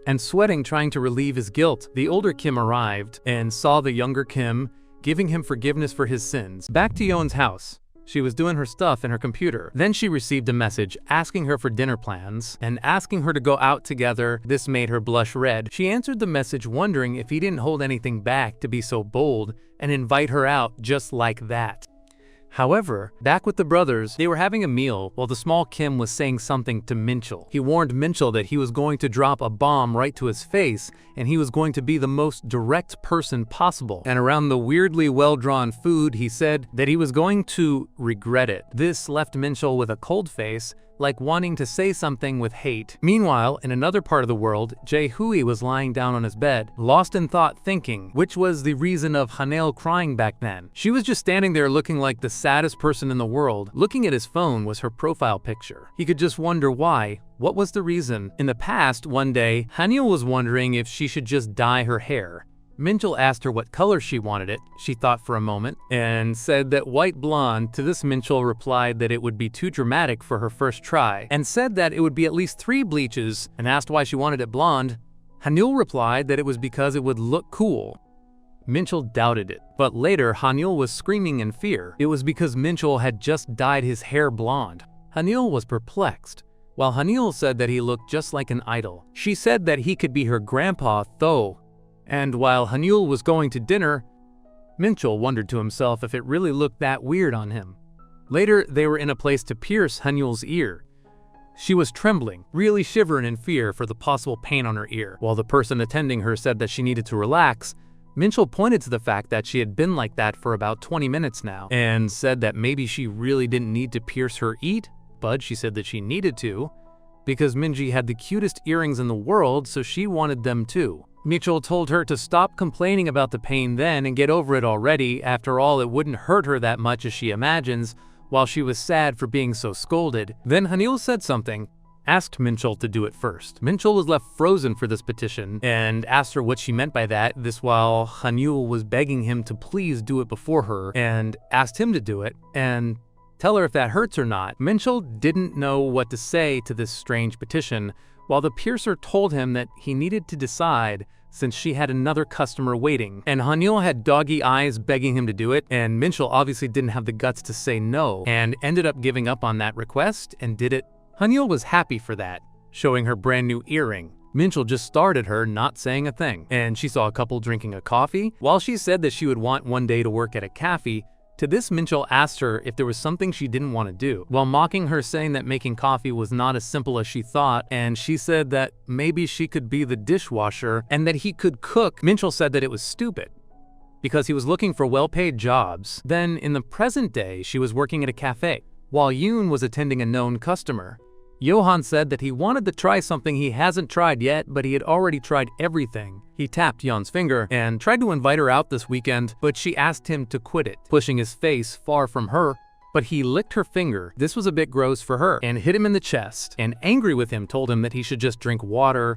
And sweating, trying to relieve his guilt, the older Kim arrived and saw the younger Kim, giving him forgiveness for his sins. Back to Yeon's house. She was doing her stuff in her computer. Then she received a message asking her for dinner plans and asking her to go out together. This made her blush red. She answered the message wondering if he didn't hold anything back to be so bold and invite her out just like that. However, back with the brothers, they were having a meal while the small Kim was saying something to Minchul. He warned Minchul that he was going to drop a bomb right to his face and he was going to be the most direct person possible. And around the weirdly well-drawn food, he said that he was going to regret it. This left Minchul with a cold face, like wanting to say something with hate. Meanwhile, in another part of the world, Jae-hui was lying down on his bed, lost in thought thinking, which was the reason of Hanil crying back then. She was just standing there looking like the saddest person in the world. Looking at his phone was her profile picture. He could just wonder why. What was the reason? In the past, one day, Hanil was wondering if she should just dye her hair. Minchul asked her what color she wanted it. She thought for a moment and said that white blonde. To this, Minchul replied that it would be too dramatic for her first try and said that it would be at least 3 bleaches and asked why she wanted it blonde. Hanul replied that it was because it would look cool. Minchul doubted it, but later Hanul was screaming in fear. It was because Minchul had just dyed his hair blonde. Hanul was perplexed, while Hanul said that he looked just like an idol. She said that he could be her grandpa though. And while Hanul was going to dinner, Minchul wondered to himself if it really looked that weird on him. Later, they were in a place to pierce Hanul's ear. She was trembling, really shivering in fear for the possible pain on her ear. While the person attending her said that she needed to relax, Minchul pointed to the fact that she had been like that for about 20 minutes now and said that maybe she really didn't need to pierce her ear, but she said that she needed to because Minji had the cutest earrings in the world, so she wanted them too. Minchul told her to stop complaining about the pain then and get over it already. After all, it wouldn't hurt her that much as she imagines, while she was sad for being so scolded. Then Hanil said something, asked Minchul to do it first. Minchul was left frozen for this petition and asked her what she meant by that, this while Hanul was begging him to please do it before her and asked him to do it and tell her if that hurts or not. Minchul didn't know what to say to this strange petition, while the piercer told him that he needed to decide since she had another customer waiting. And Hanul had doggy eyes begging him to do it, and Minchul obviously didn't have the guts to say no and ended up giving up on that request and did it. Hanul was happy for that, showing her brand new earring. Minchul just stared at her, not saying a thing, and she saw a couple drinking a coffee. While she said that she would want one day to work at a cafe, to this Minchul asked her if there was something she didn't want to do, while mocking her, saying that making coffee was not as simple as she thought, and she said that maybe she could be the dishwasher and that he could cook. Minchul said that it was stupid because he was looking for well-paid jobs. Then in the present day, she was working at a cafe, while Yoon was attending a known customer. Johan said that he wanted to try something he hasn't tried yet, but he had already tried everything. He tapped Yeon's finger and tried to invite her out this weekend, but she asked him to quit it, pushing his face far from her. But he licked her finger. This was a bit gross for her, and hit him in the chest, and angry with him told him that he should just drink water.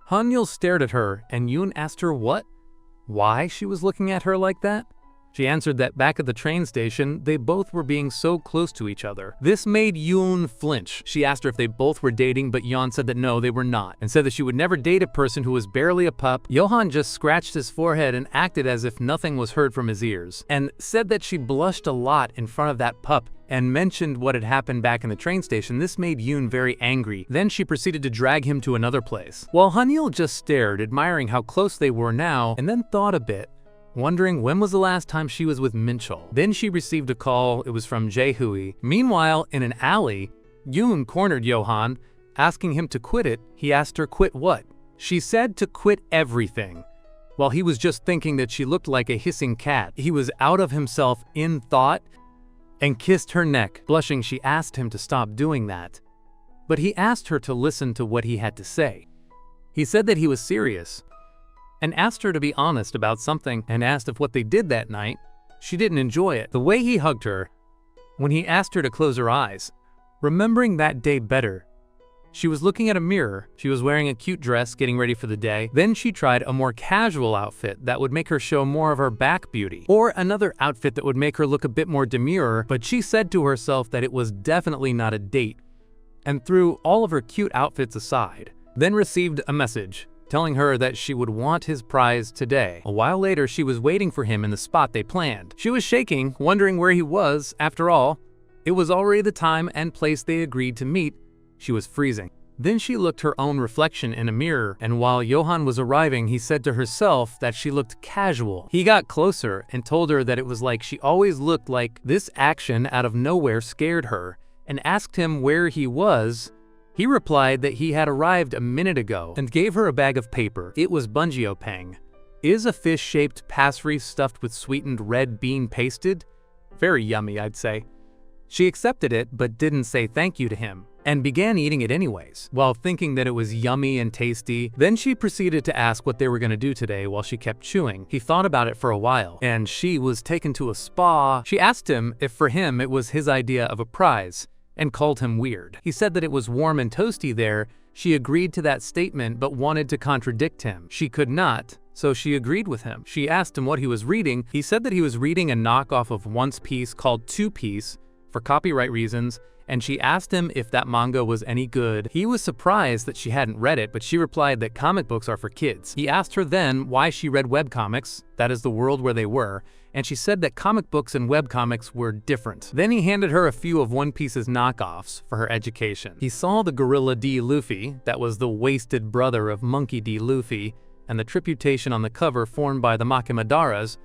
Hanul stared at her, and Yoon asked her why she was looking at her like that. She answered that back at the train station, they both were being so close to each other. This made Yoon flinch. She asked her if they both were dating, but Yeon said that no, they were not, and said that she would never date a person who was barely a pup. Johan just scratched his forehead and acted as if nothing was heard from his ears, and said that she blushed a lot in front of that pup, and mentioned what had happened back in the train station. This made Yoon very angry. Then she proceeded to drag him to another place, while Hanil just stared, admiring how close they were now, and then thought a bit, wondering when was the last time she was with Minchul. Then she received a call. It was from Jae-hui. Meanwhile, in an alley, Yoon cornered Johan, asking him to quit it. He asked her quit what? She said to quit everything, while he was just thinking that she looked like a hissing cat. He was out of himself in thought and kissed her neck. Blushing, she asked him to stop doing that, but he asked her to listen to what he had to say. He said that he was serious, and asked her to be honest about something, and asked if what they did that night, she didn't enjoy it. The way he hugged her, when he asked her to close her eyes, remembering that day better, She was looking at a mirror. She was wearing a cute dress, getting ready for the day. Then she tried a more casual outfit that would make her show more of her back beauty, or another outfit that would make her look a bit more demure, but she said to herself that it was definitely not a date, and threw all of her cute outfits aside. Then received a message telling her that she would want his prize today. A while later, she was waiting for him in the spot they planned. She was shaking, wondering where he was. After all, it was already the time and place they agreed to meet. She was freezing. Then she looked her own reflection in a mirror, and while Johan was arriving, he said to herself that she looked casual. He got closer and told her that it was like she always looked like this action out of nowhere scared her, and asked him where he was. He replied that he had arrived a minute ago and gave her a bag of paper. It was bungeopang. Is a fish-shaped passeries stuffed with sweetened red bean pasted? Very yummy, I'd say. She accepted it but didn't say thank you to him, and began eating it anyways, while thinking that it was yummy and tasty. Then she proceeded to ask what they were going to do today while she kept chewing. He thought about it for a while, and she was taken to a spa. She asked him if for him it was his idea of a prize, and called him weird. He said that it was warm and toasty there. She agreed to that statement but wanted to contradict him. She could not, so she agreed with him. She asked him what he was reading. He said that he was reading a knockoff of One Piece called Two Piece for copyright reasons, and she asked him if that manga was any good. He was surprised that she hadn't read it, but she replied that comic books are for kids. He asked her then why she read webcomics, that is the world where they were, and she said that comic books and webcomics were different. Then he handed her a few of One Piece's knockoffs for her education. He saw the Gorilla D. Luffy, that was the wasted brother of Monkey D. Luffy, and the triputation on the cover formed by the Makimadaras,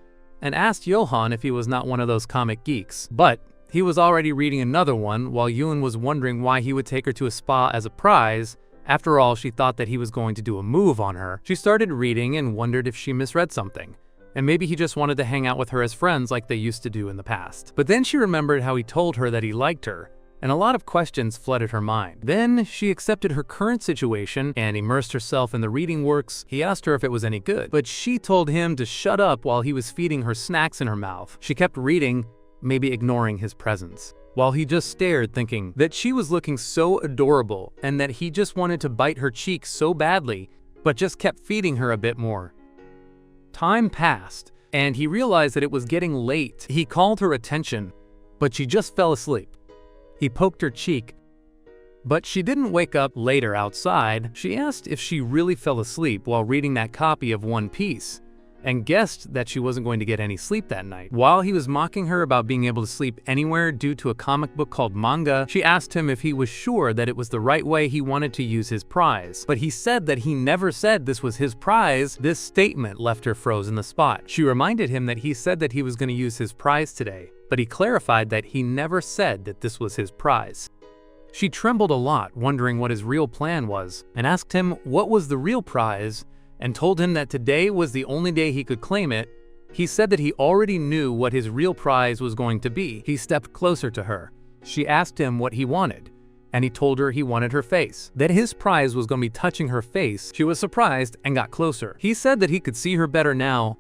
and asked Johan if he was not one of those comic geeks. But he was already reading another one, while Yoon was wondering why he would take her to a spa as a prize. After all, she thought that he was going to do a move on her. She started reading and wondered if she misread something, and maybe he just wanted to hang out with her as friends like they used to do in the past. But then she remembered how he told her that he liked her, and a lot of questions flooded her mind. Then she accepted her current situation and immersed herself in the reading works. He asked her if it was any good, but she told him to shut up while he was feeding her snacks in her mouth. She kept reading, maybe ignoring his presence, while he just stared, thinking that she was looking so adorable and that he just wanted to bite her cheek so badly, but just kept feeding her a bit more. Time passed, and he realized that it was getting late. He called her attention, but she just fell asleep. He poked her cheek, but she didn't wake up. Later outside, she asked if she really fell asleep while reading that copy of One Piece, and guessed that she wasn't going to get any sleep that night. While he was mocking her about being able to sleep anywhere due to a comic book called manga, she asked him if he was sure that it was the right way he wanted to use his prize. But he said that he never said this was his prize. This statement left her froze in the spot. She reminded him that he said that he was going to use his prize today, but he clarified that he never said that this was his prize. She trembled a lot, wondering what his real plan was, and asked him what was the real prize, and told him that today was the only day he could claim it. He said that he already knew what his real prize was going to be. He stepped closer to her. She asked him what he wanted, and he told her he wanted her face, that his prize was going to be touching her face. She was surprised and got closer. He said that he could see her better now.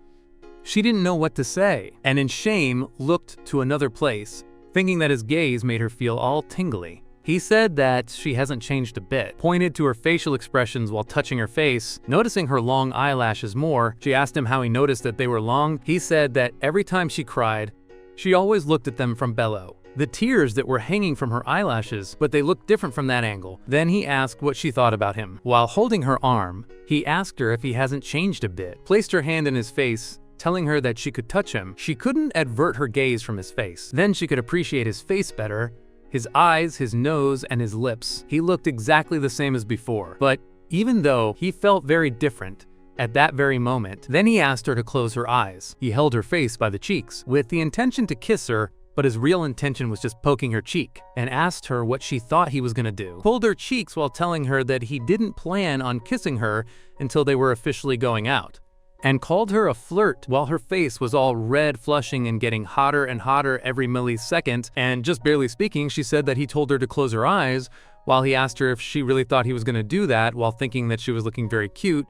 She didn't know what to say, and in shame looked to another place, thinking that his gaze made her feel all tingly. He said that she hasn't changed a bit, pointed to her facial expressions while touching her face, noticing her long eyelashes more. She asked him how he noticed that they were long. He said that every time she cried, she always looked at them from below. The tears that were hanging from her eyelashes, but they looked different from that angle. Then he asked what she thought about him. While holding her arm, he asked her if he hasn't changed a bit, placed her hand in his face, telling her that she could touch him. She couldn't avert her gaze from his face. Then she could appreciate his face better. His eyes, his nose, and his lips. He looked exactly the same as before, but even though he felt very different at that very moment, then he asked her to close her eyes. He held her face by the cheeks with the intention to kiss her, but his real intention was just poking her cheek, and asked her what she thought he was gonna do. Pulled her cheeks while telling her that he didn't plan on kissing her until they were officially going out, and called her a flirt while her face was all red, flushing and getting hotter and hotter every millisecond. And just barely speaking, she said that he told her to close her eyes while he asked her if she really thought he was going to do that, while thinking that she was looking very cute,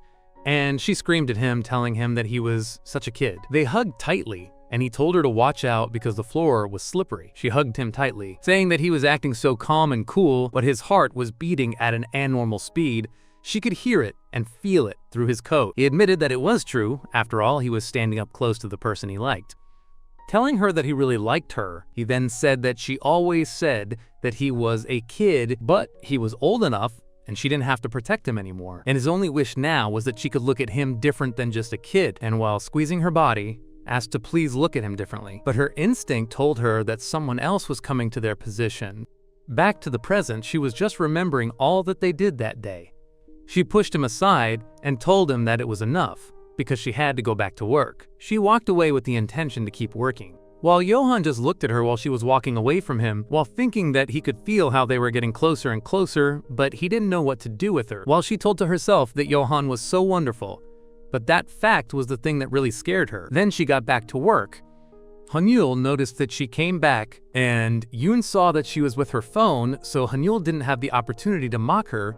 and she screamed at him, telling him that he was such a kid. They hugged tightly, and he told her to watch out because the floor was slippery. She hugged him tightly, saying that he was acting so calm and cool, but his heart was beating at an abnormal speed. She could hear it and feel it through his coat. He admitted that it was true. After all, he was standing up close to the person he liked. Telling her that he really liked her, he then said that she always said that he was a kid, but he was old enough and she didn't have to protect him anymore. And his only wish now was that she could look at him different than just a kid, and while squeezing her body, asked to please look at him differently. But her instinct told her that someone else was coming to their position. Back to the present, she was just remembering all that they did that day. She pushed him aside and told him that it was enough, because she had to go back to work. She walked away with the intention to keep working, while Johan just looked at her while she was walking away from him, while thinking that he could feel how they were getting closer and closer, but he didn't know what to do with her, while she told to herself that Johan was so wonderful. But that fact was the thing that really scared her. Then she got back to work. Hanyul noticed that she came back, and Yoon saw that she was with her phone, so Hanyul didn't have the opportunity to mock her.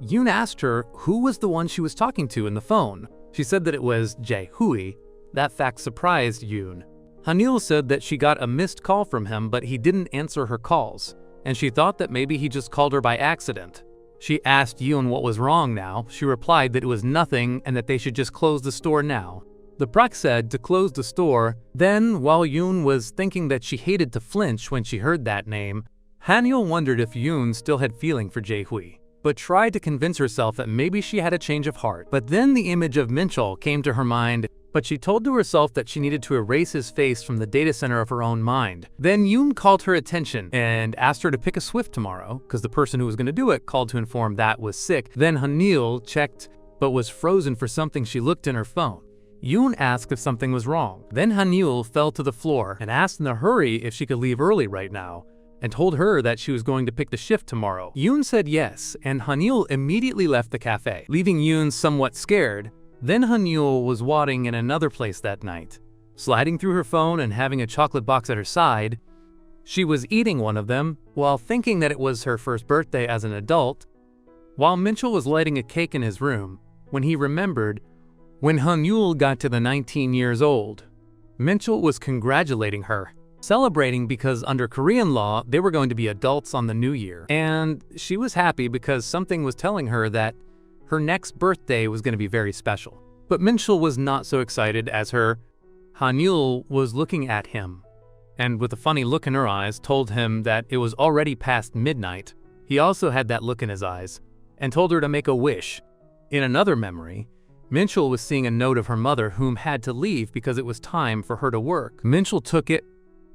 Yoon asked her who was the one she was talking to in the phone. She said that it was Jae-hui. That fact surprised Yoon. Hanyul said that she got a missed call from him, but he didn't answer her calls, and she thought that maybe he just called her by accident. She asked Yoon what was wrong now. She replied that it was nothing and that they should just close the store now. The Prak said to close the store. Then, while Yoon was thinking that she hated to flinch when she heard that name, Hanyul wondered if Yoon still had feeling for Jae-hui, but tried to convince herself that maybe she had a change of heart. But then the image of Minchul came to her mind, but she told to herself that she needed to erase his face from the data center of her own mind. Then Yoon called her attention and asked her to pick a Swift tomorrow, because the person who was going to do it called to inform that was sick. Then Hanyul checked, but was frozen for something she looked in her phone. Yoon asked if something was wrong. Then Hanyul fell to the floor and asked in a hurry if she could leave early right now, and told her that she was going to pick the shift tomorrow. Yoon said yes, and Hanyul immediately left the cafe, leaving Yoon somewhat scared. Then Hanyul was waiting in another place that night, sliding through her phone and having a chocolate box at her side. She was eating one of them while thinking that it was her first birthday as an adult, while Minchul was lighting a cake in his room, when he remembered when Hanyul got to the 19 years old. Minchul was congratulating her, celebrating because under Korean law, they were going to be adults on the new year. And she was happy because something was telling her that her next birthday was going to be very special. But Minchul was not so excited as her. Hanyul was looking at him, and with a funny look in her eyes, told him that it was already past midnight. He also had that look in his eyes, and told her to make a wish. In another memory, Minchul was seeing a note of her mother whom had to leave because it was time for her to work. Minchul took it.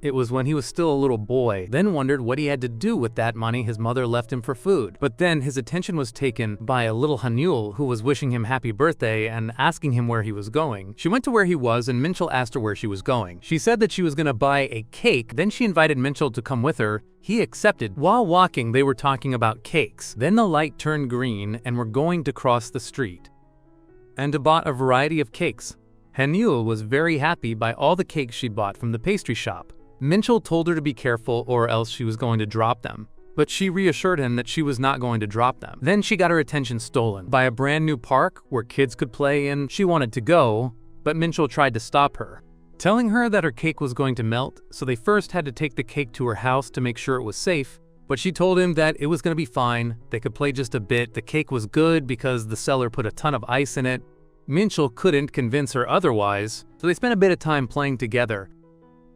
It was when he was still a little boy, then wondered what he had to do with that money his mother left him for food. But then his attention was taken by a little Hanyul who was wishing him happy birthday and asking him where he was going. She went to where he was and Minchul asked her where she was going. She said that she was going to buy a cake. Then she invited Minchul to come with her. He accepted. While walking, they were talking about cakes. Then the light turned green and were going to cross the street, and bought a variety of cakes. Hanyul was very happy by all the cakes she bought from the pastry shop. Minchul told her to be careful or else she was going to drop them, but she reassured him that she was not going to drop them. Then she got her attention stolen by a brand new park where kids could play and she wanted to go, but Minchul tried to stop her, telling her that her cake was going to melt, so they first had to take the cake to her house to make sure it was safe. But she told him that it was going to be fine, they could play just a bit, the cake was good because the seller put a ton of ice in it. Minchul couldn't convince her otherwise, so they spent a bit of time playing together.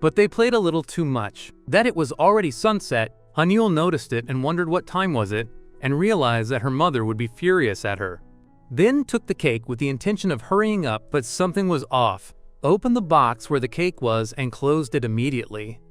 But they played a little too much. That it was already sunset, Hanyul noticed it and wondered what time was it, and realized that her mother would be furious at her. Then took the cake with the intention of hurrying up, but something was off. Opened the box where the cake was and closed it immediately.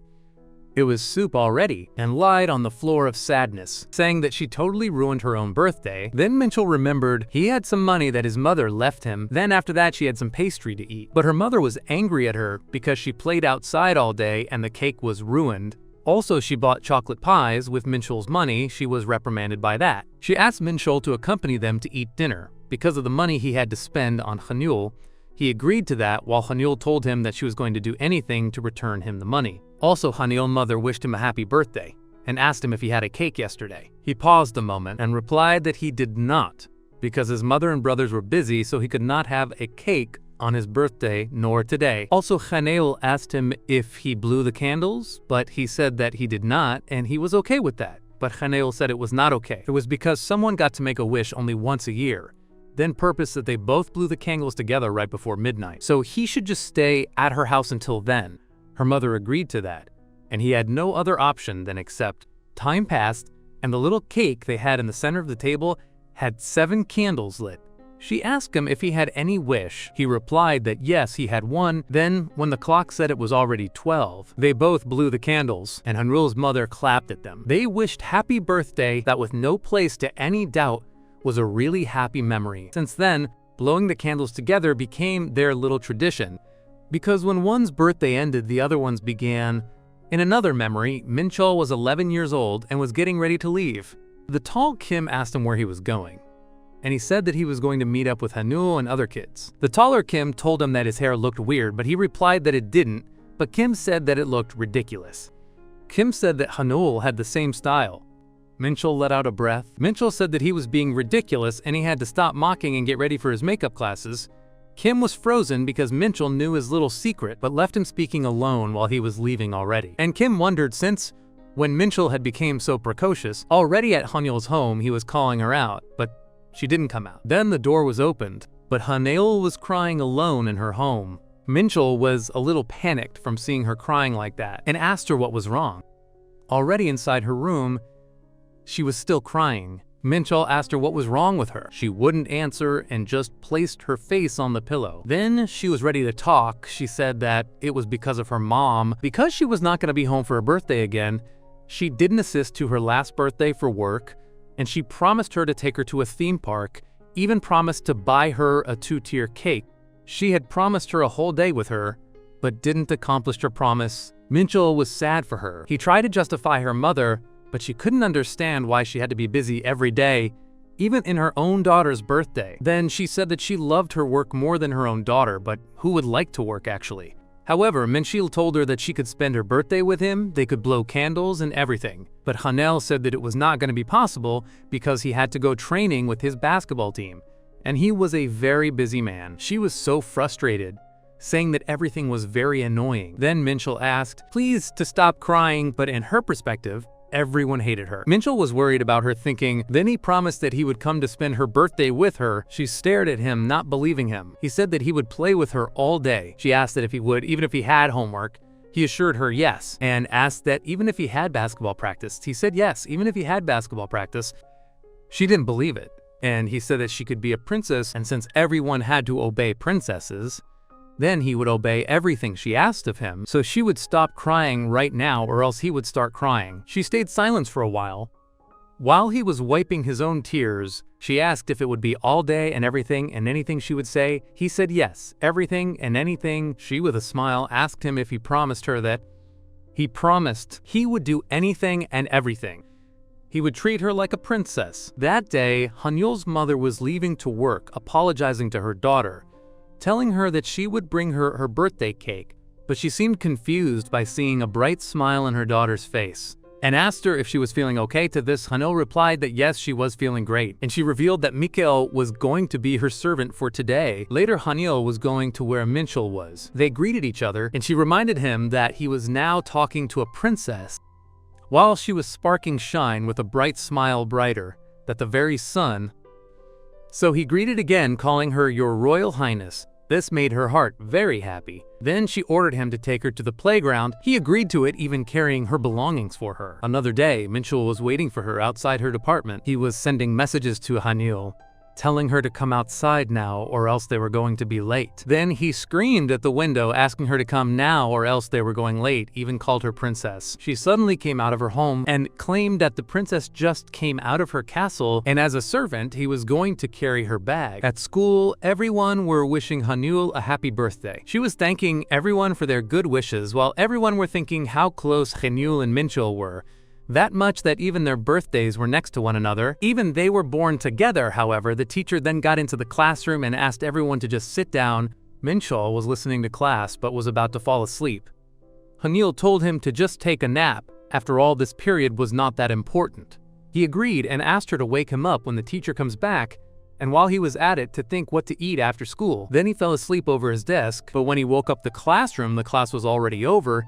It was soup already, and lied on the floor of sadness, saying that she totally ruined her own birthday. Then Minchul remembered he had some money that his mother left him. Then after that she had some pastry to eat. But her mother was angry at her because she played outside all day and the cake was ruined. Also, she bought chocolate pies with Minchul's money. She was reprimanded by that. She asked Minchul to accompany them to eat dinner. Because of the money he had to spend on Hanyul, he agreed to that, while Hanyul told him that she was going to do anything to return him the money. Also, Hanyul's mother wished him a happy birthday and asked him if he had a cake yesterday. He paused a moment and replied that he did not, because his mother and brothers were busy, so he could not have a cake on his birthday nor today. Also, Hanael asked him if he blew the candles, but he said that he did not, and he was okay with that. But Hanael said it was not okay. It was because someone got to make a wish only once a year, then purposed that they both blew the candles together right before midnight. So he should just stay at her house until then. Her mother agreed to that, and he had no other option than accept. Time passed, and the little cake they had in the center of the table had 7 candles lit. She asked him if he had any wish. He replied that yes, he had one. Then, when the clock said it was already 12, they both blew the candles, and Hanael's mother clapped at them. They wished happy birthday that with no place to any doubt was a really happy memory. Since then, blowing the candles together became their little tradition, because when one's birthday ended, the other one's began. In another memory, Minchul was 11 years old and was getting ready to leave. The tall Kim asked him where he was going, and he said that he was going to meet up with Hanael and other kids. The taller Kim told him that his hair looked weird, but he replied that it didn't, but Kim said that it looked ridiculous. Kim said that Hanael had the same style. Minchul let out a breath. Minchul said that he was being ridiculous and he had to stop mocking and get ready for his makeup classes. Kim was frozen because Minchul knew his little secret, but left him speaking alone while he was leaving already. And Kim wondered, since when Minchul had become so precocious, already at Hanael's home he was calling her out, but she didn't come out. Then the door was opened, but Hanael was crying alone in her home. Minchul was a little panicked from seeing her crying like that and asked her what was wrong. Already inside her room, she was still crying. Minchul asked her what was wrong with her. She wouldn't answer and just placed her face on the pillow. Then she was ready to talk. She said that it was because of her mom. Because she was not going to be home for her birthday again, she didn't assist to her last birthday for work, and she promised her to take her to a theme park, even promised to buy her a 2-tier cake. She had promised her a whole day with her, but didn't accomplish her promise. Minchul was sad for her. He tried to justify her mother, but she couldn't understand why she had to be busy every day, even in her own daughter's birthday. Then she said that she loved her work more than her own daughter, but who would like to work actually? However, Minchul told her that she could spend her birthday with him, they could blow candles and everything. But Hanael said that it was not going to be possible because he had to go training with his basketball team, and he was a very busy man. She was so frustrated, saying that everything was very annoying. Then Minchul asked, please to stop crying, but in her perspective, everyone hated her. Minchul was worried about her, thinking, then he promised that he would come to spend her birthday with her. She stared at him, not believing him. He said that he would play with her all day. She asked that if he would, even if he had homework. He assured her yes, and asked that even if he had basketball practice. He said yes, even if he had basketball practice. She didn't believe it, and he said that she could be a princess, and since everyone had to obey princesses, then he would obey everything she asked of him, so she would stop crying right now or else he would start crying. She stayed silent for a while. While he was wiping his own tears, she asked if it would be all day and everything and anything she would say. He said yes, everything and anything. She, with a smile, asked him if he promised her that he promised he would do anything and everything. He would treat her like a princess. That day, Hanael's mother was leaving to work, apologizing to her daughter, telling her that she would bring her her birthday cake, but she seemed confused by seeing a bright smile on her daughter's face, and asked her if she was feeling okay. To this, Hanael replied that yes, she was feeling great, and she revealed that Mikael was going to be her servant for today. Later, Hanael was going to where Minchul was. They greeted each other, and she reminded him that he was now talking to a princess, while she was sparking shine with a bright smile brighter than the very sun. So he greeted again, calling her Your Royal Highness. This made her heart very happy. Then she ordered him to take her to the playground. He agreed to it, even carrying her belongings for her. Another day, Minchul was waiting for her outside her department. He was sending messages to Hanael, telling her to come outside now or else they were going to be late. Then he screamed at the window, asking her to come now or else they were going late, even called her princess. She suddenly came out of her home and claimed that the princess just came out of her castle, and as a servant, he was going to carry her bag. At school, everyone were wishing Hanael a happy birthday. She was thanking everyone for their good wishes, while everyone were thinking how close Hanael and Minchul were. That much that even their birthdays were next to one another. Even they were born together, however. The teacher then got into the classroom and asked everyone to just sit down. Minchul was listening to class but was about to fall asleep. Hanael told him to just take a nap. After all, this period was not that important. He agreed and asked her to wake him up when the teacher comes back, and while he was at it to think what to eat after school. Then he fell asleep over his desk, but when he woke up the class was already over.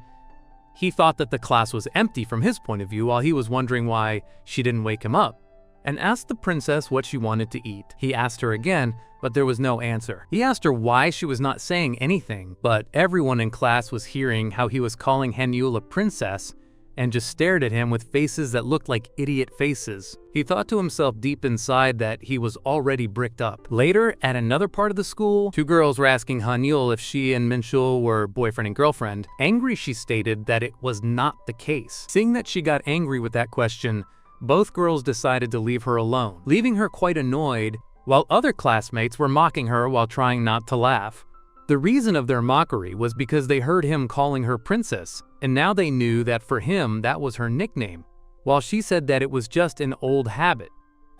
He thought that the class was empty from his point of view while he was wondering why she didn't wake him up, and asked the princess what she wanted to eat. He asked her again, but there was no answer. He asked her why she was not saying anything, but everyone in class was hearing how he was calling Hanyul a princess and just stared at him with faces that looked like idiot faces. He thought to himself deep inside that he was already bricked up. Later, at another part of the school, two girls were asking Hanyul if she and Minchul were boyfriend and girlfriend. Angry, she stated that it was not the case. Seeing that she got angry with that question, both girls decided to leave her alone, leaving her quite annoyed, while other classmates were mocking her while trying not to laugh. The reason of their mockery was because they heard him calling her princess, and now they knew that for him that was her nickname, while she said that it was just an old habit.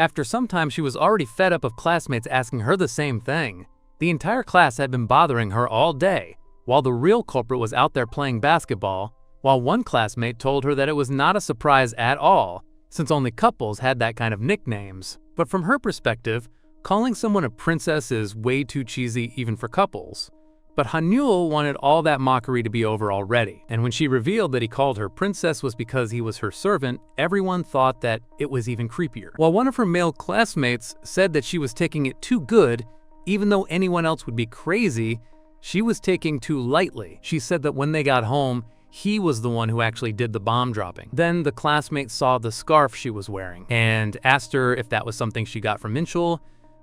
After some time, she was already fed up of classmates asking her the same thing. The entire class had been bothering her all day, while the real culprit was out there playing basketball, while one classmate told her that it was not a surprise at all, since only couples had that kind of nicknames. But from her perspective, calling someone a princess is way too cheesy even for couples. But Hanyul wanted all that mockery to be over already, and when she revealed that he called her princess was because he was her servant, everyone thought that it was even creepier. While one of her male classmates said that she was taking it too good, even though anyone else would be crazy, she was taking too lightly. She said that when they got home, he was the one who actually did the bomb dropping. Then the classmate saw the scarf she was wearing and asked her if that was something she got from Minchul.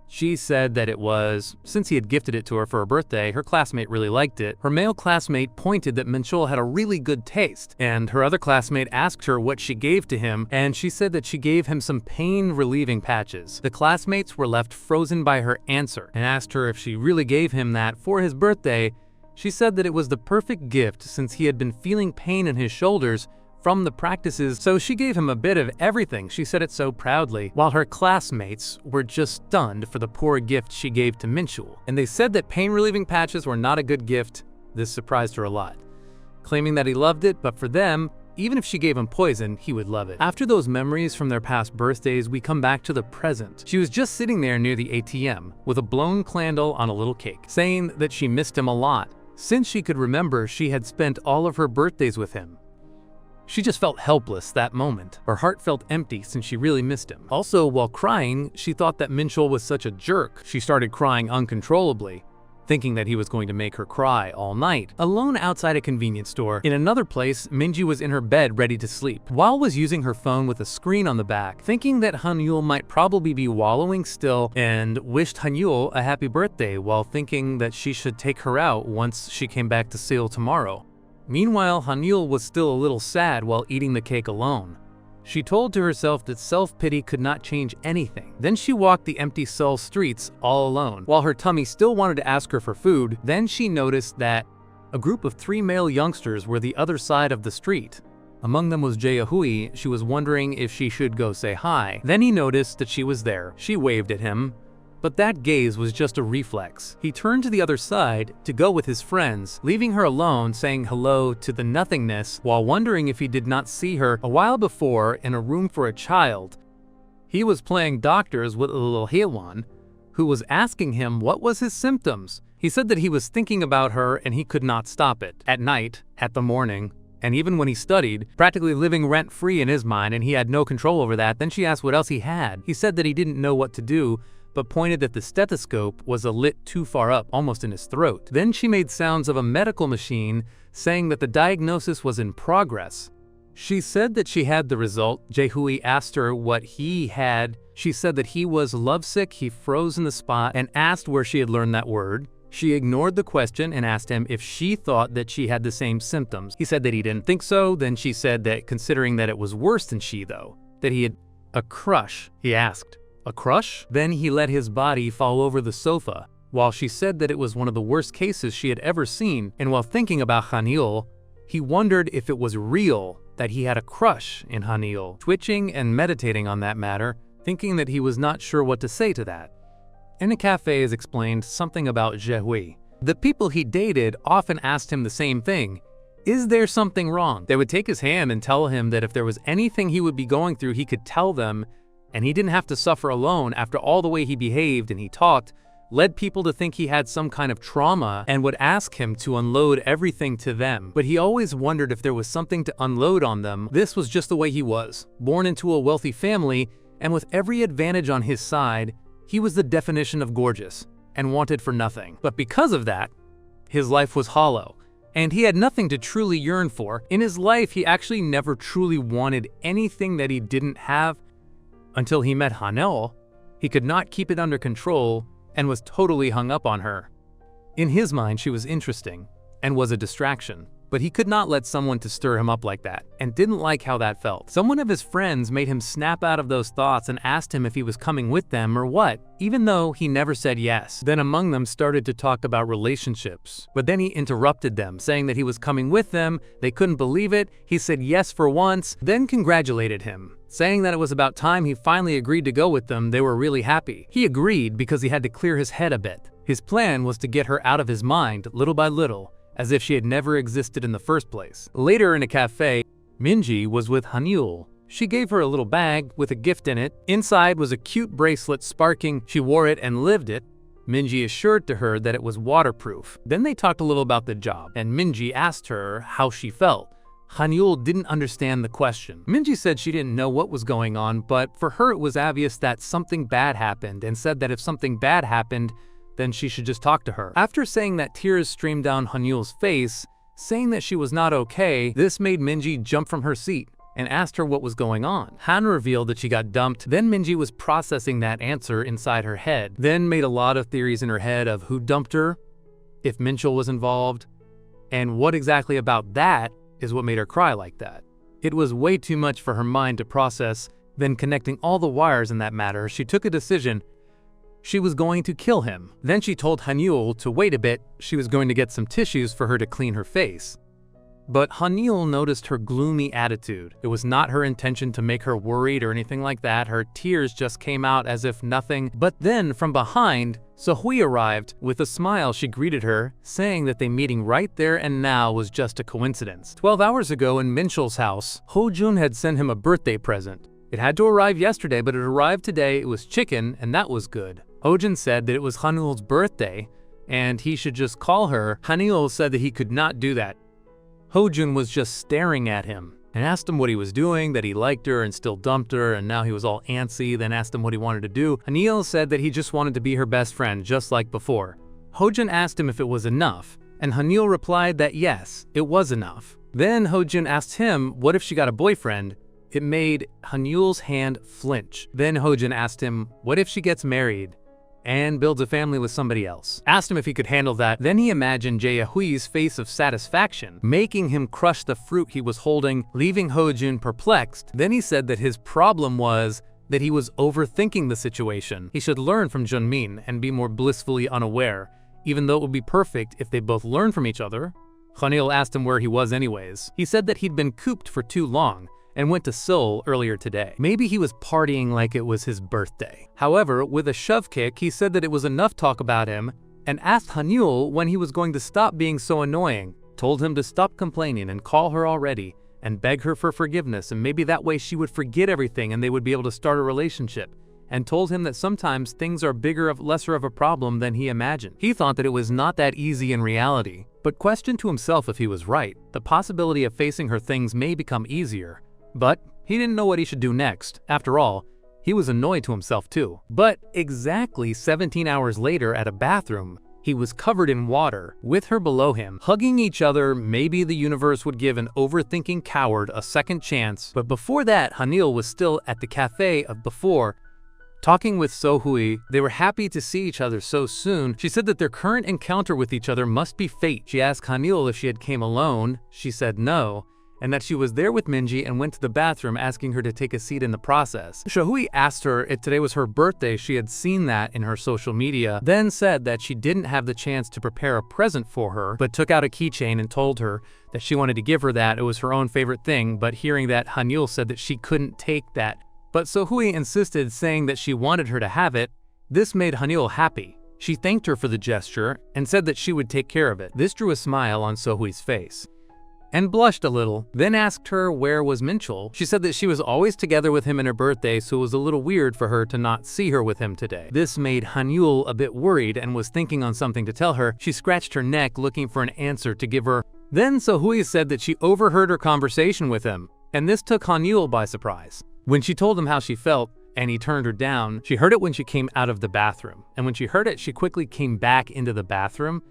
She said that it was, since he had gifted it to her for her birthday. Her classmate really liked it. Her male classmate pointed that Minchul had a really good taste, and her other classmate asked her what she gave to him, and she said that she gave him some pain-relieving patches. The classmates were left frozen by her answer and asked her if she really gave him that for his birthday. She said that it was the perfect gift since he had been feeling pain in his shoulders from the practices, so she gave him a bit of everything. She said it so proudly, while her classmates were just stunned for the poor gift she gave to Minchul. And they said that pain-relieving patches were not a good gift. This surprised her a lot, claiming that he loved it, but for them, even if she gave him poison, he would love it. After those memories from their past birthdays, we come back to the present. She was just sitting there near the ATM with a blown candle on a little cake, saying that she missed him a lot. Since she could remember, she had spent all of her birthdays with him. She just felt helpless that moment. Her heart felt empty since she really missed him. Also, while crying, she thought that Minchul was such a jerk. She started crying uncontrollably, thinking that he was going to make her cry all night. Alone outside a convenience store, in another place, Minji was in her bed ready to sleep. Wal was using her phone with a screen on the back, thinking that Hanyul might probably be wallowing still, and wished Hanyul a happy birthday while thinking that she should take her out once she came back to Seoul tomorrow. Meanwhile, Hanyul was still a little sad while eating the cake alone. She told to herself that self-pity could not change anything. Then she walked the empty Seoul streets all alone. While her tummy still wanted to ask her for food, then she noticed that a group of 3 male youngsters were the other side of the street. Among them was Jae-hui. She was wondering if she should go say hi. Then he noticed that she was there. She waved at him, but that gaze was just a reflex. He turned to the other side to go with his friends, leaving her alone, saying hello to the nothingness while wondering if he did not see her a while before in a room for a child. He was playing doctors with a little Haewon, who was asking him what was his symptoms. He said that he was thinking about her and he could not stop it. At night, at the morning, and even when he studied, practically living rent-free in his mind, and he had no control over that. Then she asked what else he had. He said that he didn't know what to do, but pointed that the stethoscope was a lit too far up, almost in his throat. Then she made sounds of a medical machine, saying that the diagnosis was in progress. She said that she had the result. Jae-hui asked her what he had. She said that he was lovesick, he froze in the spot, and asked where she had learned that word. She ignored the question and asked him if she thought that she had the same symptoms. He said that he didn't think so. Then she said that considering that it was worse than she though, that he had a crush. He asked, "A crush?" Then he let his body fall over the sofa, while she said that it was one of the worst cases she had ever seen, and while thinking about Hanyul, he wondered if it was real that he had a crush in Hanyul, twitching and meditating on that matter, thinking that he was not sure what to say to that. In a cafe is explained something about Jae-hui. The people he dated often asked him the same thing. Is there something wrong? They would take his hand and tell him that if there was anything he would be going through, he could tell them, and he didn't have to suffer alone after all the way he behaved and he talked, led people to think he had some kind of trauma and would ask him to unload everything to them. But he always wondered if there was something to unload on them. This was just the way he was. Born into a wealthy family, and with every advantage on his side, he was the definition of gorgeous and wanted for nothing. But because of that, his life was hollow, and he had nothing to truly yearn for. In his life, he actually never truly wanted anything that he didn't have until he met Hanul. He could not keep it under control and was totally hung up on her. In his mind, she was interesting and was a distraction, but he could not let someone to stir him up like that and didn't like how that felt. Someone of his friends made him snap out of those thoughts and asked him if he was coming with them or what, even though he never said yes. Then among them started to talk about relationships, but then he interrupted them, saying that he was coming with them. They couldn't believe it. He said yes for once, then congratulated him, saying that it was about time he finally agreed to go with them. They were really happy. He agreed because he had to clear his head a bit. His plan was to get her out of his mind little by little, as if she had never existed in the first place. Later in a cafe, Minji was with Hanul. She gave her a little bag with a gift in it. Inside was a cute bracelet sparking. She wore it and lived it. Minji assured to her that it was waterproof. Then they talked a little about the job, and Minji asked her how she felt. Hanul didn't understand the question. Minji said she didn't know what was going on, but for her it was obvious that something bad happened, and said that if something bad happened, then she should just talk to her. After saying that, tears streamed down Hanul's face, saying that she was not okay. This made Minji jump from her seat and asked her what was going on. Han revealed that she got dumped. Then Minji was processing that answer inside her head, then made a lot of theories in her head of who dumped her, if Minchul was involved, and what exactly about that is what made her cry like that. It was way too much for her mind to process. Then connecting all the wires in that matter, she took a decision. She was going to kill him. Then she told Hanul to wait a bit. She was going to get some tissues for her to clean her face. But Hanul noticed her gloomy attitude. It was not her intention to make her worried or anything like that. Her tears just came out as if nothing. But then from behind, Sohui arrived. With a smile, she greeted her, saying that the meeting right there and now was just a coincidence. 12 hours ago in Minchul's house, Ho-jun had sent him a birthday present. It had to arrive yesterday, but it arrived today. It was chicken, and that was good. Ho-jun said that it was Hanul's birthday, and he should just call her. Hanul said that he could not do that. Ho-jun was just staring at him and asked him what he was doing, that he liked her and still dumped her, and now he was all antsy, then asked him what he wanted to do. Hanul said that he just wanted to be her best friend, just like before. Ho-jun asked him if it was enough, and Hanul replied that yes, it was enough. Then Ho-jun asked him what if she got a boyfriend. It made Hanul's hand flinch. Then Ho-jun asked him what if she gets married and builds a family with somebody else. Asked him if he could handle that. Then he imagined Jae-hui's face of satisfaction, making him crush the fruit he was holding, leaving Ho-jun perplexed. Then he said that his problem was that he was overthinking the situation. He should learn from Junmin and be more blissfully unaware, even though it would be perfect if they both learned from each other. Hanul asked him where he was anyways. He said that he'd been cooped for too long and went to Seoul earlier today. Maybe he was partying like it was his birthday. However, with a shove kick, he said that it was enough talk about him and asked Hanul when he was going to stop being so annoying, told him to stop complaining and call her already and beg her for forgiveness, and maybe that way she would forget everything and they would be able to start a relationship, and told him that sometimes things are lesser of a problem than he imagined. He thought that it was not that easy in reality, but questioned to himself if he was right. The possibility of facing her things may become easier. But he didn't know what he should do next. After all, he was annoyed to himself too. But exactly 17 hours later at a bathroom, he was covered in water, with her below him, hugging each other. Maybe the universe would give an overthinking coward a second chance. But before that, Hanul was still at the cafe of before, talking with Sohui. They were happy to see each other so soon. She said that their current encounter with each other must be fate. She asked Hanul if she had came alone. She said no, and that she was there with Minji and went to the bathroom, asking her to take a seat in the process. Sohui asked her if today was her birthday. She had seen that in her social media, then said that she didn't have the chance to prepare a present for her, but took out a keychain and told her that she wanted to give her that. It was her own favorite thing, but hearing that, Hanul said that she couldn't take that. But Sohui insisted, saying that she wanted her to have it. This made Hanul happy. She thanked her for the gesture and said that she would take care of it. This drew a smile on Sohui's face. and blushed a little, then asked her where was Minchul. She said that she was always together with him in her birthday, so it was a little weird for her to not see her with him today. This made Hanyul a bit worried and was thinking on something to tell her. She scratched her neck looking for an answer to give her. Then Sohui said that she overheard her conversation with him, and this took Hanyul by surprise. When she told him how she felt, and he turned her down, she heard it when she came out of the bathroom. And when she heard it, she quickly came back into the bathroom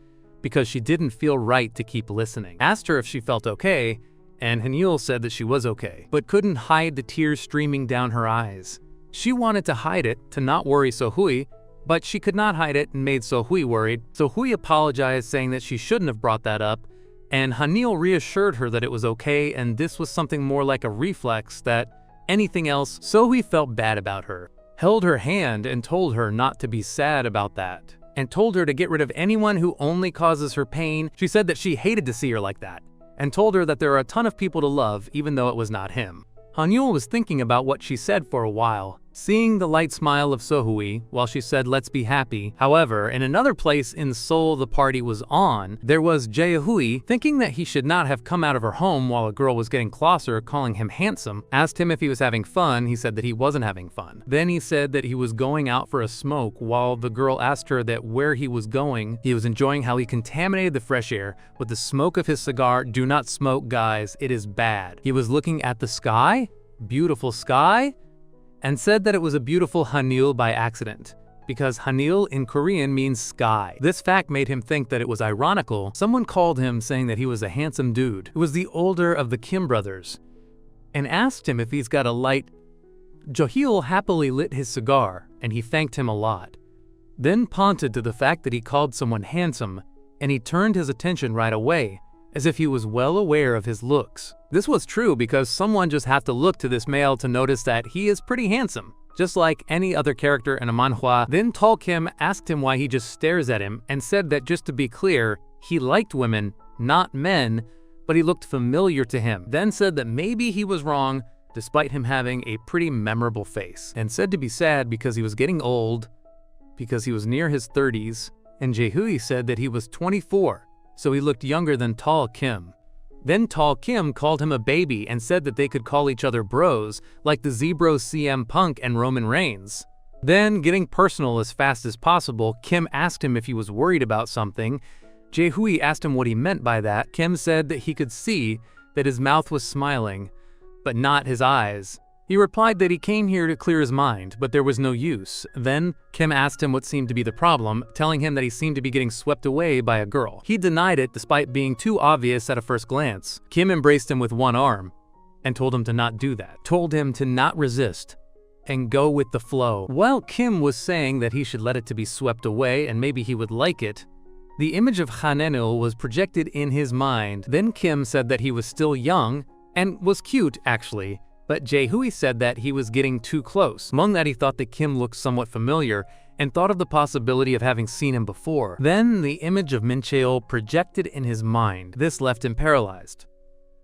because she didn't feel right to keep listening. Asked her if she felt okay, and Hanyul said that she was okay, but couldn't hide the tears streaming down her eyes. She wanted to hide it, to not worry Sohui, but she could not hide it and made Sohui worried. Sohui apologized, saying that she shouldn't have brought that up, and Hanyul reassured her that it was okay and this was something more like a reflex than anything else. Sohui felt bad about her, held her hand and told her not to be sad about that, and told her to get rid of anyone who only causes her pain. She said that she hated to see her like that, and told her that there are a ton of people to love even though it was not him. Hanyul was thinking about what she said for a while, seeing the light smile of Sohui while she said let's be happy. However, in another place in Seoul the party was on, there was Jaehui, thinking that he should not have come out of her home while a girl was getting closer, calling him handsome. Asked him if he was having fun. He said that he wasn't having fun. Then he said that he was going out for a smoke while the girl asked her that where he was going. He was enjoying how he contaminated the fresh air with the smoke of his cigar. Do not smoke, guys, it is bad. He was looking at the sky, beautiful sky, and said that it was a beautiful Hanil by accident, because Hanil in Korean means sky. This fact made him think that it was ironical. Someone called him saying that he was a handsome dude who was the older of the Kim brothers, and asked him if he's got a light. Johil happily lit his cigar, and he thanked him a lot. Then pointed to the fact that he called someone handsome, and he turned his attention right away, as if he was well aware of his looks. This was true because someone just had to look to this male to notice that he is pretty handsome, just like any other character in a manhwa. Then Tall Kim asked him why he just stares at him and said that just to be clear, he liked women, not men, but he looked familiar to him. Then said that maybe he was wrong despite him having a pretty memorable face, and said to be sad because he was getting old, because he was near his 30s, and Jaehui said that he was 24, so he looked younger than Tall Kim. Then Tall Kim called him a baby and said that they could call each other bros, like the Z-Bros CM Punk and Roman Reigns. Then, getting personal as fast as possible, Kim asked him if he was worried about something. Jaehui asked him what he meant by that. Kim said that he could see that his mouth was smiling, but not his eyes. He replied that he came here to clear his mind, but there was no use. Then, Kim asked him what seemed to be the problem, telling him that he seemed to be getting swept away by a girl. He denied it despite being too obvious at a first glance. Kim embraced him with one arm and told him to not do that. Told him to not resist and go with the flow. While Kim was saying that he should let it to be swept away and maybe he would like it, the image of Hanenul was projected in his mind. Then Kim said that he was still young and was cute, actually, but Jaehui said that he was getting too close. Among that, he thought that Kim looked somewhat familiar and thought of the possibility of having seen him before. Then the image of Min Cheol projected in his mind. This left him paralyzed.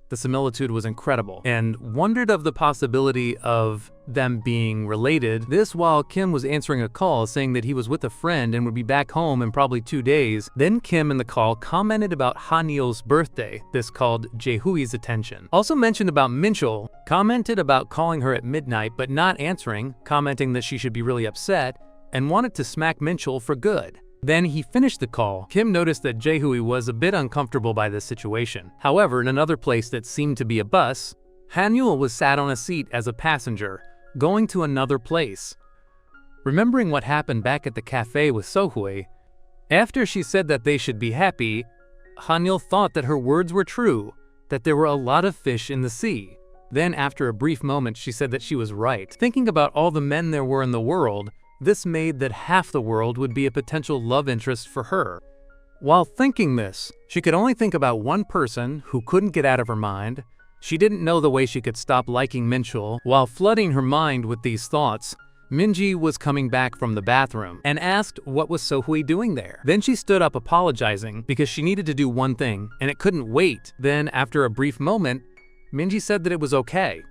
The similitude was incredible, and wondered of the possibility of them being related. This while Kim was answering a call saying that he was with a friend and would be back home in probably 2 days. Then Kim in the call commented about Haniel's birthday. This called Jaehui's attention. Also mentioned about Minchul, commented about calling her at midnight but not answering, commenting that she should be really upset, and wanted to smack Minchul for good. Then he finished the call. Kim noticed that Jaehui was a bit uncomfortable by this situation. However, in another place that seemed to be a bus, Hanyul was sat on a seat as a passenger, going to another place. Remembering what happened back at the cafe with Sohui, after she said that they should be happy, Hanyul thought that her words were true, that there were a lot of fish in the sea. Then after a brief moment, she said that she was right. Thinking about all the men there were in the world, this made that half the world would be a potential love interest for her. While thinking this, she could only think about one person who couldn't get out of her mind. She didn't know the way she could stop liking Minchul. While flooding her mind with these thoughts, Minji was coming back from the bathroom and asked what was Sohui doing there. Then she stood up apologizing because she needed to do one thing and it couldn't wait. Then after a brief moment, Minji said that it was okay.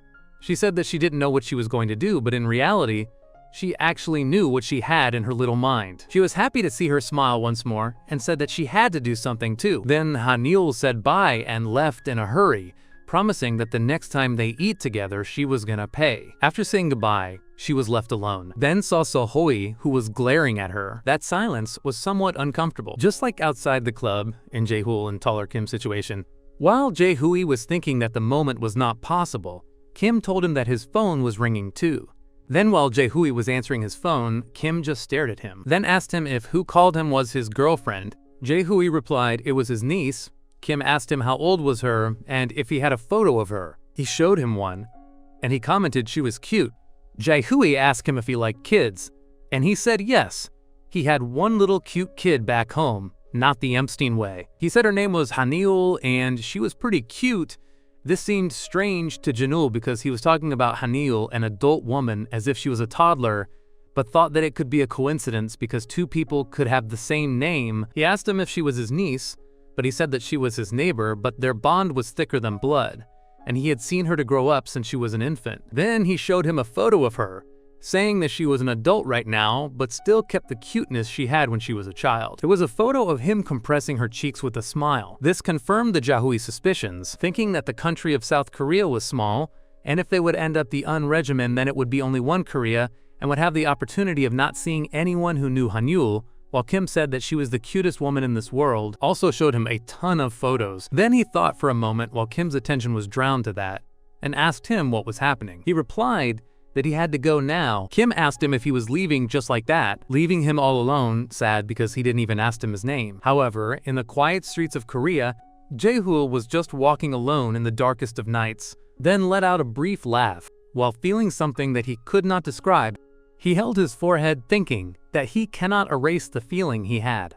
She said that she didn't know what she was going to do, but in reality, She actually knew what she had in her little mind. She was happy to see her smile once more and said that she had to do something too. Then Hanyul said bye and left in a hurry, promising that the next time they eat together, she was gonna pay. After saying goodbye, she was left alone. Then saw Sohoi, who was glaring at her. That silence was somewhat uncomfortable. Just like outside the club, in Jae-hool and Taller Kim's situation. While Jae-hui was thinking that the moment was not possible, Kim told him that his phone was ringing too. Then while Jae-hui was answering his phone, Kim just stared at him. Then asked him if who called him was his girlfriend. Jae-hui replied it was his niece. Kim asked him how old was her and if he had a photo of her. He showed him one, and he commented she was cute. Jae-hui asked him if he liked kids, and he said yes. He had one little cute kid back home, not the Epstein way. He said her name was Hanyul and she was pretty cute. This seemed strange to Janul because he was talking about Hanyul, an adult woman, as if she was a toddler, but thought that it could be a coincidence because two people could have the same name. He asked him if she was his niece, but he said that she was his neighbor, but their bond was thicker than blood, and he had seen her to grow up since she was an infant. Then he showed him a photo of her, saying that she was an adult right now, but still kept the cuteness she had when she was a child. There was a photo of him compressing her cheeks with a smile. This confirmed the Jae-hui's suspicions, thinking that the country of South Korea was small, and if they would end up the un-regimen, then it would be only one Korea, and would have the opportunity of not seeing anyone who knew Hanyul, while Kim said that she was the cutest woman in this world, also showed him a ton of photos. Then he thought for a moment while Kim's attention was drawn to that, and asked him what was happening. He replied that he had to go now. Kim asked him if he was leaving just like that, leaving him all alone, sad because he didn't even ask him his name. However, in the quiet streets of Korea, Jae-hool was just walking alone in the darkest of nights, then let out a brief laugh. While feeling something that he could not describe, he held his forehead thinking that he cannot erase the feeling he had.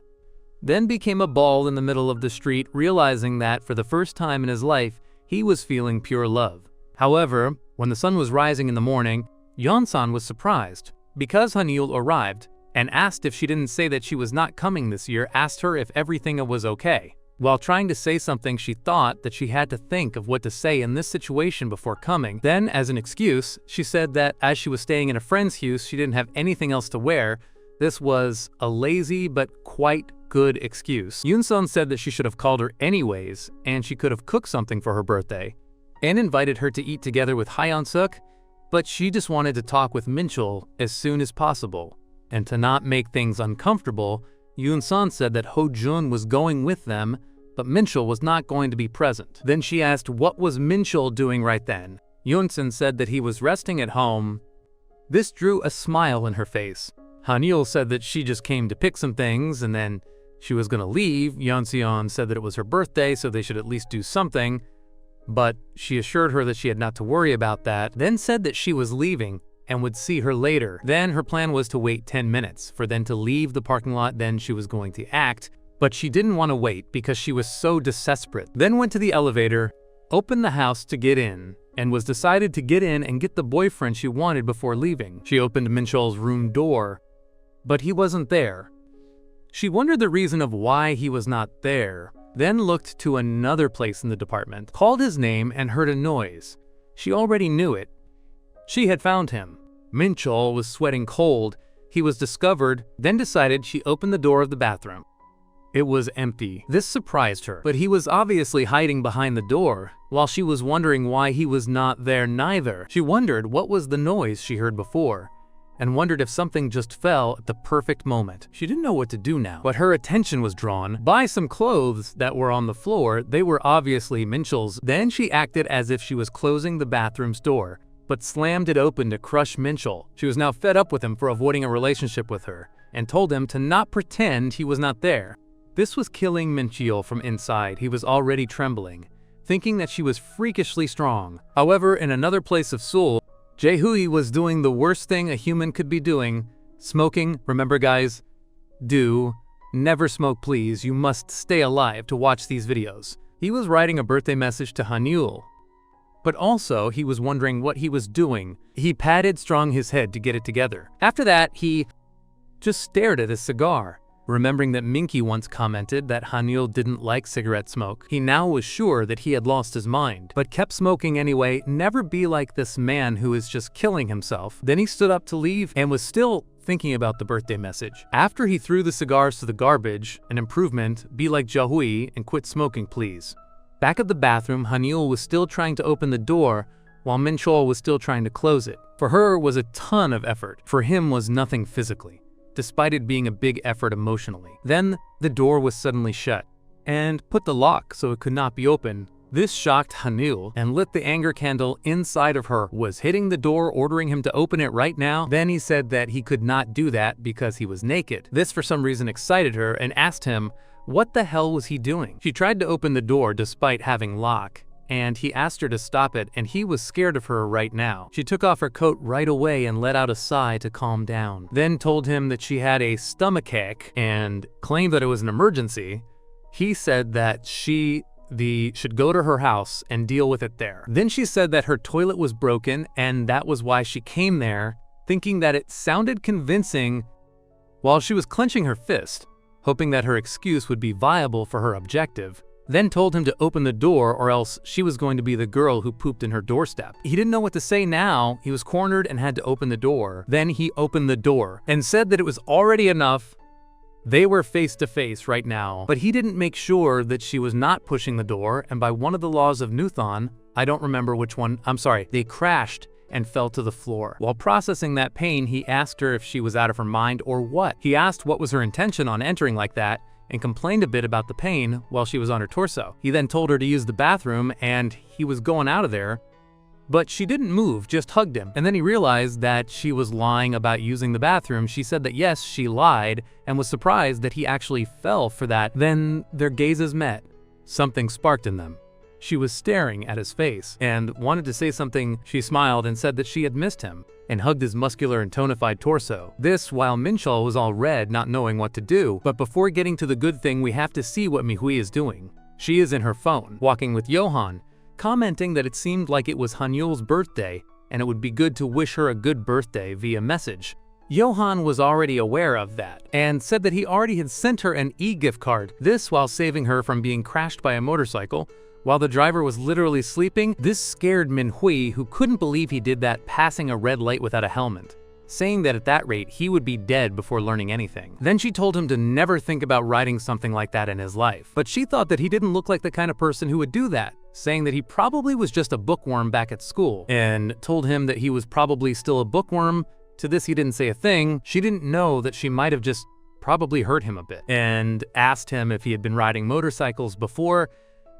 Then became a ball in the middle of the street, realizing that for the first time in his life, he was feeling pure love. However, when the sun was rising in the morning, Yeon-san was surprised because Hanyul arrived and asked if she didn't say that she was not coming this year, asked her if everything was okay. While trying to say something, she thought that she had to think of what to say in this situation before coming. Then, as an excuse, she said that as she was staying in a friend's house, she didn't have anything else to wear. This was a lazy but quite good excuse. Yoon-sun said that she should have called her anyways, and she could have cooked something for her birthday, and invited her to eat together with Hyeon-suk, but she just wanted to talk with Minchul as soon as possible. And to not make things uncomfortable, Yoon-sun said that Ho-jun was going with them, but Minchul was not going to be present. Then she asked what was Minchul doing right then. Yoon-sun said that he was resting at home. This drew a smile in her face. Hanyul said that she just came to pick some things and then she was gonna leave. Yeon-seon said that it was her birthday, so they should at least do something, but she assured her that she had not to worry about that, then said that she was leaving and would see her later. Then her plan was to wait 10 minutes for them to leave the parking lot, then she was going to act, but she didn't want to wait because she was so desperate. Then went to the elevator, opened the house to get in, and was decided to get in and get the boyfriend she wanted before leaving. She opened Minchul's room door, but he wasn't there. She wondered the reason of why he was not there, then looked to another place in the department, called his name and heard a noise. She already knew it. She had found him. Minchul was sweating cold. He was discovered, then decided she opened the door of the bathroom. It was empty. This surprised her, but he was obviously hiding behind the door, while she was wondering why he was not there neither. She wondered what was the noise she heard before, and wondered if something just fell at the perfect moment. She didn't know what to do now, but her attention was drawn by some clothes that were on the floor. They were obviously Minchul's. Then she acted as if she was closing the bathroom's door, but slammed it open to crush Minchul. She was now fed up with him for avoiding a relationship with her, and told him to not pretend he was not there. This was killing Minchul from inside. He was already trembling, thinking that she was freakishly strong. However, in another place of Seoul, Jae-hui was doing the worst thing a human could be doing, smoking. Remember guys, never smoke please, you must stay alive to watch these videos. He was writing a birthday message to Hanyul, but also he was wondering what he was doing. He patted strong his head to get it together. After that, he just stared at his cigar. Remembering that Minky once commented that Hanyul didn't like cigarette smoke, he now was sure that he had lost his mind, but kept smoking anyway. Never be like this man who is just killing himself. Then he stood up to leave and was still thinking about the birthday message. After he threw the cigars to the garbage, an improvement, be like Jahui and quit smoking please. Back at the bathroom, Hanyul was still trying to open the door, while Minchol was still trying to close it. For her was a ton of effort. For him was nothing physically, despite it being a big effort emotionally. Then the door was suddenly shut, and put the lock so it could not be opened. This shocked Hanyul and lit the anger candle inside of her, was hitting the door, ordering him to open it right now. Then he said that he could not do that because he was naked. This for some reason excited her and asked him what the hell was he doing. She tried to open the door despite having lock, and he asked her to stop it, and he was scared of her right now. She took off her coat right away and let out a sigh to calm down. Then told him that she had a stomachache and claimed that it was an emergency. He said that she should go to her house and deal with it there. Then she said that her toilet was broken and that was why she came there, thinking that it sounded convincing while she was clenching her fist, hoping that her excuse would be viable for her objective. Then told him to open the door or else she was going to be the girl who pooped in her doorstep. He didn't know what to say now. He was cornered and had to open the door. Then he opened the door and said that it was already enough. They were face to face right now, but he didn't make sure that she was not pushing the door, and by one of the laws of Newton, I don't remember which one, they crashed and fell to the floor. While processing that pain, he asked her if she was out of her mind or what. He asked what was her intention on entering like that, and complained a bit about the pain while she was on her torso. He then told her to use the bathroom and he was going out of there, but she didn't move, just hugged him. And then he realized that she was lying about using the bathroom. She said that yes, she lied, and was surprised that he actually fell for that. Then their gazes met. Something sparked in them. She was staring at his face and wanted to say something. She smiled and said that she had missed him, and hugged his muscular and tonified torso. This while Minchol was all red, not knowing what to do. But before getting to the good thing, we have to see what Mihui is doing. She is in her phone, walking with Johan, commenting that it seemed like it was Hanyul's birthday, and it would be good to wish her a good birthday via message. Johan was already aware of that, and said that he already had sent her an e-gift card. This while saving her from being crashed by a motorcycle, while the driver was literally sleeping. This scared Minhui, who couldn't believe he did that, passing a red light without a helmet, saying that at that rate he would be dead before learning anything. Then she told him to never think about writing something like that in his life, but she thought that he didn't look like the kind of person who would do that, saying that he probably was just a bookworm back at school, and told him that he was probably still a bookworm. To this he didn't say a thing. She didn't know that she might have just probably hurt him a bit, and asked him if he had been riding motorcycles before.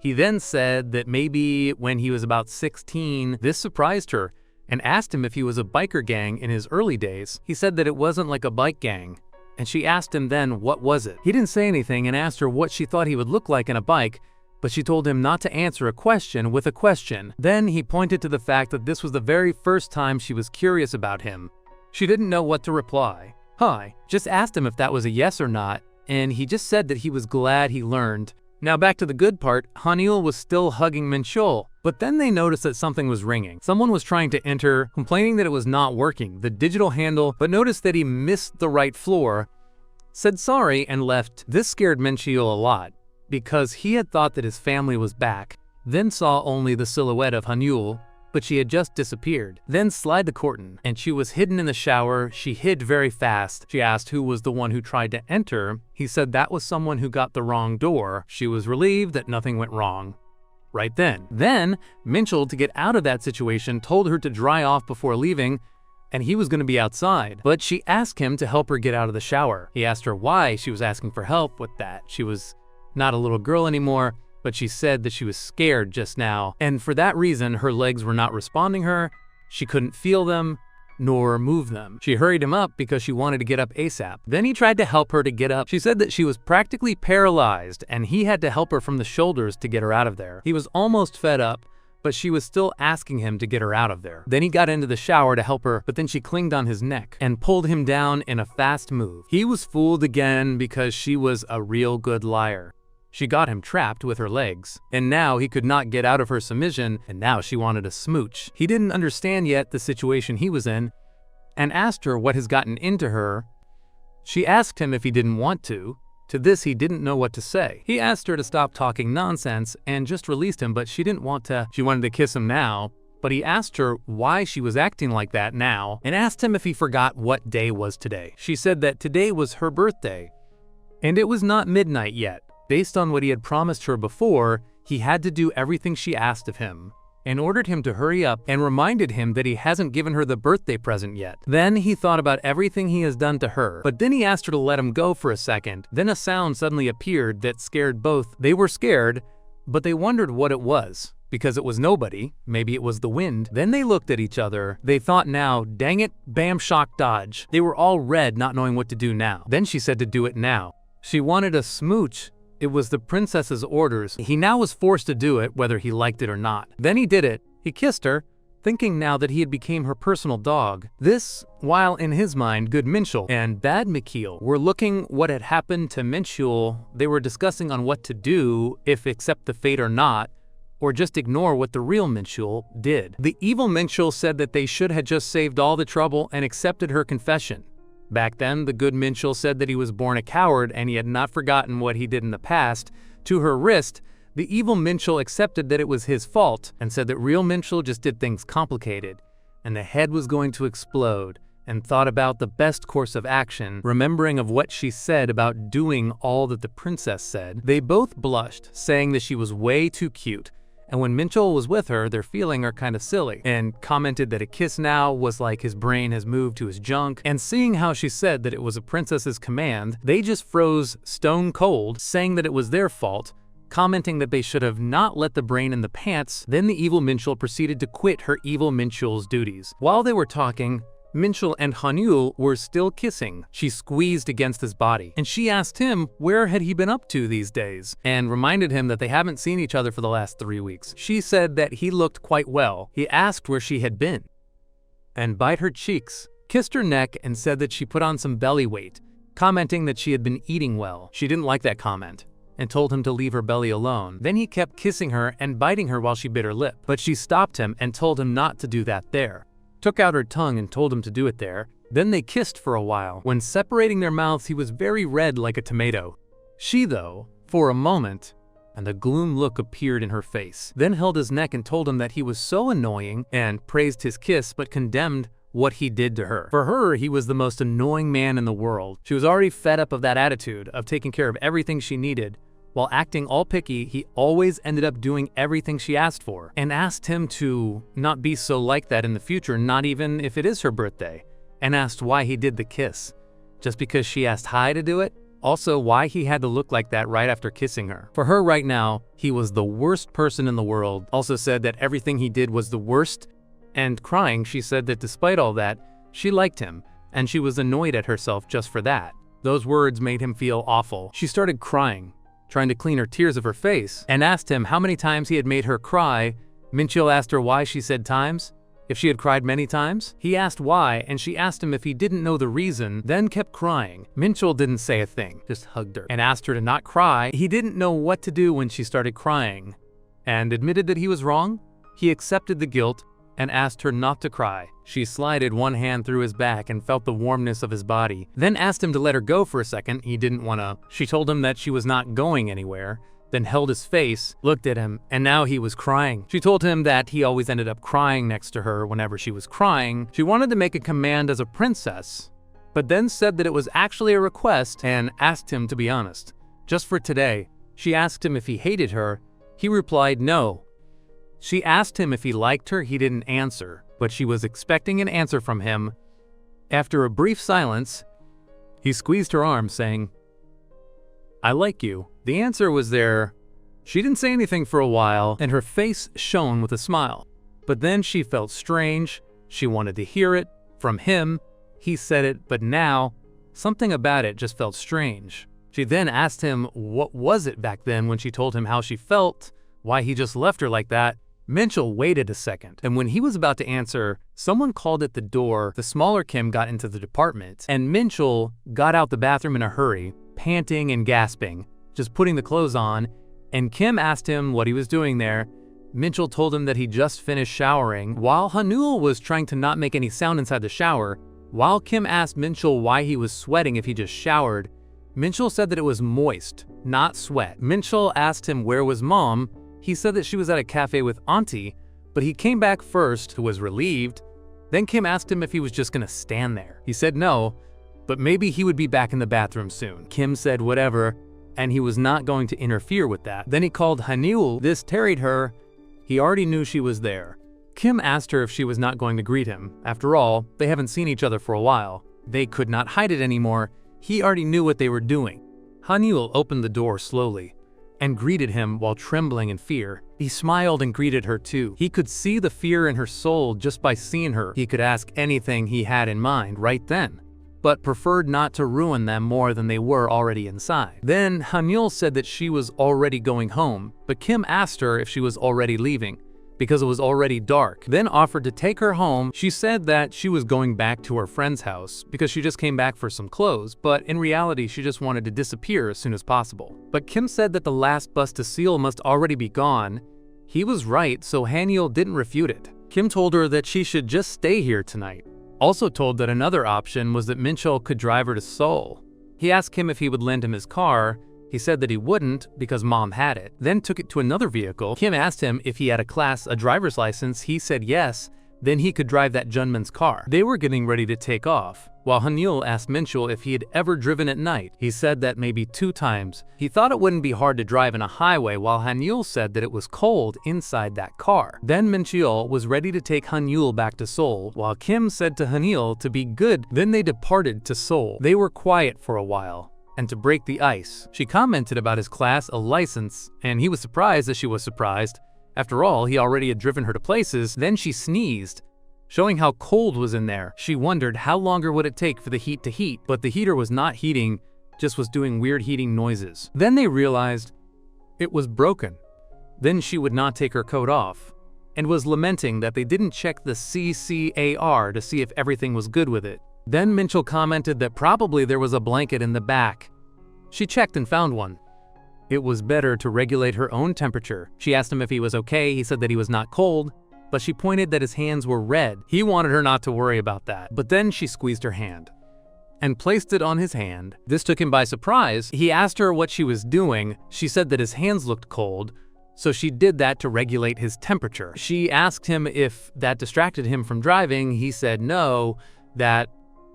He then said that maybe when he was about 16, this surprised her, and asked him if he was a biker gang in his early days. He said that it wasn't like a bike gang, and she asked him then what was it. He didn't say anything and asked her what she thought he would look like in a bike, but she told him not to answer a question with a question. Then he pointed to the fact that this was the very first time she was curious about him. She didn't know what to reply. Hi, just asked him if that was a yes or not, and he just said that he was glad he learned. Now back to the good part, Hanyul was still hugging Minchol, but then they noticed that something was ringing. Someone was trying to enter, complaining that it was not working, the digital handle, but noticed that he missed the right floor, said sorry and left. This scared Minchol a lot, because he had thought that his family was back, then saw only the silhouette of Hanyul, but she had just disappeared. Then slid the curtain, and she was hidden in the shower. She hid very fast. She asked who was the one who tried to enter. He said that was someone who got the wrong door. She was relieved that nothing went wrong right then. Then Minchol, to get out of that situation, told her to dry off before leaving, and he was going to be outside. But she asked him to help her get out of the shower. He asked her why she was asking for help with that. She was not a little girl anymore, but she said that she was scared just now, and for that reason her legs were not responding her. She couldn't feel them nor move them. She hurried him up because she wanted to get up ASAP. Then he tried to help her to get up. She said that she was practically paralyzed and he had to help her from the shoulders to get her out of there. He was almost fed up, but she was still asking him to get her out of there. Then he got into the shower to help her, but then she clinged on his neck and pulled him down in a fast move. He was fooled again because she was a real good liar. She got him trapped with her legs, and now he could not get out of her submission, and now she wanted a smooch. He didn't understand yet the situation he was in, and asked her what has gotten into her. She asked him if he didn't want to. To this, he didn't know what to say. He asked her to stop talking nonsense and just released him, but she didn't want to. She wanted to kiss him now, but he asked her why she was acting like that now and asked him if he forgot what day was today. She said that today was her birthday, and it was not midnight yet. Based on what he had promised her before, he had to do everything she asked of him, and ordered him to hurry up and reminded him that he hasn't given her the birthday present yet. Then he thought about everything he has done to her, but then he asked her to let him go for a second. Then a sound suddenly appeared that scared both. They were scared, but they wondered what it was, because it was nobody. Maybe it was the wind. Then they looked at each other. They thought now, dang it, bam, shock, dodge. They were all red, not knowing what to do now. Then she said to do it now. She wanted a smooch. It was the princess's orders. He now was forced to do it, whether he liked it or not. Then he did it. He kissed her, thinking now that he had become her personal dog. This, while in his mind, good Minchul and bad Mikhail were looking what had happened to Minchul. They were discussing on what to do, if accept the fate or not, or just ignore what the real Minchul did. The evil Minchul said that they should have just saved all the trouble and accepted her confession. Back then, the good Minchul said that he was born a coward and he had not forgotten what he did in the past. To her wrist, the evil Minchul accepted that it was his fault and said that real Minchul just did things complicated, and the head was going to explode, and thought about the best course of action, remembering of what she said about doing all that the princess said. They both blushed, saying that she was way too cute. And when Minchul was with her, they're feeling her kind of silly, and commented that a kiss now was like his brain has moved to his junk. And seeing how she said that it was a princess's command, they just froze stone cold, saying that it was their fault, commenting that they should have not let the brain in the pants. Then the evil Minchul proceeded to quit her evil Minchul's duties. While they were talking, Minchul and Hanul were still kissing. She squeezed against his body, and she asked him where had he been up to these days, and reminded him that they haven't seen each other for the last 3 weeks. She said that he looked quite well. He asked where she had been, and bit her cheeks, kissed her neck, and said that she put on some belly weight, commenting that she had been eating well. She didn't like that comment, and told him to leave her belly alone. Then he kept kissing her and biting her while she bit her lip, but she stopped him and told him not to do that there. Took out her tongue and told him to do it there. Then they kissed for a while. When separating their mouths, he was very red like a tomato. She, though, for a moment, and a gloom look appeared in her face, then held his neck and told him that he was so annoying, and praised his kiss but condemned what he did to her. For her, he was the most annoying man in the world. She was already fed up of that attitude of taking care of everything she needed. While acting all picky, he always ended up doing everything she asked for, and asked him to not be so like that in the future, not even if it is her birthday, and asked why he did the kiss. Just because she asked Hai to do it? Also, why he had to look like that right after kissing her. For her right now, he was the worst person in the world. Also said that everything he did was the worst, and crying, she said that despite all that, she liked him, and she was annoyed at herself just for that. Those words made him feel awful. She started crying, trying to clean her tears of her face, and asked him how many times he had made her cry. Minchul asked her why she said times, if she had cried many times. He asked why, and she asked him if he didn't know the reason, then kept crying. Minchul didn't say a thing, just hugged her, and asked her to not cry. He didn't know what to do when she started crying, and admitted that he was wrong. He accepted the guilt, and asked her not to cry. She slided one hand through his back and felt the warmness of his body, then asked him to let her go for a second. He didn't wanna. She told him that she was not going anywhere, then held his face, looked at him, and now he was crying. She told him that he always ended up crying next to her whenever she was crying. She wanted to make a command as a princess, but then said that it was actually a request and asked him to be honest. Just for today, she asked him if he hated her. He replied no. She asked him if he liked her. He didn't answer, but she was expecting an answer from him. After a brief silence, he squeezed her arm, saying, "I like you." The answer was there. She didn't say anything for a while, and her face shone with a smile. But then she felt strange. She wanted to hear it from him. He said it, but now, something about it just felt strange. She then asked him what was it back then when she told him how she felt, why he just left her like that. Minchul waited a second, and when he was about to answer, someone called at the door. The smaller Kim got into the department, and Minchul got out the bathroom in a hurry, panting and gasping, just putting the clothes on, and Kim asked him what he was doing there. Minchul told him that he just finished showering. While Hanul was trying to not make any sound inside the shower, While Kim asked Minchul why he was sweating if he just showered, Minchul said that it was moist, not sweat. Minchul asked him where was Mom. He said that she was at a cafe with Auntie, but he came back first, who was relieved. Then Kim asked him if he was just gonna stand there. He said no, but maybe he would be back in the bathroom soon. Kim said whatever, and he was not going to interfere with that. Then he called Haniul. This tarried her. He already knew she was there. Kim asked her if she was not going to greet him. After all, they haven't seen each other for a while. They could not hide it anymore. He already knew what they were doing. Haniul opened the door slowly and greeted him while trembling in fear. He smiled and greeted her too. He could see the fear in her soul just by seeing her. He could ask anything he had in mind right then, but preferred not to ruin them more than they were already inside. Then Haniul said that she was already going home, but Kim asked her if she was already leaving, because it was already dark, then offered to take her home. She said that she was going back to her friend's house because she just came back for some clothes, but in reality she just wanted to disappear as soon as possible. But Kim said that the last bus to Seoul must already be gone. He was right, so Haniul didn't refute it. Kim told her that she should just stay here tonight. Also told that another option was that Minchul could drive her to Seoul. He asked Kim if he would lend him his car. He said that he wouldn't because Mom had it, then took it to another vehicle. Kim asked him if he had a driver's license. He said yes, then he could drive that Junman's car. They were getting ready to take off, while Haniul asked Minchul if he had ever driven at night. He said that maybe 2 times. He thought it wouldn't be hard to drive in a highway, while Haniul said that it was cold inside that car. Then Minchul was ready to take Haniul back to Seoul, while Kim said to Haniul to be good. Then they departed to Seoul. They were quiet for a while. And to break the ice, she commented about his class, a license, and he was surprised that she was surprised. After all, he already had driven her to places. Then she sneezed, showing how cold was in there. She wondered how longer would it take for the heat to heat, but the heater was not heating, just was doing weird heating noises. Then they realized it was broken. Then she would not take her coat off, and was lamenting that they didn't check the CCAR to see if everything was good with it. Then Minchul commented that probably there was a blanket in the back. She checked and found one. It was better to regulate her own temperature. She asked him if he was okay. He said that he was not cold, but she pointed that his hands were red. He wanted her not to worry about that. But then she squeezed her hand and placed it on his hand. This took him by surprise. He asked her what she was doing. She said that his hands looked cold, so she did that to regulate his temperature. She asked him if that distracted him from driving. He said no, that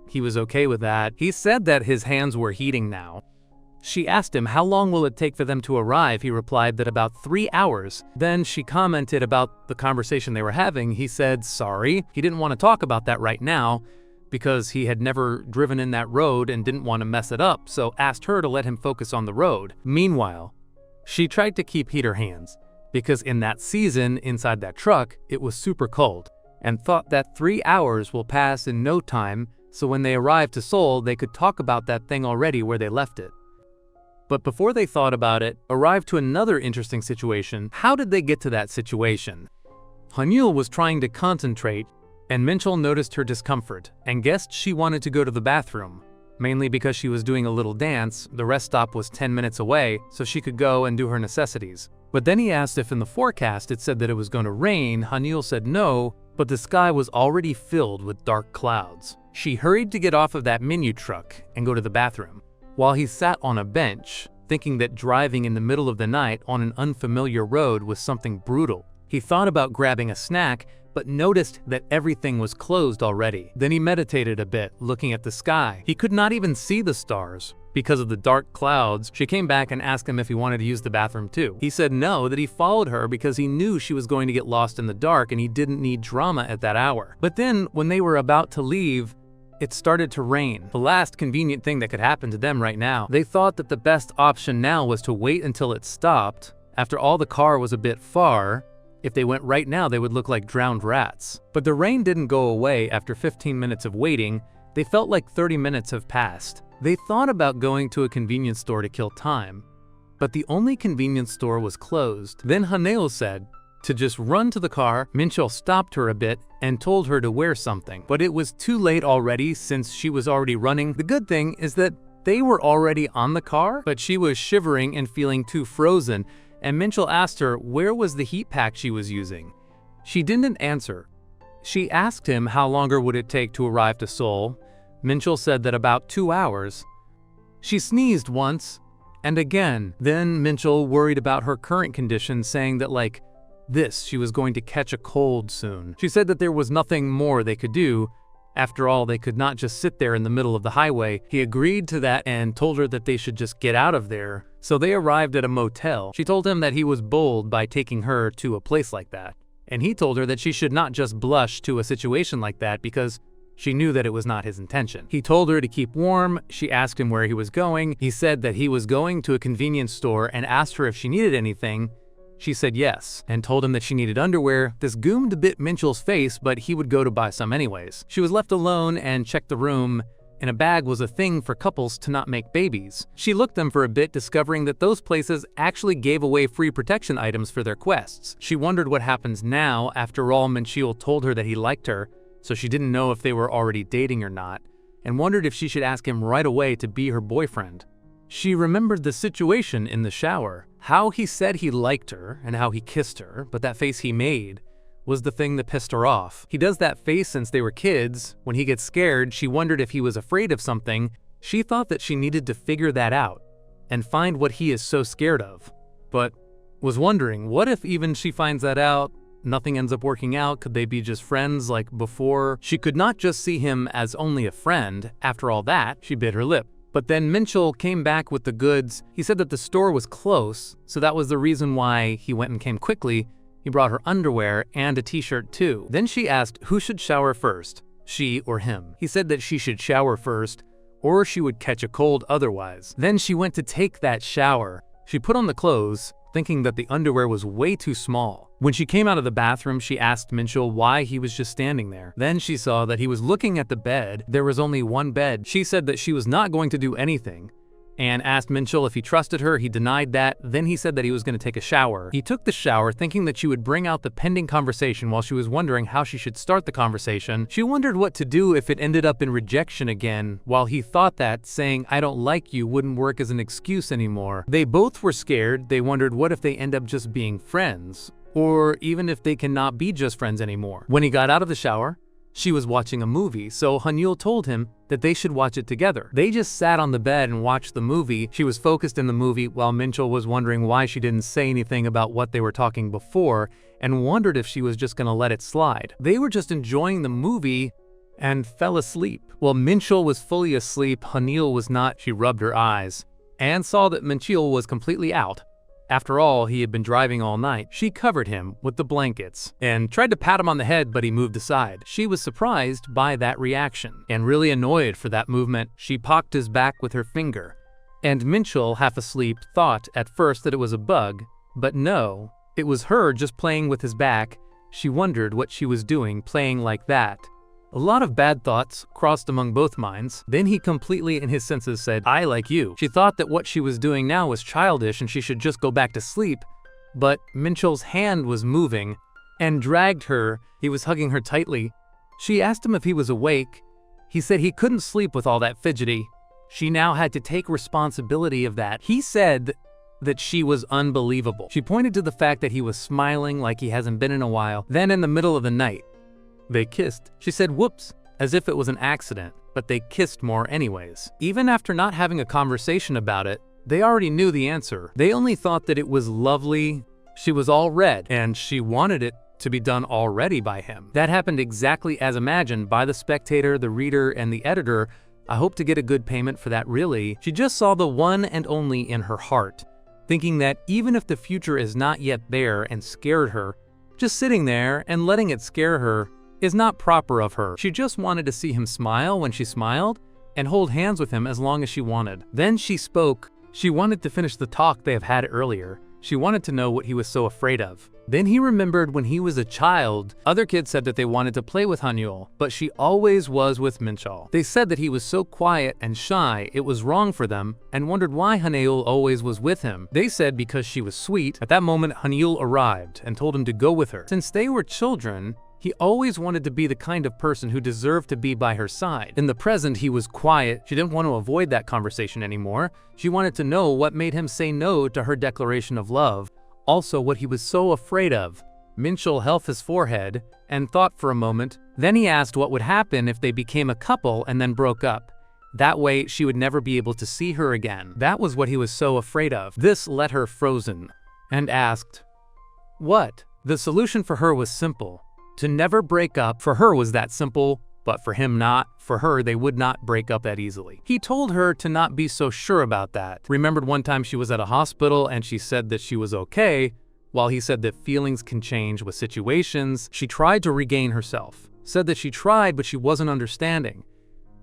he was okay with that. He said that his hands were heating now. She asked him how long will it take for them to arrive. He replied that about 3 hours. Then she commented about the conversation they were having. He said sorry. He didn't want to talk about that right now because he had never driven in that road and didn't want to mess it up, so asked her to let him focus on the road. Meanwhile, she tried to keep heater hands because in that season inside that truck it was super cold, and thought that 3 hours will pass in no time, so when they arrived to Seoul, they could talk about that thing already where they left it. But before they thought about it, arrived to another interesting situation. How did they get to that situation? Haniul was trying to concentrate, and Minchul noticed her discomfort and guessed she wanted to go to the bathroom, mainly because she was doing a little dance. The rest stop was 10 minutes away, so she could go and do her necessities. But then he asked if in the forecast it said that it was going to rain. Haniul said no, but the sky was already filled with dark clouds. She hurried to get off of that menu truck and go to the bathroom, while he sat on a bench, thinking that driving in the middle of the night on an unfamiliar road was something brutal. He thought about grabbing a snack, but noticed that everything was closed already. Then he meditated a bit, looking at the sky. He could not even see the stars because of the dark clouds. She came back and asked him if he wanted to use the bathroom too. He said no, that he followed her because he knew she was going to get lost in the dark and he didn't need drama at that hour. But then, when they were about to leave, it started to rain. The last convenient thing that could happen to them right now. They thought that the best option now was to wait until it stopped. After all, the car was a bit far. If they went right now, they would look like drowned rats. But the rain didn't go away after 15 minutes of waiting. They felt like 30 minutes have passed. They thought about going to a convenience store to kill time, but the only convenience store was closed. Then Haniul said to just run to the car. Minchul stopped her a bit and told her to wear something, but it was too late already since she was already running. The good thing is that they were already on the car, but she was shivering and feeling too frozen, and Minchul asked her where was the heat pack she was using. She didn't answer. She asked him how longer would it take to arrive to Seoul. Minchul said that about 2 hours. She sneezed once and again. Then Minchul worried about her current condition, saying that she was going to catch a cold soon. She said that there was nothing more they could do. After all, they could not just sit there in the middle of the highway. He agreed to that and told her that they should just get out of there. So they arrived at a motel. She told him that he was bold by taking her to a place like that. And he told her that she should not just blush to a situation like that because she knew that it was not his intention. He told her to keep warm. She asked him where he was going. He said that he was going to a convenience store and asked her if she needed anything. She said yes, and told him that she needed underwear. This goomed a bit Minchul's face, but he would go to buy some anyways. She was left alone and checked the room. In a bag was a thing for couples to not make babies. She looked them for a bit, discovering that those places actually gave away free protection items for their quests. She wondered what happens now. After all, Minchul told her that he liked her, so she didn't know if they were already dating or not, and wondered if she should ask him right away to be her boyfriend. She remembered the situation in the shower, how he said he liked her and how he kissed her, but that face he made was the thing that pissed her off. He does that face since they were kids. When he gets scared, she wondered if he was afraid of something. She thought that she needed to figure that out and find what he is so scared of, but was wondering, what if even she finds that out, nothing ends up working out? Could they be just friends like before? She could not just see him as only a friend. After all that, she bit her lip. But then Minchul came back with the goods. He said that the store was close, so that was the reason why he went and came quickly. He brought her underwear and a t-shirt too. Then she asked who should shower first, she or him. He said that she should shower first, or she would catch a cold otherwise. Then she went to take that shower. She put on the clothes, thinking that the underwear was way too small. When she came out of the bathroom, she asked Minchul why he was just standing there. Then she saw that he was looking at the bed. There was only one bed. She said that she was not going to do anything, and asked Minchul if he trusted her. He denied that. Then he said that he was going to take a shower. He took the shower, thinking that she would bring out the pending conversation. While she was wondering how she should start the conversation, she wondered what to do if it ended up in rejection again, while he thought that saying "I don't like you" wouldn't work as an excuse anymore. They both were scared. They wondered what if they end up just being friends, or even if they cannot be just friends anymore. When he got out of the shower, she was watching a movie, so Hanyul told him that they should watch it together. They just sat on the bed and watched the movie. She was focused in the movie while Minchul was wondering why she didn't say anything about what they were talking before and wondered if she was just gonna let it slide. They were just enjoying the movie and fell asleep. While Minchul was fully asleep, Hanyul was not. She rubbed her eyes and saw that Minchul was completely out. After all, he had been driving all night. She covered him with the blankets and tried to pat him on the head, but he moved aside. She was surprised by that reaction and really annoyed for that movement. She pocked his back with her finger. And Minchul, half asleep, thought at first that it was a bug, but no, it was her just playing with his back. She wondered what she was doing, playing like that. A lot of bad thoughts crossed among both minds. Then he completely in his senses said, "I like you." She thought that what she was doing now was childish and she should just go back to sleep. But Minchul's hand was moving and dragged her. He was hugging her tightly. She asked him if he was awake. He said he couldn't sleep with all that fidgety. She now had to take responsibility of that. He said that she was unbelievable. She pointed to the fact that he was smiling like he hasn't been in a while. Then in the middle of the night, they kissed. She said whoops, as if it was an accident, but they kissed more anyways. Even after not having a conversation about it, they already knew the answer. They only thought that it was lovely. She was all red, and she wanted it to be done already by him. That happened exactly as imagined by the spectator, the reader, and the editor. I hope to get a good payment for that, really. She just saw the one and only in her heart, thinking that even if the future is not yet there and scared her, just sitting there and letting it scare her is not proper of her. She just wanted to see him smile when she smiled and hold hands with him as long as she wanted. Then she spoke. She wanted to finish the talk they have had earlier. She wanted to know what he was so afraid of. Then he remembered when he was a child, other kids said that they wanted to play with Hanyul, but she always was with Minchul. They said that he was so quiet and shy, it was wrong for them, and wondered why Hanyul always was with him. They said because she was sweet. At that moment, Hanyul arrived and told him to go with her. Since they were children, he always wanted to be the kind of person who deserved to be by her side. In the present, he was quiet. She didn't want to avoid that conversation anymore. She wanted to know what made him say no to her declaration of love. Also, what he was so afraid of. Minchul held his forehead and thought for a moment, Then he asked what would happen if they became a couple and then broke up. That way, she would never be able to see her again. That was what he was so afraid of. This left her frozen and asked, "What?" The solution for her was simple. To never break up. For her was that simple, but for him not. For her, they would not break up that easily. He told her to not be so sure about that. Remembered one time she was at a hospital and she said that she was okay. While he said that feelings can change with situations, she tried to regain herself. Said that she tried, but she wasn't understanding.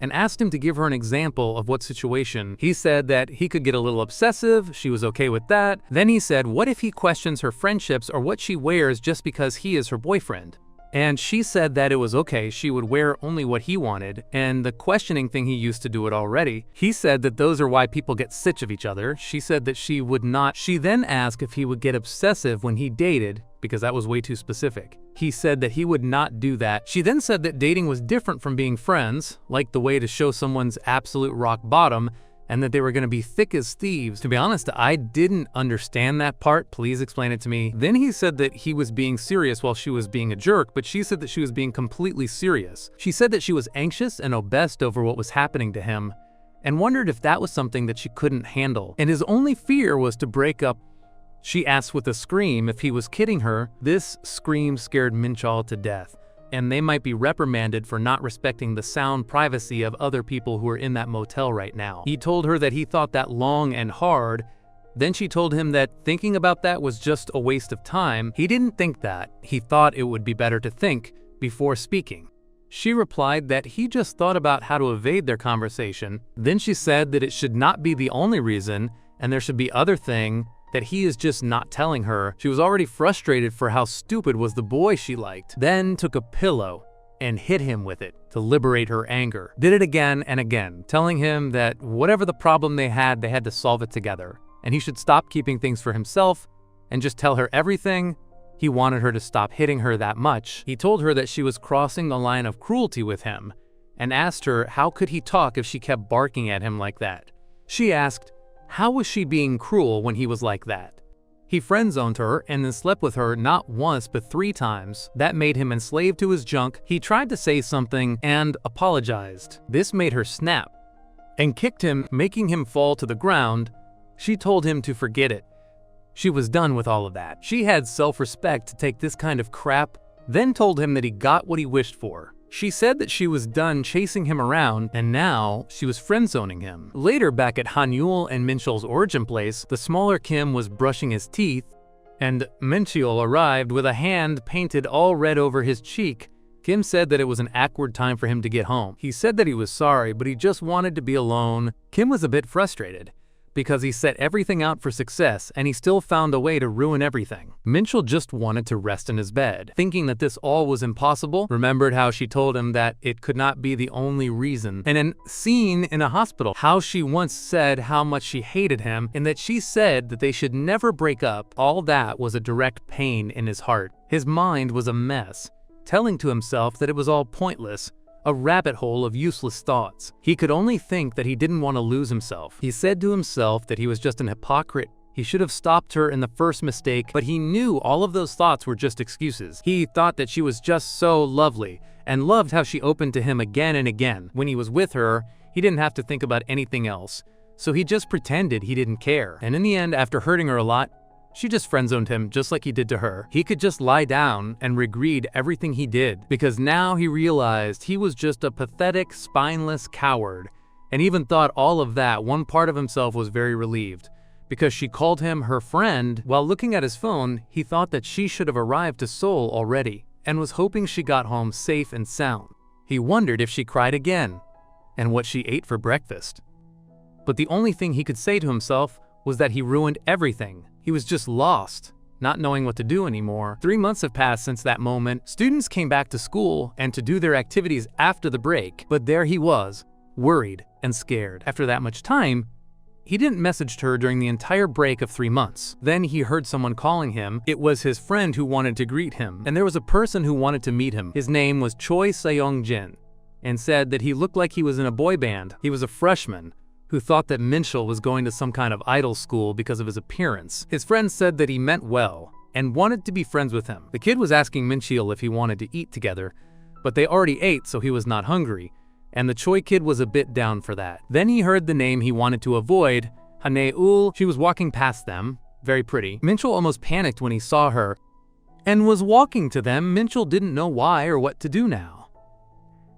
And asked him to give her an example of what situation. He said that he could get a little obsessive, she was okay with that. Then he said, what if he questions her friendships or what she wears just because he is her boyfriend? And she said that it was okay, she would wear only what he wanted, and the questioning thing he used to do it already. He said that those are why people get sick of each other. She said that she would not. She then asked if he would get obsessive when he dated, because that was way too specific. He said that he would not do that. She then said that dating was different from being friends, like the way to show someone's absolute rock bottom, and that they were going to be thick as thieves. To be honest, I didn't understand that part. Please explain it to me. Then he said that he was being serious while she was being a jerk, but she said that she was being completely serious. She said that she was anxious and obsessed over what was happening to him, and wondered if that was something that she couldn't handle. And his only fear was to break up. She asked with a scream if he was kidding her. This scream scared Minchol to death, and they might be reprimanded for not respecting the sound privacy of other people who are in that motel right now. He told her that he thought that long and hard. Then she told him that thinking about that was just a waste of time. He didn't think that. He thought it would be better to think before speaking. She replied that he just thought about how to evade their conversation. Then she said that it should not be the only reason, and there should be other thing that he is just not telling her. She was already frustrated for how stupid was the boy she liked. Then took a pillow and hit him with it to liberate her anger. Did it again and again, telling him that whatever the problem they had to solve it together. And he should stop keeping things for himself and just tell her everything. He wanted her to stop hitting her that much. He told her that she was crossing the line of cruelty with him and asked her how could he talk if she kept barking at him like that. She asked, how was she being cruel when he was like that? He friend-zoned her and then slept with her not once but 3 times. That made him enslaved to his junk. He tried to say something and apologized. This made her snap and kicked him, making him fall to the ground. She told him to forget it. She was done with all of that. She had self-respect to take this kind of crap, then told him that he got what he wished for. She said that she was done chasing him around, and now she was friend-zoning him. Later, back at Hanyul and Minchol's origin place, the smaller Kim was brushing his teeth, and Minchol arrived with a hand painted all red over his cheek. Kim said that it was an awkward time for him to get home. He said that he was sorry, but he just wanted to be alone. Kim was a bit frustrated, because he set everything out for success and he still found a way to ruin everything. Minchol just wanted to rest in his bed, thinking that this all was impossible. Remembered how she told him that it could not be the only reason. And then seen in a hospital, how she once said how much she hated him and that she said that they should never break up. All that was a direct pain in his heart. His mind was a mess, telling to himself that it was all pointless. A rabbit hole of useless thoughts. He could only think that he didn't want to lose himself. He said to himself that he was just an hypocrite. He should have stopped her in the first mistake, but he knew all of those thoughts were just excuses. He thought that she was just so lovely and loved how she opened to him again and again. When he was with her, he didn't have to think about anything else. So he just pretended he didn't care. And in the end, after hurting her a lot, she just friend-zoned him just like he did to her. He could just lie down and regret everything he did, because now he realized he was just a pathetic, spineless coward. And even thought all of that, one part of himself was very relieved. Because she called him her friend. While looking at his phone, he thought that she should have arrived to Seoul already, and was hoping she got home safe and sound. He wondered if she cried again, and what she ate for breakfast. But the only thing he could say to himself was that he ruined everything. He was just lost, not knowing what to do anymore. 3 months have passed since that moment. Students came back to school and to do their activities after the break, but there he was, worried and scared. After that much time, he didn't message her during the entire break of 3 months. Then he heard someone calling him. It was his friend who wanted to greet him, and there was a person who wanted to meet him. His name was Choi Seong-jin, and said that he looked like he was in a boy band. He was a freshman who thought that Minchol was going to some kind of idol school because of his appearance. His friend said that he meant well and wanted to be friends with him. The kid was asking Minchol if he wanted to eat together, but they already ate, so he was not hungry, and the Choi kid was a bit down for that. Then he heard the name he wanted to avoid, Hane-ul. She was walking past them, very pretty. Minchul almost panicked when he saw her, and was walking to them. Minchul didn't know why or what to do now,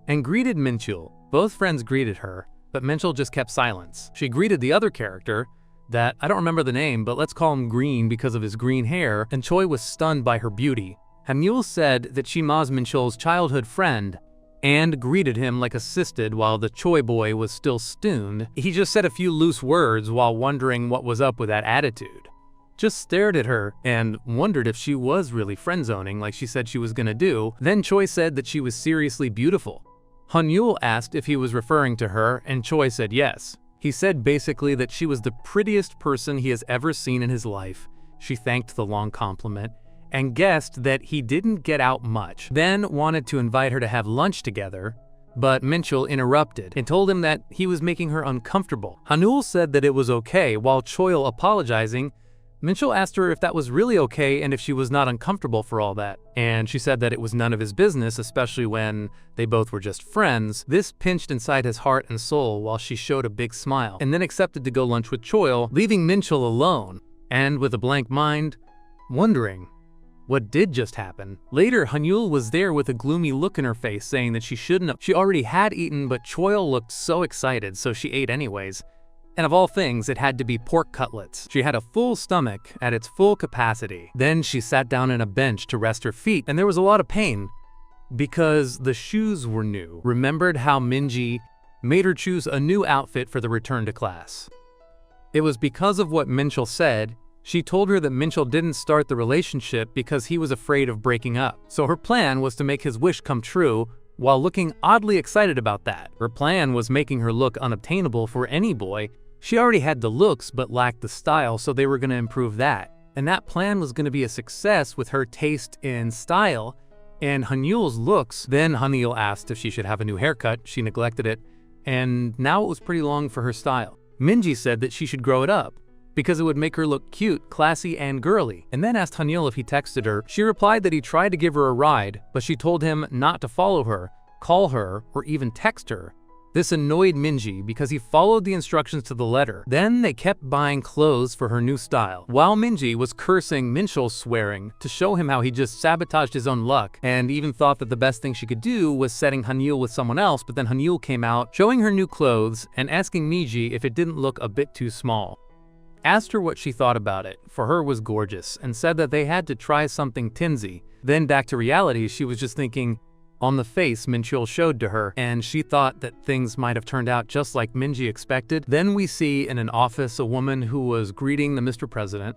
and greeted Minchul. Both friends greeted her, but Minchul just kept silence. She greeted the other character, that I don't remember the name, but let's call him Green because of his green hair, and Choi was stunned by her beauty. Hane-ul said that she was Minchul's childhood friend, and greeted him like assisted while the Choi boy was still stunned. He just said a few loose words while wondering what was up with that attitude. Just stared at her and wondered if she was really friend-zoning like she said she was gonna do. Then Choi said that she was seriously beautiful. Hane-ul asked if he was referring to her, and Choi said yes. He said basically that she was the prettiest person he has ever seen in his life. She thanked the long compliment, and guessed that he didn't get out much, then wanted to invite her to have lunch together, but Minchul interrupted and told him that he was making her uncomfortable. Hane-ul said that it was okay, while Choi apologizing. Minchul asked her if that was really okay and if she was not uncomfortable for all that, and she said that it was none of his business, especially when they both were just friends. This pinched inside his heart and soul while she showed a big smile, and then accepted to go lunch with Choi, leaving Minchul alone, and with a blank mind, wondering what did just happen. Later, Hane-ul was there with a gloomy look in her face, saying that she shouldn't have. She already had eaten, but Choi looked so excited, so she ate anyways. And of all things, it had to be pork cutlets. She had a full stomach at its full capacity. Then she sat down on a bench to rest her feet, and there was a lot of pain because the shoes were new. Remembered how Minji made her choose a new outfit for the return to class. It was because of what Minchul said. She told her that Minchul didn't start the relationship because he was afraid of breaking up. So her plan was to make his wish come true while looking oddly excited about that. Her plan was making her look unobtainable for any boy. She already had the looks but lacked the style, so they were going to improve that. And that plan was going to be a success with her taste in style and Hane-ul's looks. Then Hane-ul asked if she should have a new haircut. She neglected it, and now it was pretty long for her style. Minji said that she should grow it up because it would make her look cute, classy, and girly, and then asked Hane-ul if he texted her. She replied that he tried to give her a ride, but she told him not to follow her, call her, or even text her. This annoyed Minji because he followed the instructions to the letter. Then they kept buying clothes for her new style, while Minji was cursing Minchul, swearing to show him how he just sabotaged his own luck, and even thought that the best thing she could do was setting Hane-ul with someone else. But then Hane-ul came out, showing her new clothes and asking Minji if it didn't look a bit too small. Asked her what she thought about it, for her was gorgeous, and said that they had to try something tinsy. Then back to reality, she was just thinking on the face Minchul showed to her, and she thought that things might have turned out just like Minji expected. Then we see in an office a woman who was greeting the Mr. President,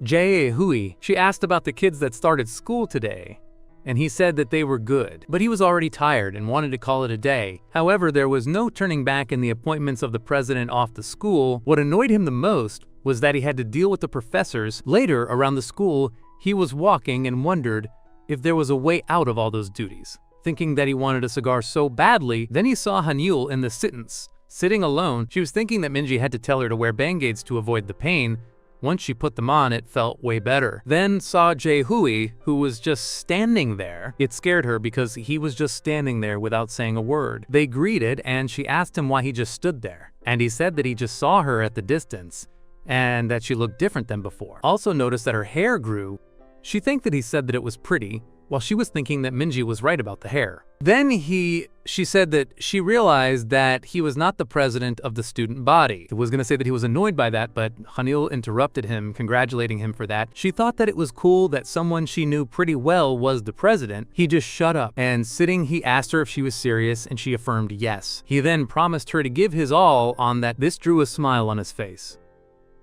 Jae-hui. She asked about the kids that started school today, and he said that they were good, but he was already tired and wanted to call it a day. However, there was no turning back in the appointments of the president off the school. What annoyed him the most was that he had to deal with the professors. Later, around the school, he was walking and wondered if there was a way out of all those duties, thinking that he wanted a cigar so badly. Then he saw Hane-ul in the sittance, sitting alone. She was thinking that Minji had to tell her to wear Band-Aids to avoid the pain. Once she put them on, it felt way better. Then saw Jae-hui, who was just standing there. It scared her because he was just standing there without saying a word. They greeted, and she asked him why he just stood there, and he said that he just saw her at the distance and that she looked different than before. Also noticed that her hair grew. She think that he said that it was pretty, while she was thinking that Minji was right about the hair. Then she said that she realized that he was not the president of the student body. He was gonna say that he was annoyed by that, but Hane-ul interrupted him, congratulating him for that. She thought that it was cool that someone she knew pretty well was the president. He just shut up, and sitting, he asked her if she was serious, and she affirmed yes. He then promised her to give his all on that. This drew a smile on his face,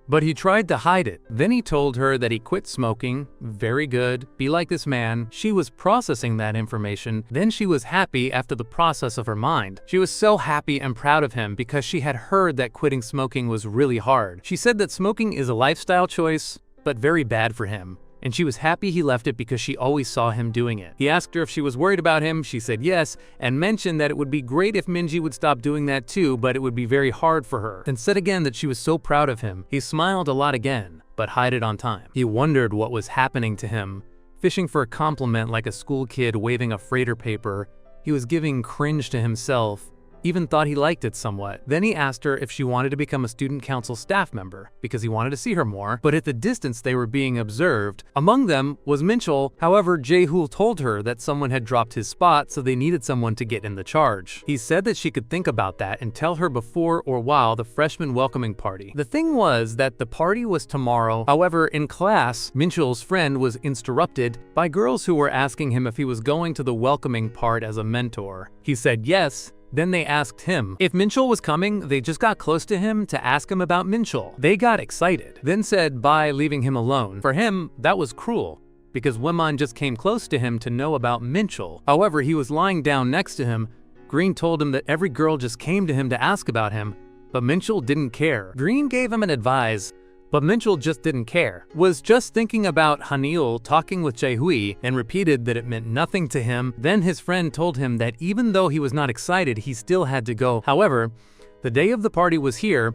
but he tried to hide it. Then he told her that he quit smoking. Very good. Be like this man. She was processing that information. Then she was happy after the process of her mind. She was so happy and proud of him because she had heard that quitting smoking was really hard. She said that smoking is a lifestyle choice, but very bad for him. And she was happy he left it because she always saw him doing it. He asked her if she was worried about him. She said yes, and mentioned that it would be great if Minji would stop doing that too, but it would be very hard for her. Then said again that she was so proud of him. He smiled a lot again, but hid it on time. He wondered what was happening to him, fishing for a compliment like a school kid waving a freighter paper. He was giving cringe to himself, even thought he liked it somewhat. Then he asked her if she wanted to become a student council staff member because he wanted to see her more, but at the distance they were being observed. Among them was Minchul. However, Jae-hool told her that someone had dropped his spot, so they needed someone to get in the charge. He said that she could think about that and tell her before or while the freshman welcoming party. The thing was that the party was tomorrow. However, in class, Minchul's friend was interrupted by girls who were asking him if he was going to the welcoming part as a mentor. He said yes. Then they asked him if Minchul was coming. They just got close to him to ask him about Minchul. They got excited, then said bye, leaving him alone. For him, that was cruel, because Wemon just came close to him to know about Minchul. However, he was lying down next to him. Green told him that every girl just came to him to ask about him, but Minchul didn't care. Green gave him an advice, but Minchul just didn't care. Was just thinking about Haniul talking with Jae-hui and repeated that it meant nothing to him. Then his friend told him that even though he was not excited, he still had to go. However, the day of the party was here,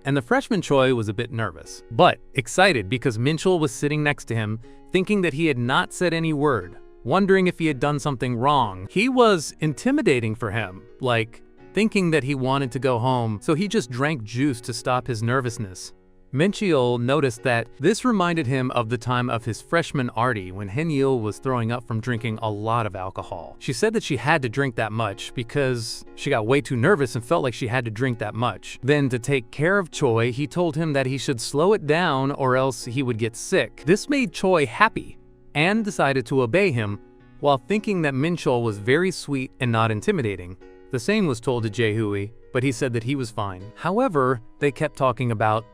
and the freshman Choi was a bit nervous, but excited because Minchul was sitting next to him, thinking that he had not said any word, wondering if he had done something wrong. He was intimidating for him, like thinking that he wanted to go home, so he just drank juice to stop his nervousness. Minchul noticed that this reminded him of the time of his freshman Artie when Henyul was throwing up from drinking a lot of alcohol. She said that she had to drink that much because she got way too nervous and felt like she had to drink that much. Then to take care of Choi, he told him that he should slow it down or else he would get sick. This made Choi happy and decided to obey him while thinking that Minchul was very sweet and not intimidating. The same was told to Jae-hui, but he said that he was fine. However, they kept talking about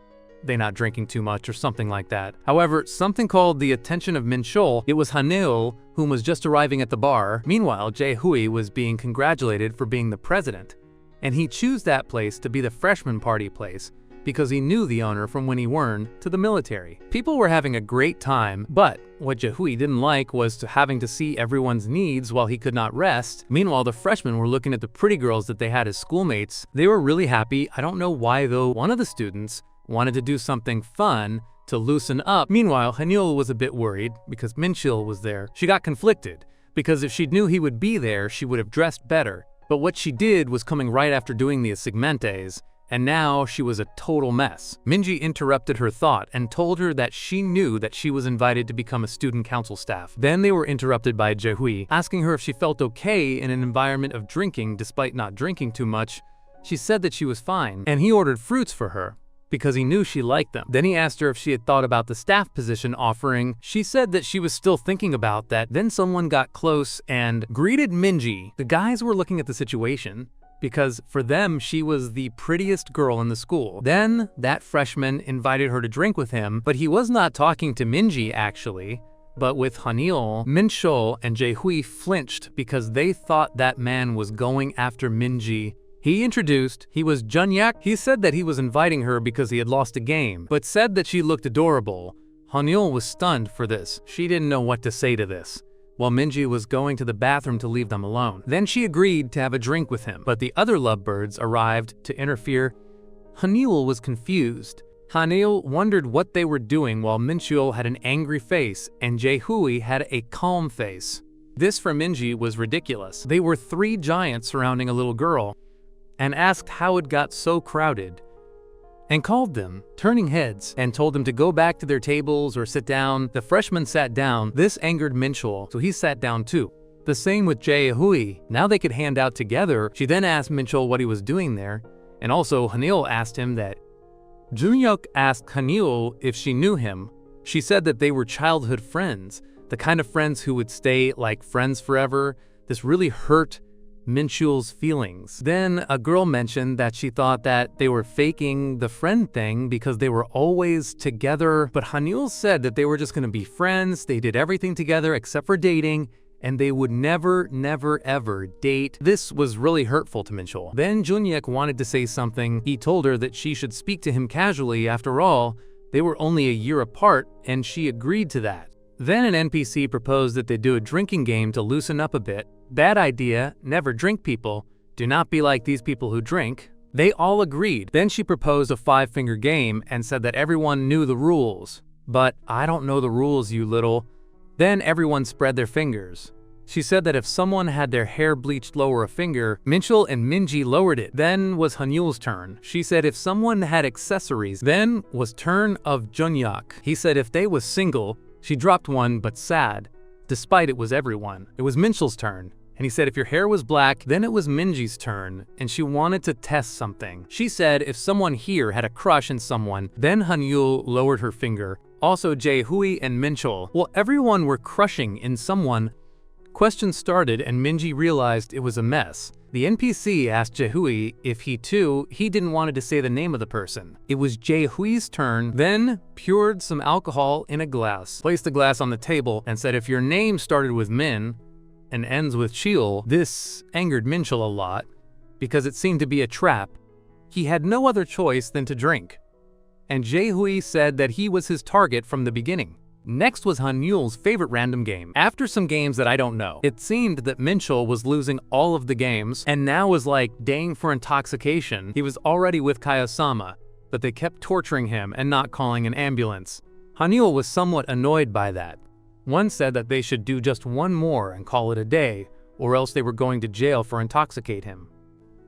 they not drinking too much or something like that. However, something called the attention of Minchul. It was Haneul, whom was just arriving at the bar. Meanwhile, Jae-hui was being congratulated for being the president, and he chose that place to be the freshman party place because he knew the owner from when he were to the military. People were having a great time, but what Jae-hui didn't like was having to see everyone's needs while he could not rest. Meanwhile, the freshmen were looking at the pretty girls that they had as schoolmates. They were really happy. I don't know why though. One of the students wanted to do something fun to loosen up. Meanwhile, Hanyul was a bit worried because Minchul was there. She got conflicted because if she knew he would be there, she would have dressed better. But what she did was coming right after doing the assignments, and now she was a total mess. Minji interrupted her thought and told her that she knew that she was invited to become a student council staff. Then they were interrupted by Jae-hui, asking her if she felt okay in an environment of drinking despite not drinking too much. She said that she was fine, and he ordered fruits for her because he knew she liked them. Then he asked her if she had thought about the staff position offering. She said that she was still thinking about that. Then someone got close and greeted Minji. The guys were looking at the situation because for them, she was the prettiest girl in the school. Then that freshman invited her to drink with him, but he was not talking to Minji actually, but with Haniul. Minchul and Jae-hui flinched because they thought that man was going after Minji. He introduced, he was Junyak. He said that he was inviting her because he had lost a game, but said that she looked adorable. Hanyul was stunned for this. She didn't know what to say to this, while Minji was going to the bathroom to leave them alone. Then she agreed to have a drink with him, but the other lovebirds arrived to interfere. Hanyul was confused. Hanyul wondered what they were doing while Minchul had an angry face and Jae-hui had a calm face. This for Minji was ridiculous. They were three giants surrounding a little girl, and asked how it got so crowded, and called them, turning heads, and told them to go back to their tables or sit down. The freshman sat down. This angered Minchul, so he sat down too. The same with Jae-hui. Now they could hand out together. She then asked Minchul what he was doing there, and also Hanyul asked him that. Junhyuk asked Hanyul if she knew him. She said that they were childhood friends, the kind of friends who would stay like friends forever. This really hurt Minchul's feelings. Then a girl mentioned that she thought that they were faking the friend thing because they were always together, but Hanyul said that they were just gonna be friends. They did everything together except for dating, and they would never, ever date. This was really hurtful to Minchul. Then Junhyuk wanted to say something. He told her that she should speak to him casually. After all, they were only a year apart, and she agreed to that. Then an NPC proposed that they do a drinking game to loosen up a bit. Bad idea, never drink people. Do not be like these people who drink. They all agreed. Then she proposed a 5-finger game and said that everyone knew the rules. But I don't know the rules, you little. Then everyone spread their fingers. She said that if someone had their hair bleached lower a finger, Minchul and Minji lowered it. Then was Hanyul's turn. She said if someone had accessories, then was turn of Junhyuk. He said if they was single, she dropped one but sad, despite it was everyone. It was Minchul's turn. And he said if your hair was black, then it was Minji's turn, and she wanted to test something. She said if someone here had a crush in someone, then Hanyul lowered her finger. Also Jae-hui and Minchul. Well, everyone were crushing in someone. Questions started and Minji realized it was a mess. The NPC asked Jae-hui if he didn't want to say the name of the person. It was Jae-hui's turn, then poured some alcohol in a glass, placed the glass on the table, and said if your name started with Min and ends with Chil. This angered Minchul a lot because it seemed to be a trap. He had no other choice than to drink. And Jae-hui said that he was his target from the beginning. Next was Hanyul's favorite random game. After some games that I don't know, it seemed that Minchul was losing all of the games and now was like dang for intoxication. He was already with Kaya-sama, but they kept torturing him and not calling an ambulance. Hanyul was somewhat annoyed by that. One said that they should do just one more and call it a day, or else they were going to jail for intoxicate him.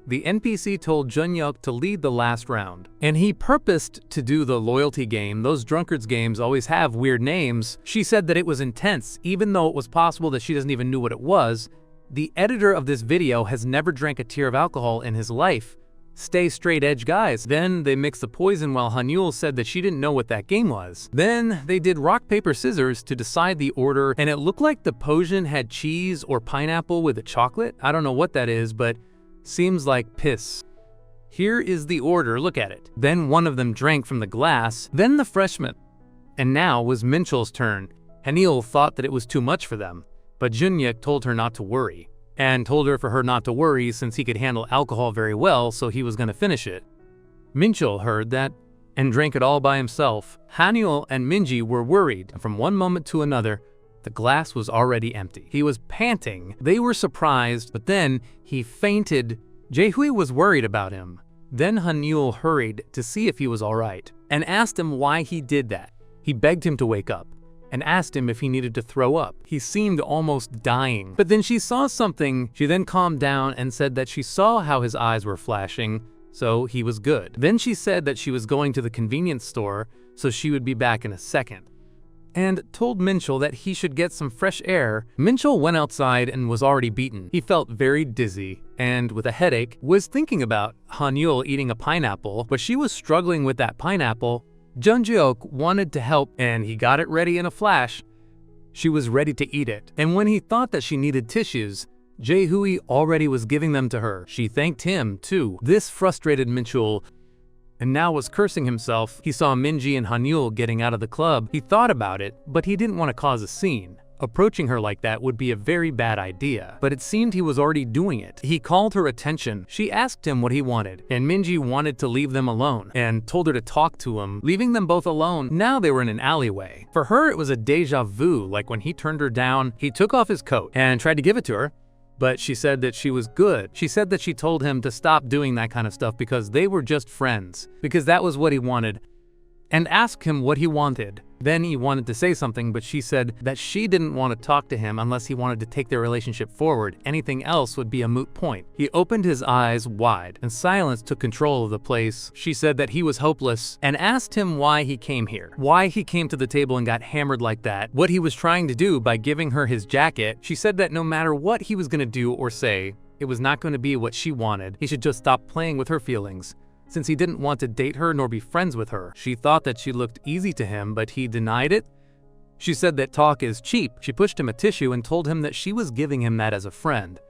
The NPC told Junhyuk to lead the last round, and he purposed to do the loyalty game. Those drunkards games always have weird names. She said that it was intense, even though it was possible that she doesn't even know what it was. The editor of this video has never drank a tear of alcohol in his life. Stay straight edge, guys. Then they mixed the poison while Hanyul said that she didn't know what that game was. Then they did rock, paper, scissors to decide the order, and it looked like the potion had cheese or pineapple with a chocolate. I don't know what that is, but seems like piss. Here is the order, look at it. Then one of them drank from the glass, then the freshman. And now was Minchul's turn. Hanyul thought that it was too much for them, but Junhyuk told her not to worry, and told her for her not to worry since he could handle alcohol very well, so he was going to finish it. Minchul heard that and drank it all by himself. Hanyul and Minji were worried, and from one moment to another, the glass was already empty. He was panting. They were surprised, but then he fainted. Jae-hui was worried about him. Then Hanyul hurried to see if he was all right and asked him why he did that. He begged him to wake up and asked him if he needed to throw up. He seemed almost dying. But then she saw something. She then calmed down and said that she saw how his eyes were flashing, so he was good. Then she said that she was going to the convenience store, so she would be back in a second, and told Minchul that he should get some fresh air. Minchul went outside and was already beaten. He felt very dizzy and with a headache, was thinking about Hanyul eating a pineapple, but she was struggling with that pineapple. Junhyuk wanted to help and he got it ready in a flash. She was ready to eat it, and when he thought that she needed tissues, Jae-hui already was giving them to her. She thanked him too. This frustrated Minchul, and now was cursing himself. He saw Minji and Hanyul getting out of the club. He thought about it, but he didn't want to cause a scene. Approaching her like that would be a very bad idea, but it seemed he was already doing it. He called her attention. She asked him what he wanted, and Minji wanted to leave them alone and told her to talk to him, leaving them both alone. Now they were in an alleyway. For her, it was a deja vu, like when he turned her down, he took off his coat and tried to give it to her. But she said that she was good. She said that she told him to stop doing that kind of stuff because they were just friends, because that was what he wanted, and asked him what he wanted. Then he wanted to say something, but she said that she didn't want to talk to him unless he wanted to take their relationship forward. Anything else would be a moot point. He opened his eyes wide, and silence took control of the place. She said that he was hopeless and asked him why he came here, why he came to the table and got hammered like that, what he was trying to do by giving her his jacket. She said that no matter what he was going to do or say, it was not going to be what she wanted. He should just stop playing with her feelings, since he didn't want to date her nor be friends with her. She thought that she looked easy to him, but he denied it. She said that talk is cheap. She pushed him a tissue and told him that she was giving him that as a friend.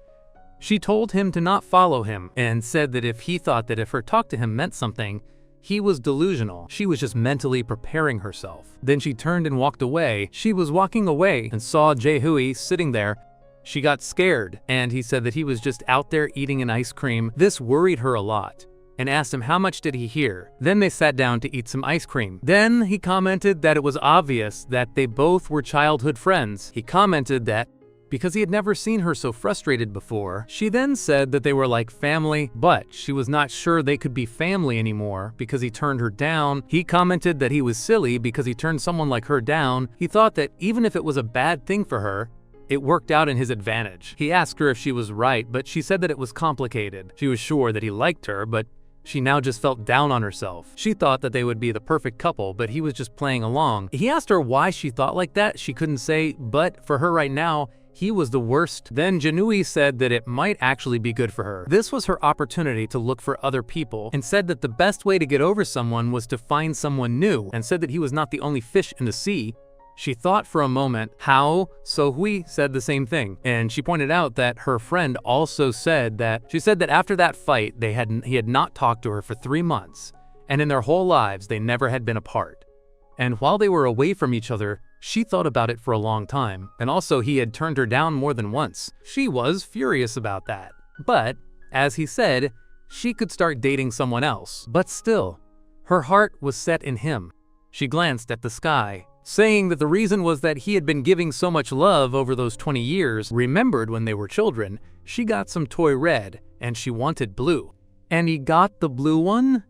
She told him to not follow him and said that if he thought that if her talk to him meant something, he was delusional. She was just mentally preparing herself. Then she turned and walked away. She was walking away and saw Jae-hui sitting there. She got scared, and he said that he was just out there eating an ice cream. This worried her a lot, and asked him how much did he hear. Then they sat down to eat some ice cream. Then he commented that it was obvious that they both were childhood friends. He commented that because he had never seen her so frustrated before. She then said that they were like family, but she was not sure they could be family anymore because he turned her down. He commented that he was silly because he turned someone like her down. He thought that even if it was a bad thing for her, it worked out in his advantage. He asked her if she was right, but she said that it was complicated. She was sure that he liked her, but she now just felt down on herself. She thought that they would be the perfect couple, but he was just playing along. He asked her why she thought like that. She couldn't say, but for her right now, he was the worst. Then Janui said that it might actually be good for her. This was her opportunity to look for other people, and said that the best way to get over someone was to find someone new, and said that he was not the only fish in the sea. She thought for a moment. How? So Hui said the same thing, and she pointed out that her friend also said that after that fight he had not talked to her for 3 months, and in their whole lives they never had been apart. And while they were away from each other, she thought about it for a long time, and also he had turned her down more than once. She was furious about that. But, as he said, she could start dating someone else. But still, her heart was set in him. She glanced at the sky, saying that the reason was that he had been giving so much love over those 20 years. Remembered when they were children, she got some toy red, and she wanted blue. And he got the blue one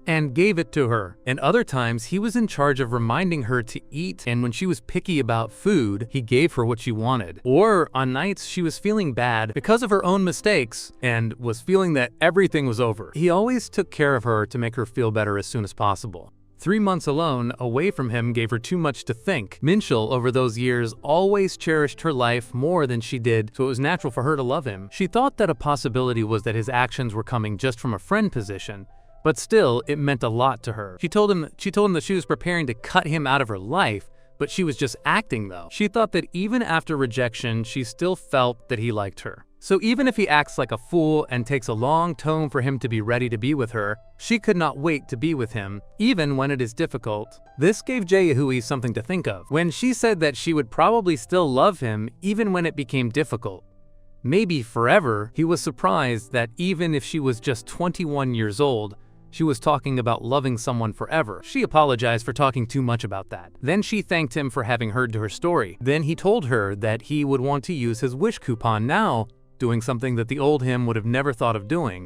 and gave it to her. And other times, he was in charge of reminding her to eat, and when she was picky about food, he gave her what she wanted. Or on nights she was feeling bad because of her own mistakes and was feeling that everything was over, he always took care of her to make her feel better as soon as possible. 3 months alone, away from him, gave her too much to think. Minchul, over those years, always cherished her life more than she did, so it was natural for her to love him. She thought that a possibility was that his actions were coming just from a friend position, but still, it meant a lot to her. She told him that she was preparing to cut him out of her life, but she was just acting though. She thought that even after rejection, she still felt that he liked her. So even if he acts like a fool and takes a long tone for him to be ready to be with her, she could not wait to be with him, even when it is difficult. This gave Jaehui something to think of. When she said that she would probably still love him even when it became difficult, maybe forever, he was surprised that even if she was just 21 years old, she was talking about loving someone forever. She apologized for talking too much about that. Then she thanked him for having heard to her story. Then he told her that he would want to use his wish coupon now, doing something that the old him would have never thought of doing.